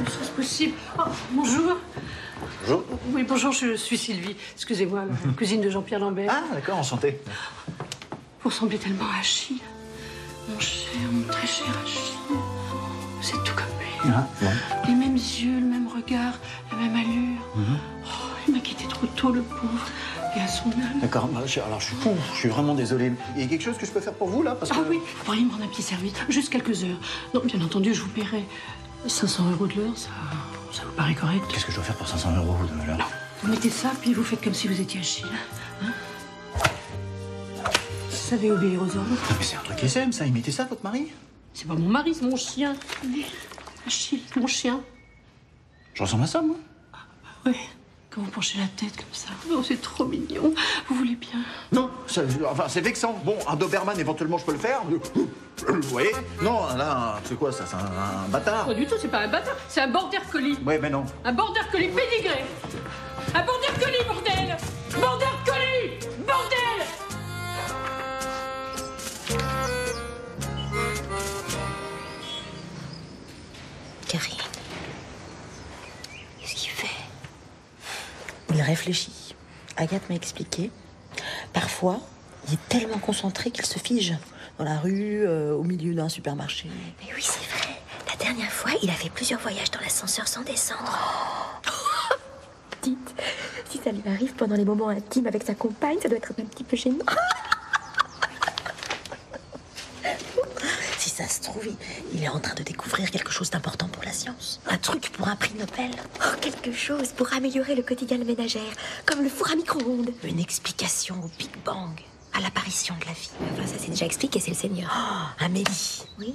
Speaker 14: Est-ce possible? Oh, bonjour.
Speaker 8: Bonjour.
Speaker 14: Oui, bonjour, je suis Sylvie. Excusez-moi, la cousine de Jean-Pierre Lambert.
Speaker 8: Ah, d'accord, enchanté.
Speaker 14: Vous ressemblez tellement à Achille. Mon cher, mon très cher Achille. Vous êtes tout comme lui.
Speaker 8: Ah, bon.
Speaker 14: Les mêmes yeux, le même regard, la même allure. Oh, il m'a quitté trop tôt, le pauvre. Et à son âme.
Speaker 8: D'accord, alors je suis vraiment désolé. Il y a quelque chose que je peux faire pour vous, là? Parce que...
Speaker 14: Ah oui, vous pourriez me rendre un petit service, juste quelques heures. Non, bien entendu, je vous paierai 500 € de l'heure, ça vous paraît correct?
Speaker 8: Qu'est-ce que je dois faire pour 500 € de l'heure?
Speaker 14: Vous mettez ça, puis vous faites comme si vous étiez Achille. Hein? Vous savez obéir aux ordres.
Speaker 8: Ah, mais c'est un truc SM, ça. Il mettait ça, votre mari?
Speaker 14: C'est pas mon mari, c'est mon chien. Achille, mon chien.
Speaker 8: Je ressemble à ça, moi?
Speaker 14: Oui, quand vous penchez la tête comme ça. Oh, c'est trop mignon. Vous voulez bien?
Speaker 8: Non, enfin, c'est vexant. Bon, un Doberman, éventuellement, je peux le faire. Vous voyez? Non, là, c'est quoi, ça? C'est un bâtard?
Speaker 14: Pas du tout, c'est pas un bâtard, c'est un border collie.
Speaker 8: Ouais, mais non.
Speaker 14: Un border collie pédigré. Un border collie, bordel! Border collie! Bordel!
Speaker 1: Karine, qu'est-ce qu'il fait? Il réfléchit. Agathe m'a expliqué. Parfois, il est tellement concentré qu'il se fige dans la rue, au milieu d'un supermarché.
Speaker 5: Mais oui, c'est vrai. La dernière fois, il a fait plusieurs voyages dans l'ascenseur sans descendre. Dites, si ça lui arrive pendant les moments intimes avec sa compagne, ça doit être un petit peu gênant.
Speaker 1: Si ça se trouve, trouve, il est en train de découvrir quelque chose d'important pour la science. Un truc pour un prix Nobel.
Speaker 5: Oh, quelque chose pour améliorer le quotidien de ménagère, comme le four à micro-ondes.
Speaker 1: Une explication au Big Bang, à l'apparition de la vie.
Speaker 5: Enfin, ça c'est déjà expliqué, c'est le Seigneur.
Speaker 1: Oh, Amélie.
Speaker 5: Oui?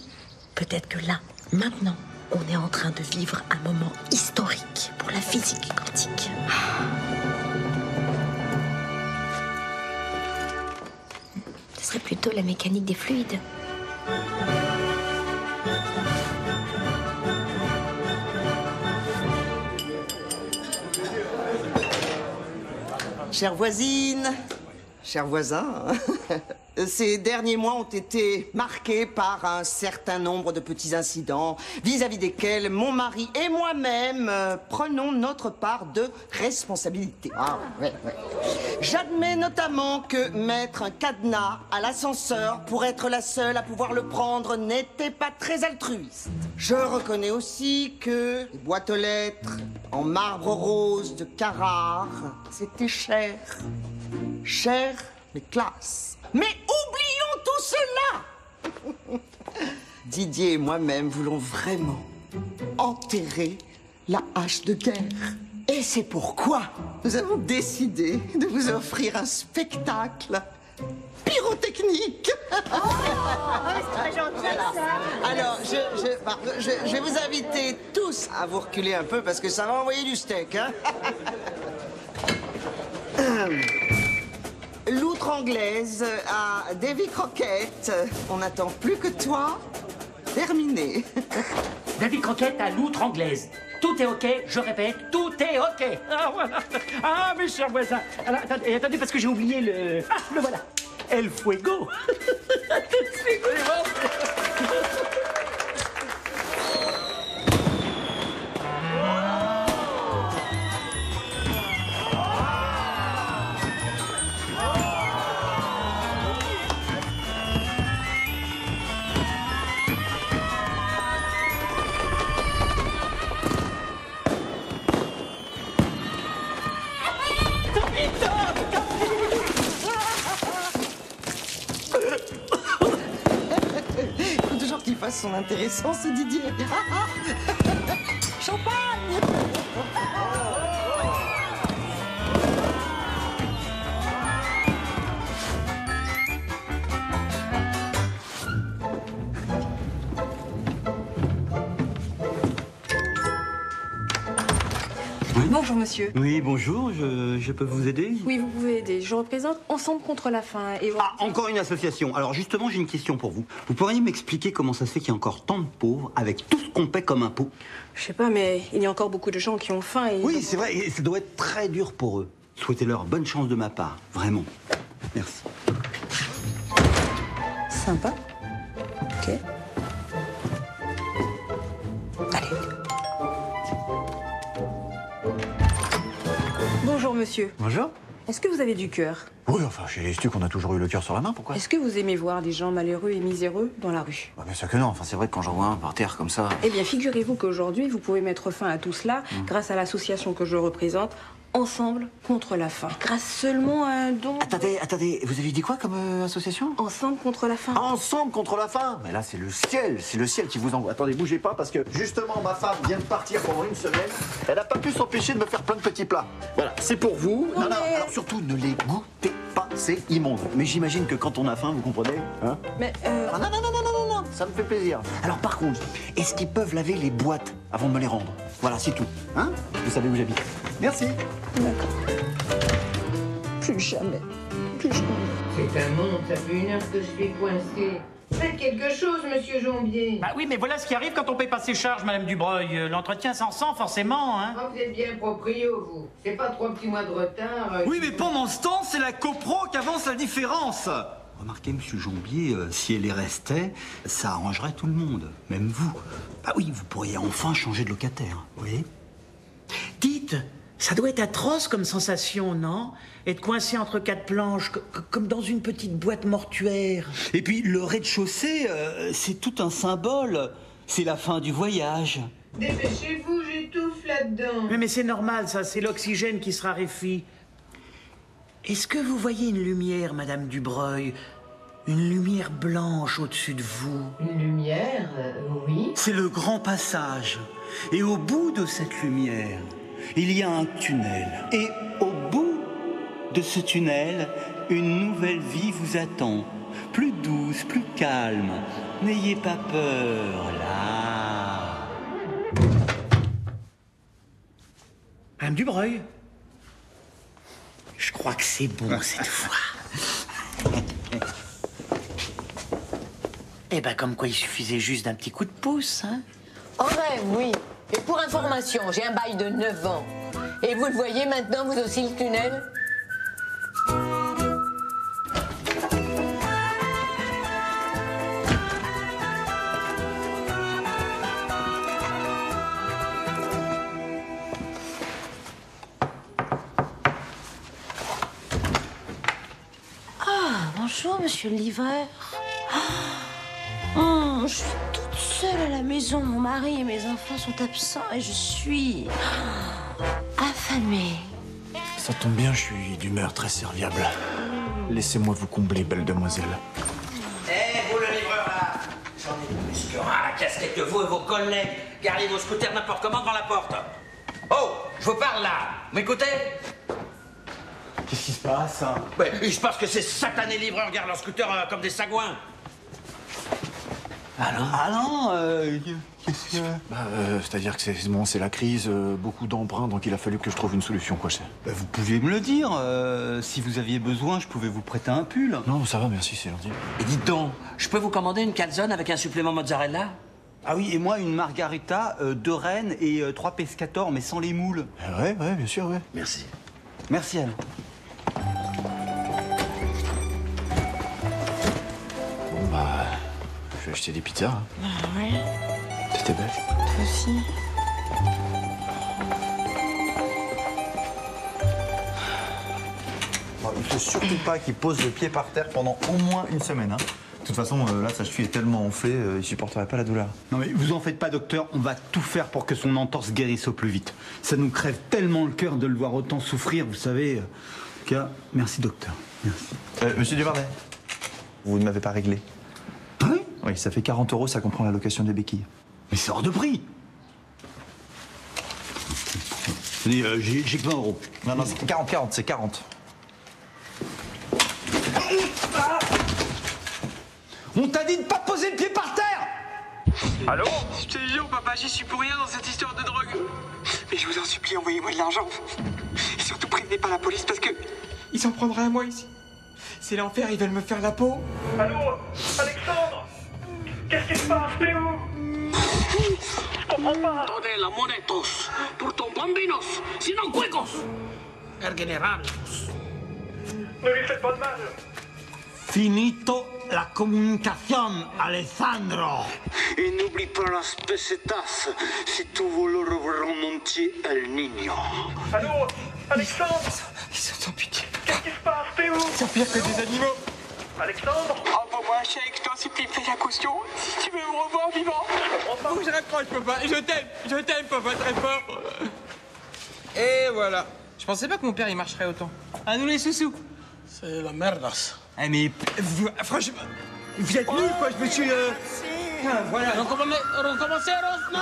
Speaker 1: Peut-être que là, maintenant, on est en train de vivre un moment historique pour la physique quantique.
Speaker 5: Ce serait plutôt la mécanique des fluides.
Speaker 10: Chère voisine, cher voisin, ces derniers mois ont été marqués par un certain nombre de petits incidents vis-à-vis desquels mon mari et moi-même prenons notre part de responsabilité. Ah, ouais. J'admets notamment que mettre un cadenas à l'ascenseur pour être la seule à pouvoir le prendre n'était pas très altruiste. Je reconnais aussi que les boîtes aux lettres en marbre rose de Carrare, c'était cher. Cher, mais classe. Mais oublions tout cela. Didier et moi-même voulons vraiment enterrer la hache de guerre. Et c'est pourquoi nous avons décidé de vous offrir un spectacle pyrotechnique.
Speaker 5: Oh, c'est très gentil, ça.
Speaker 10: Alors, je vais vous inviter tous à vous reculer un peu parce que ça va envoyer du steak, hein. L'outre anglaise à Davy Crockett. On n'attend plus que toi. Terminé.
Speaker 2: Davy Crockett à loutre anglaise. Tout est OK, je répète, tout est OK. Ah, voilà. Ah, mes chers voisins. Alors, attendez, parce que j'ai oublié le... Ah, le voilà. El Fuego.
Speaker 10: Son intéressant, ce Didier. Champagne.
Speaker 13: Bonjour monsieur.
Speaker 7: Oui, bonjour, je peux vous aider?
Speaker 13: Oui, vous pouvez aider. Je représente Ensemble contre la faim. Et
Speaker 7: Ah, encore une association. Alors justement, j'ai une question pour vous. Vous pourriez m'expliquer comment ça se fait qu'il y a encore tant de pauvres avec tout ce qu'on paie comme impôt?
Speaker 13: Je sais pas, mais il y a encore beaucoup de gens qui ont faim et...
Speaker 7: Oui, c'est vrai, et ça doit être très dur pour eux. Souhaitez-leur bonne chance de ma part, vraiment. Merci.
Speaker 13: Sympa. Ok. Allez. Bonjour monsieur.
Speaker 8: Bonjour.
Speaker 13: Est-ce que vous avez du cœur?
Speaker 8: Oui, enfin, chez les Stucs, on a toujours eu le cœur sur la main, pourquoi?
Speaker 13: Est-ce que vous aimez voir des gens malheureux et miséreux dans la rue?
Speaker 8: Bien sûr que non, enfin, c'est vrai que quand j'en vois un par terre comme ça...
Speaker 13: Eh bien, figurez-vous qu'aujourd'hui, vous pouvez mettre fin à tout cela grâce à l'association que je représente, Ensemble contre la faim. Grâce seulement à un don...
Speaker 8: Attendez, vous avez dit quoi comme association?
Speaker 13: Ensemble contre la faim.
Speaker 8: Ensemble contre la faim? Mais là, c'est le ciel qui vous envoie. Attendez, bougez pas, parce que justement, ma femme vient de partir pendant une semaine. Elle n'a pas pu s'empêcher de me faire plein de petits plats. Voilà, c'est pour vous. Non, alors surtout, ne les goûtez pas, c'est immonde. Mais j'imagine que quand on a faim, vous comprenez, hein?
Speaker 13: Mais
Speaker 8: Ah, non, ça me fait plaisir. Alors par contre, est-ce qu'ils peuvent laver les boîtes avant de me les rendre? Voilà, c'est tout. Hein? Vous savez où j'habite. Merci.
Speaker 13: D'accord. Plus jamais. Plus jamais.
Speaker 19: C'est un monde, ça fait 1 heure que je suis coincé. Faites quelque chose, monsieur Jombier.
Speaker 2: Bah oui, mais voilà ce qui arrive quand on paye pas ses charges, Madame Dubreuil. L'entretien s'en sent forcément, hein.
Speaker 19: Ah, vous êtes bien proprio, vous. C'est pas 3 petits mois de retard.
Speaker 7: Oui, mais pendant ce temps, c'est la copro qui avance la différence. Remarquez, monsieur Jombier, si elle y restait, ça arrangerait tout le monde, même vous. Bah oui, vous pourriez enfin changer de locataire, vous voyez?
Speaker 2: Dites, ça doit être atroce comme sensation, non? Être coincé entre 4 planches, comme dans une petite boîte mortuaire.
Speaker 7: Et puis, le rez-de-chaussée, c'est tout un symbole. C'est la fin du voyage.
Speaker 19: Dépêchez-vous, j'étouffe là-dedans.
Speaker 2: Mais c'est normal, ça, c'est l'oxygène qui se raréfie. Est-ce que vous voyez une lumière, Madame Dubreuil?
Speaker 6: Une lumière blanche au-dessus de vous.
Speaker 19: Une lumière, oui.
Speaker 6: C'est le grand passage. Et au bout de cette lumière, il y a un tunnel. Et au bout de ce tunnel, une nouvelle vie vous attend. Plus douce, plus calme. N'ayez pas peur, là. Madame Dubreuil, je crois que c'est bon cette fois. Eh ben, comme quoi il suffisait juste d'un petit coup de pouce, hein.
Speaker 19: En rêve, oui. Et pour information, j'ai un bail de 9 ans. Et vous le voyez maintenant, vous aussi, le tunnel?
Speaker 1: Ah, bonjour, monsieur le livreur. Je suis toute seule à la maison. Mon mari et mes enfants sont absents et je suis affamée.
Speaker 8: Ça tombe bien, je suis d'humeur très serviable. Laissez-moi vous combler, belle demoiselle.
Speaker 9: Eh, vous le livreur là, j'en ai plus que ras la casquette que vous et vos collègues. Garez vos scooters n'importe comment devant la porte. Oh, je vous parle là. Vous m'écoutez?
Speaker 6: Qu'est-ce qui se passe, hein?
Speaker 9: Ouais, il se passe que ces satanés livreurs gardent leurs scooters comme des sagouins.
Speaker 6: Ah non, qu'est-ce que...
Speaker 8: C'est-à-dire que c'est la crise, beaucoup d'emprunts, donc il a fallu que je trouve une solution, quoi.
Speaker 6: Bah, vous pouviez me le dire. Si vous aviez besoin, je pouvais vous prêter un pull.
Speaker 8: Non, ça va, merci, c'est gentil.
Speaker 9: Et dites donc, je peux vous commander une calzone avec un supplément mozzarella?
Speaker 6: Ah oui, et moi, une margarita, 2 rennes et 3 pescators, mais sans les moules.
Speaker 8: Ouais, bien sûr, ouais.
Speaker 9: Merci.
Speaker 6: Merci, Anne.
Speaker 8: Bon, bah, je vais acheter des pizzas. Hein.
Speaker 1: Ah ouais.
Speaker 8: C'était belle.
Speaker 1: Toi aussi.
Speaker 22: Il faut surtout pas qu'il pose le pied par terre pendant au moins une semaine. Hein. De toute façon, là, sa cheville est tellement enflée, il supporterait pas la douleur.
Speaker 6: Non mais vous en faites pas, docteur, on va tout faire pour que son entorse guérisse au plus vite. Ça nous crève tellement le cœur de le voir autant souffrir, vous savez. En tout cas, merci docteur, merci.
Speaker 22: Monsieur Duvardet, vous ne m'avez pas réglé.
Speaker 6: Ah oui?
Speaker 22: Oui, ça fait 40 €, ça comprend la location des béquilles.
Speaker 6: Mais c'est hors de prix. Tenez, j'ai que 20 €.
Speaker 22: Non, c'est 40, c'est 40.
Speaker 6: On t'a dit de pas poser le pied par terre!
Speaker 18: Allô? Je te jure, papa, j'y suis pour rien dans cette histoire de drogue. Mais je vous en supplie, envoyez-moi de l'argent. Et surtout, prévenez pas la police parce que... ils s'en prendraient à moi ici. C'est l'enfer, ils veulent me faire la peau.
Speaker 23: Allô? Alexandre? Qu'est-ce qui se passe? T'es où? Je comprends pas.
Speaker 18: Donne la monetos pour ton bambinos, sinon cuecos. El general.
Speaker 23: Ne lui faites pas de mal.
Speaker 6: Finito la comunicación, Alessandro.
Speaker 18: Et n'oublie pas las pesetas si tu veux remonter el niño.
Speaker 23: Allô? Alexandre?
Speaker 18: Ils sont sans pitié.
Speaker 23: Qu'est-ce qui se passe? T'es où?
Speaker 18: Ils sont pires que des animaux.
Speaker 23: Alexandre?
Speaker 18: Envoie-moi un chèque, je t'en supplie, fais la caution. Si tu veux me revoir vivant. Faut que je raccroche, papa. Je t'aime, papa, très fort.
Speaker 3: Et voilà. Je pensais pas que mon père il marcherait autant. À nous les sous-sous.
Speaker 18: C'est la merdas.
Speaker 3: Eh mais franchement, vous êtes nuls quoi, je me suis... Voilà.
Speaker 18: Recommenceros, non?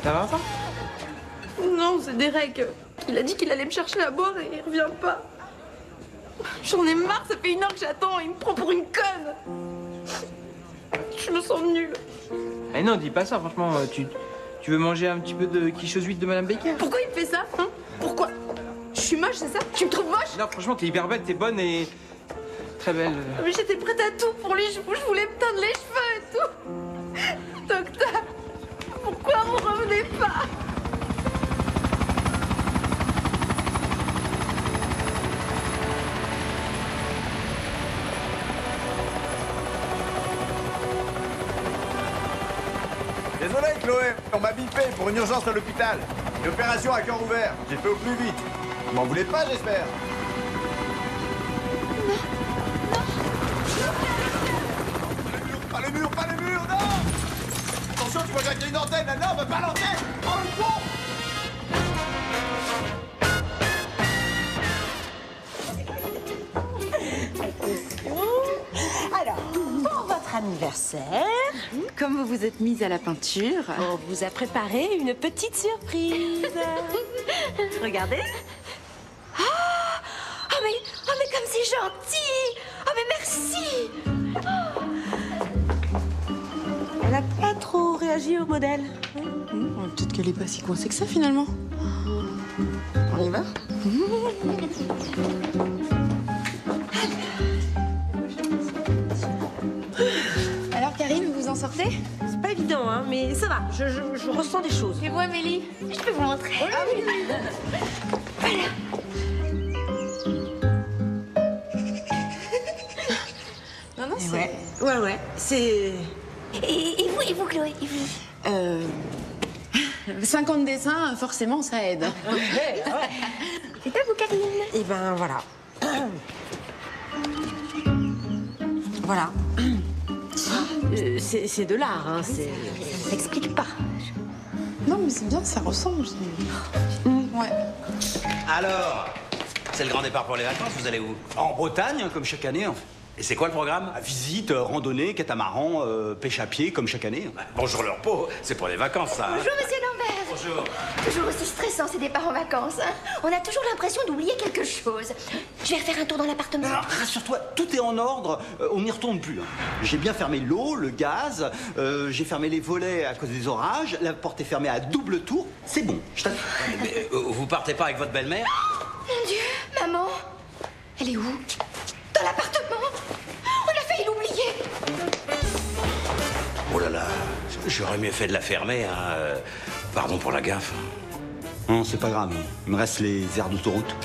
Speaker 3: Ça va pas?
Speaker 13: Non, c'est Derek. Il a dit qu'il allait me chercher à boire et il revient pas. J'en ai marre, ça fait 1 heure que j'attends, il me prend pour une conne. Je me sens nulle.
Speaker 3: Eh non, dis pas ça, franchement, tu veux manger un petit peu de quiche aux huîtres de Madame Baker?
Speaker 13: Pourquoi il me fait ça, hein? Pourquoi? Je suis moche, c'est ça? Tu me trouves moche?
Speaker 3: Non, franchement, t'es hyper belle, t'es bonne et très belle.
Speaker 13: Mais j'étais prête à tout pour lui, je voulais me teindre les cheveux et tout. Docteur, pourquoi vous revenez pas?
Speaker 8: Désolé, Chloé, on m'a biffé pour une urgence à l'hôpital. Une opération à cœur ouvert. J'ai fait au plus vite. Vous m'en voulez pas, j'espère?
Speaker 4: Non.
Speaker 8: les murs, pas les murs, non! Attention, tu vois bien qu'il y a une antenne là, non, pas l'antenne! Oh le con!
Speaker 1: Alors, pour votre anniversaire,
Speaker 14: Comme vous vous êtes mise à la peinture...
Speaker 1: on vous a préparé une petite surprise. Regardez.
Speaker 5: Oh mais comme c'est gentil. Oh mais merci.
Speaker 1: Elle a pas trop réagi au modèle.
Speaker 14: Peut-être qu'elle est pas si coincée que ça, finalement.
Speaker 1: On y va?
Speaker 15: Alors, Karine, vous en sortez?
Speaker 1: C'est pas évident, hein, mais ça va. Je ressens des choses.
Speaker 15: Et vous, Amélie?
Speaker 5: Je peux vous montrer.
Speaker 1: Ah oui.
Speaker 14: Non, non, c'est...
Speaker 1: Ouais, c'est...
Speaker 5: Et vous, Chloé, et vous?
Speaker 14: 50 dessins, forcément, ça aide.
Speaker 5: C'est à vous, Karine.
Speaker 1: Et ben voilà. Voilà. C'est de l'art, hein. Ça s'explique pas.
Speaker 14: Non, mais c'est bien, ça ressemble. Ouais.
Speaker 9: Alors, c'est le grand départ pour les vacances, vous allez où?
Speaker 7: En Bretagne, comme chaque année.
Speaker 9: Et c'est quoi le programme?
Speaker 7: Visite, randonnée, catamaran, pêche à pied, comme chaque année.
Speaker 9: Bonjour le repos, c'est pour les vacances, ça. hein.
Speaker 5: Bonjour, monsieur Lambert.
Speaker 9: Bonjour.
Speaker 5: Toujours aussi stressant, ces départs en vacances. Hein. On a toujours l'impression d'oublier quelque chose. Je vais refaire un tour dans l'appartement.
Speaker 7: Alors, rassure-toi, tout est en ordre, on n'y retourne plus. J'ai bien fermé l'eau, le gaz, j'ai fermé les volets à cause des orages, la porte est fermée à double tour, c'est bon, je t'assure.
Speaker 9: Mais, vous partez pas avec votre belle-mère?
Speaker 5: Mon Dieu, maman. Elle est où? Dans l'appartement. On a failli l'oublier.
Speaker 9: Oh là là, j'aurais mieux fait de la fermer, hein. Pardon pour la gaffe.
Speaker 7: Non, c'est pas grave, il me reste les aires d'autoroute.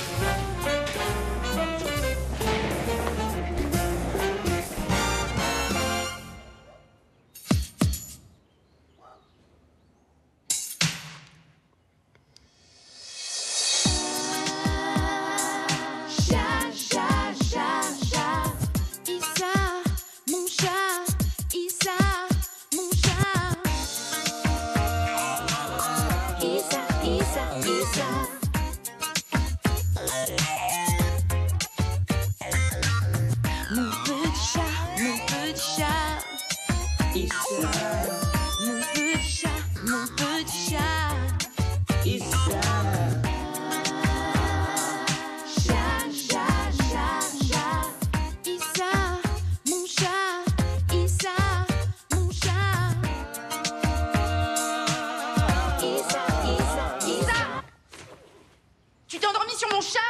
Speaker 15: Tu t'es endormi sur mon chat?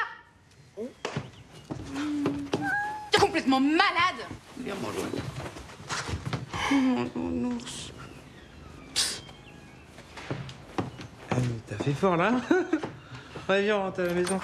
Speaker 15: T'es complètement malade.
Speaker 9: Viens me rejoindre.
Speaker 16: Mon ours. Ah, mais t'as fait fort là. Ouais, viens, on rentre à la maison.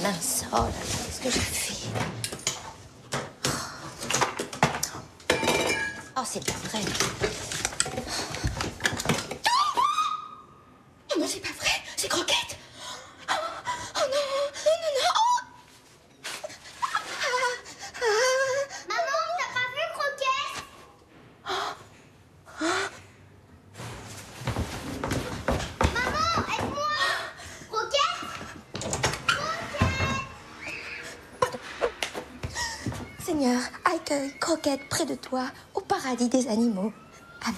Speaker 5: Mince, oh là là, qu'est-ce que j'ai fait? Oh, c'est pas vrai. Oh non, c'est pas vrai, c'est Croquette. Oh non, non, non, non.
Speaker 4: Maman, t'as pas vu Croquette? Maman, aide-moi! Croquette?
Speaker 5: Seigneur, accueille Croquette près de toi, au paradis des animaux. Amen.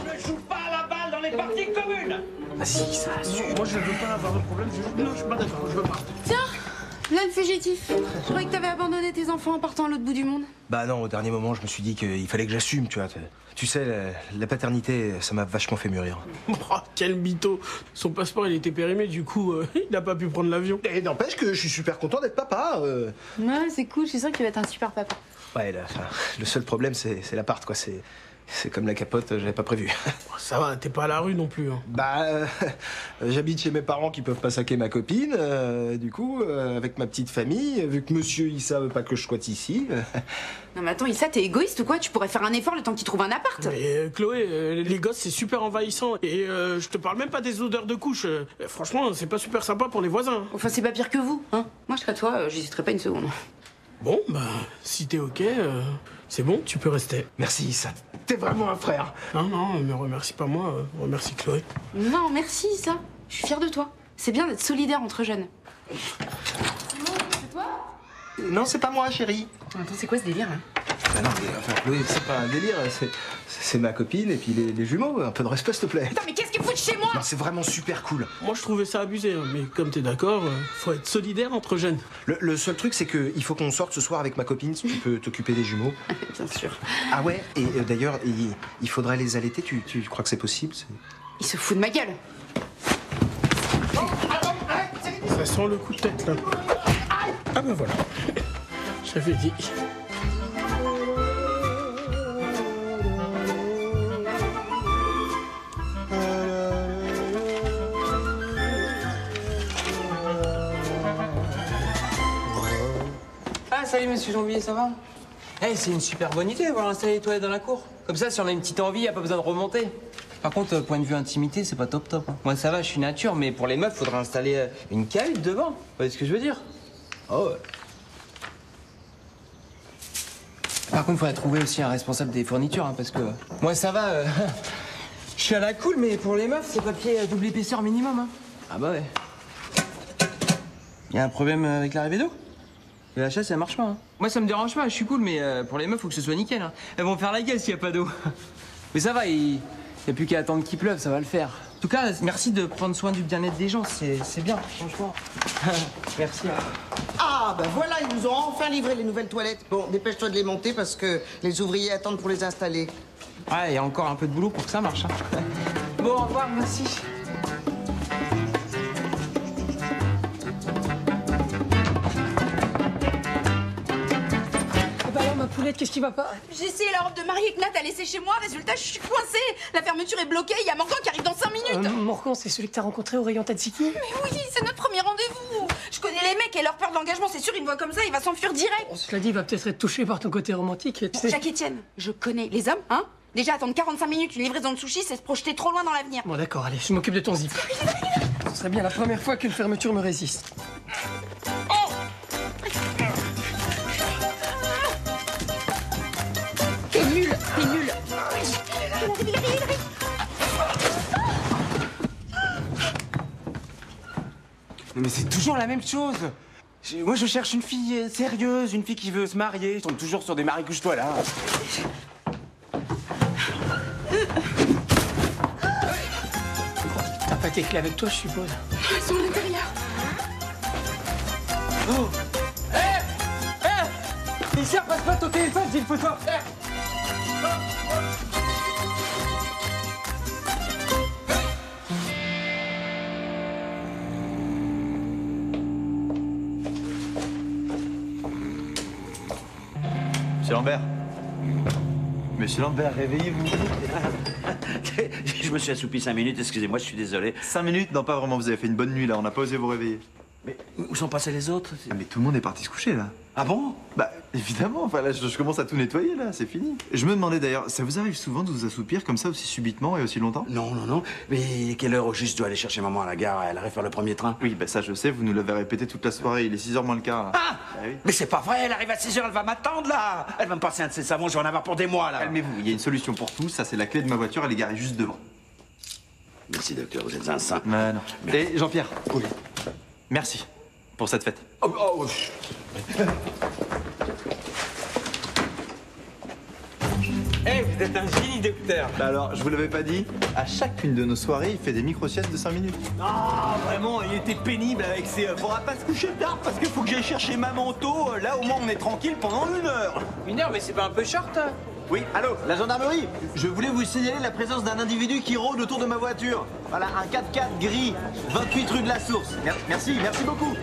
Speaker 2: Ne joue pas à la balle dans les parties communes.
Speaker 16: Ah si, ça assure. Moi, je veux pas avoir de problème. Non, je suis pas d'accord, je veux pas.
Speaker 14: Tiens, là, le fugitif. Je croyais que t'avais abandonné tes enfants en partant à l'autre bout du monde.
Speaker 11: Bah non, au dernier moment, je me suis dit qu'il fallait que j'assume, tu vois. Tu sais, la paternité, ça m'a vachement fait mûrir.
Speaker 16: Oh, quel mytho. Son passeport, il était périmé, du coup, il n'a pas pu prendre l'avion.
Speaker 11: Et n'empêche que je suis super content d'être papa.
Speaker 14: Ouais, c'est cool, je suis sûre que tu vas être un super papa.
Speaker 11: Ouais, le seul problème, c'est l'appart, quoi. C'est comme la capote, j'avais pas prévu.
Speaker 16: Ça va, t'es pas à la rue non plus. Hein.
Speaker 11: Bah, j'habite chez mes parents qui peuvent pas saquer ma copine. Du coup, avec ma petite famille, vu que monsieur Issa veut pas que je squatte ici.
Speaker 15: Non mais attends, Issa, t'es égoïste ou quoi? Tu pourrais faire un effort le temps qu'il trouve un appart.
Speaker 16: Mais Chloé, les gosses c'est super envahissant. Et je te parle même pas des odeurs de couche. Franchement, c'est pas super sympa pour les voisins.
Speaker 15: Enfin, c'est pas pire que vous, hein. Moi, je serais toi, j'hésiterais pas une seconde.
Speaker 16: Bon, bah, si t'es ok, c'est bon, tu peux rester.
Speaker 11: Merci Issa, t'es vraiment un frère.
Speaker 16: Non, mais remercie pas moi, remercie Chloé.
Speaker 15: Non, merci Issa. Je suis fière de toi. C'est bien d'être solidaire entre jeunes. C'est toi?
Speaker 11: Non, c'est pas moi, chérie.
Speaker 15: Attends, c'est quoi ce délire, hein?
Speaker 11: Ah non, mais enfin, Chloé, c'est pas un délire, c'est ma copine et puis les jumeaux. Un peu de respect, s'il te plaît.
Speaker 15: Attends, mais qu'est-ce qu'ils foutent chez moi?
Speaker 11: Non, c'est vraiment super cool.
Speaker 16: Moi, je trouvais ça abusé, hein, mais comme t'es d'accord, faut être solidaire entre jeunes.
Speaker 11: Le seul truc, c'est qu'il faut qu'on sorte ce soir avec ma copine, si tu peux t'occuper des jumeaux.
Speaker 15: Bien sûr.
Speaker 11: Ah ouais, et d'ailleurs, il faudrait les allaiter, tu crois que c'est possible?
Speaker 15: Il se fout de ma gueule.
Speaker 16: Ça sent le coup de tête, là. Ah ben voilà. J'avais dit.
Speaker 3: Ah, salut monsieur Janvier, ça va? Eh, c'est une super bonne idée d'avoir installé les toilettes dans la cour. Comme ça, si on a une petite envie, y a pas besoin de remonter. Par contre, point de vue intimité, c'est pas top top. Hein. Moi, ça va, je suis nature, mais pour les meufs, faudrait installer une cahute devant. Vous voyez ce que je veux dire? Oh ouais. Par contre, faudrait trouver aussi un responsable des fournitures, hein, parce que moi, ça va. Je suis à la cool, mais pour les meufs, c'est papier double épaisseur minimum. Hein. Ah bah ouais. Y a un problème avec l'arrivée d'eau? Et la chasse, elle marche pas. Hein. Moi, ça me dérange pas, je suis cool, mais pour les meufs, faut que ce soit nickel. Hein. Elles vont faire la gueule s'il y a pas d'eau. Mais ça va, il y a plus qu'à attendre qu'il pleuve, ça va le faire. En tout cas, merci de prendre soin du bien-être des gens, c'est bien, franchement. Merci.
Speaker 10: Ah, ben voilà, ils nous ont enfin livré les nouvelles toilettes. Bon, dépêche-toi de les monter parce que les ouvriers attendent pour les installer.
Speaker 3: Ouais, il y a encore un peu de boulot pour que ça marche. Hein. Bon, au revoir, merci.
Speaker 14: Poulette, qu'est-ce qui va pas?
Speaker 15: J'ai essayé la robe de mariée que Nat a laissée chez moi, résultat, je suis coincée. La fermeture est bloquée, il y a Morgan qui arrive dans 5 minutes.
Speaker 14: Morgan, c'est celui que t'as rencontré au rayon Tzatziki?
Speaker 15: Mais oui, c'est notre premier rendez-vous. Je connais les mecs et leur peur de l'engagement, c'est sûr, ils me voient comme ça, il va s'enfuir direct.
Speaker 14: Cela dit, il va peut-être être touché par ton côté romantique. Tu sais.
Speaker 15: Jacques-Étienne, je connais les hommes, hein. Déjà, attendre 45 minutes une livraison de sushi, c'est se projeter trop loin dans l'avenir.
Speaker 14: Bon, d'accord, allez, je m'occupe de ton zip. Ce serait bien la première fois qu'une fermeture me résiste.
Speaker 15: T'es nul, t'es nul. Il arrive.
Speaker 3: Mais c'est toujours la même chose. Moi, je cherche une fille sérieuse, une fille qui veut se marier. Je tombe toujours sur des maris couche-toi là.
Speaker 14: T'as pas tes clés avec toi, je suppose.
Speaker 15: Ils sont à l'intérieur.
Speaker 3: Oh. Issa, passe pas ton téléphone, j'ai une photo à faire.
Speaker 22: Monsieur Lambert. Monsieur Lambert, réveillez-vous.
Speaker 9: Je me suis assoupi 5 minutes, excusez-moi, je suis désolé.
Speaker 22: 5 minutes? Non, pas vraiment, vous avez fait une bonne nuit là, on n'a pas osé vous réveiller.
Speaker 9: Mais où sont passés les autres?
Speaker 22: Ah, mais tout le monde est parti se coucher là.
Speaker 9: Ah bon?
Speaker 22: Bah évidemment, enfin là je commence à tout nettoyer là, c'est fini. Je me demandais d'ailleurs, ça vous arrive souvent de vous assoupir comme ça aussi subitement et aussi longtemps?
Speaker 9: Non. Mais quelle heure au juste je dois aller chercher maman à la gare? Elle arrive faire le premier train.
Speaker 22: Oui, bah ça je sais, vous nous l'avez répété toute la soirée, il est 6h moins le quart. Là.
Speaker 9: Ah,
Speaker 22: oui.
Speaker 9: Mais c'est pas vrai, elle arrive à 6h, elle va m'attendre là. Elle va me passer un de ses savons, je vais en avoir pour des mois là.
Speaker 22: Calmez-vous, il y a une solution pour tout, ça c'est la clé de ma voiture, elle est garée juste devant.
Speaker 9: Merci docteur, vous êtes un saint.
Speaker 22: Non. Et Jean-Pierre. Oui. Merci pour cette fête.
Speaker 3: Eh, vous êtes un génie, docteur.
Speaker 22: Bah alors, je vous l'avais pas dit, à chacune de nos soirées, il fait des micro-siestes de 5 minutes.
Speaker 7: Ah, vraiment, il était pénible avec ses... Faudra pas se coucher tard parce qu'il faut que j'aille chercher ma manteau. Là, au moins, on est tranquille pendant 1 heure.
Speaker 3: 1 heure, mais c'est pas un peu short?
Speaker 7: Oui, allô, la gendarmerie. Je voulais vous signaler la présence d'un individu qui rôde autour de ma voiture. Voilà, un 4x4 gris, 28 rue de la Source. Merci beaucoup.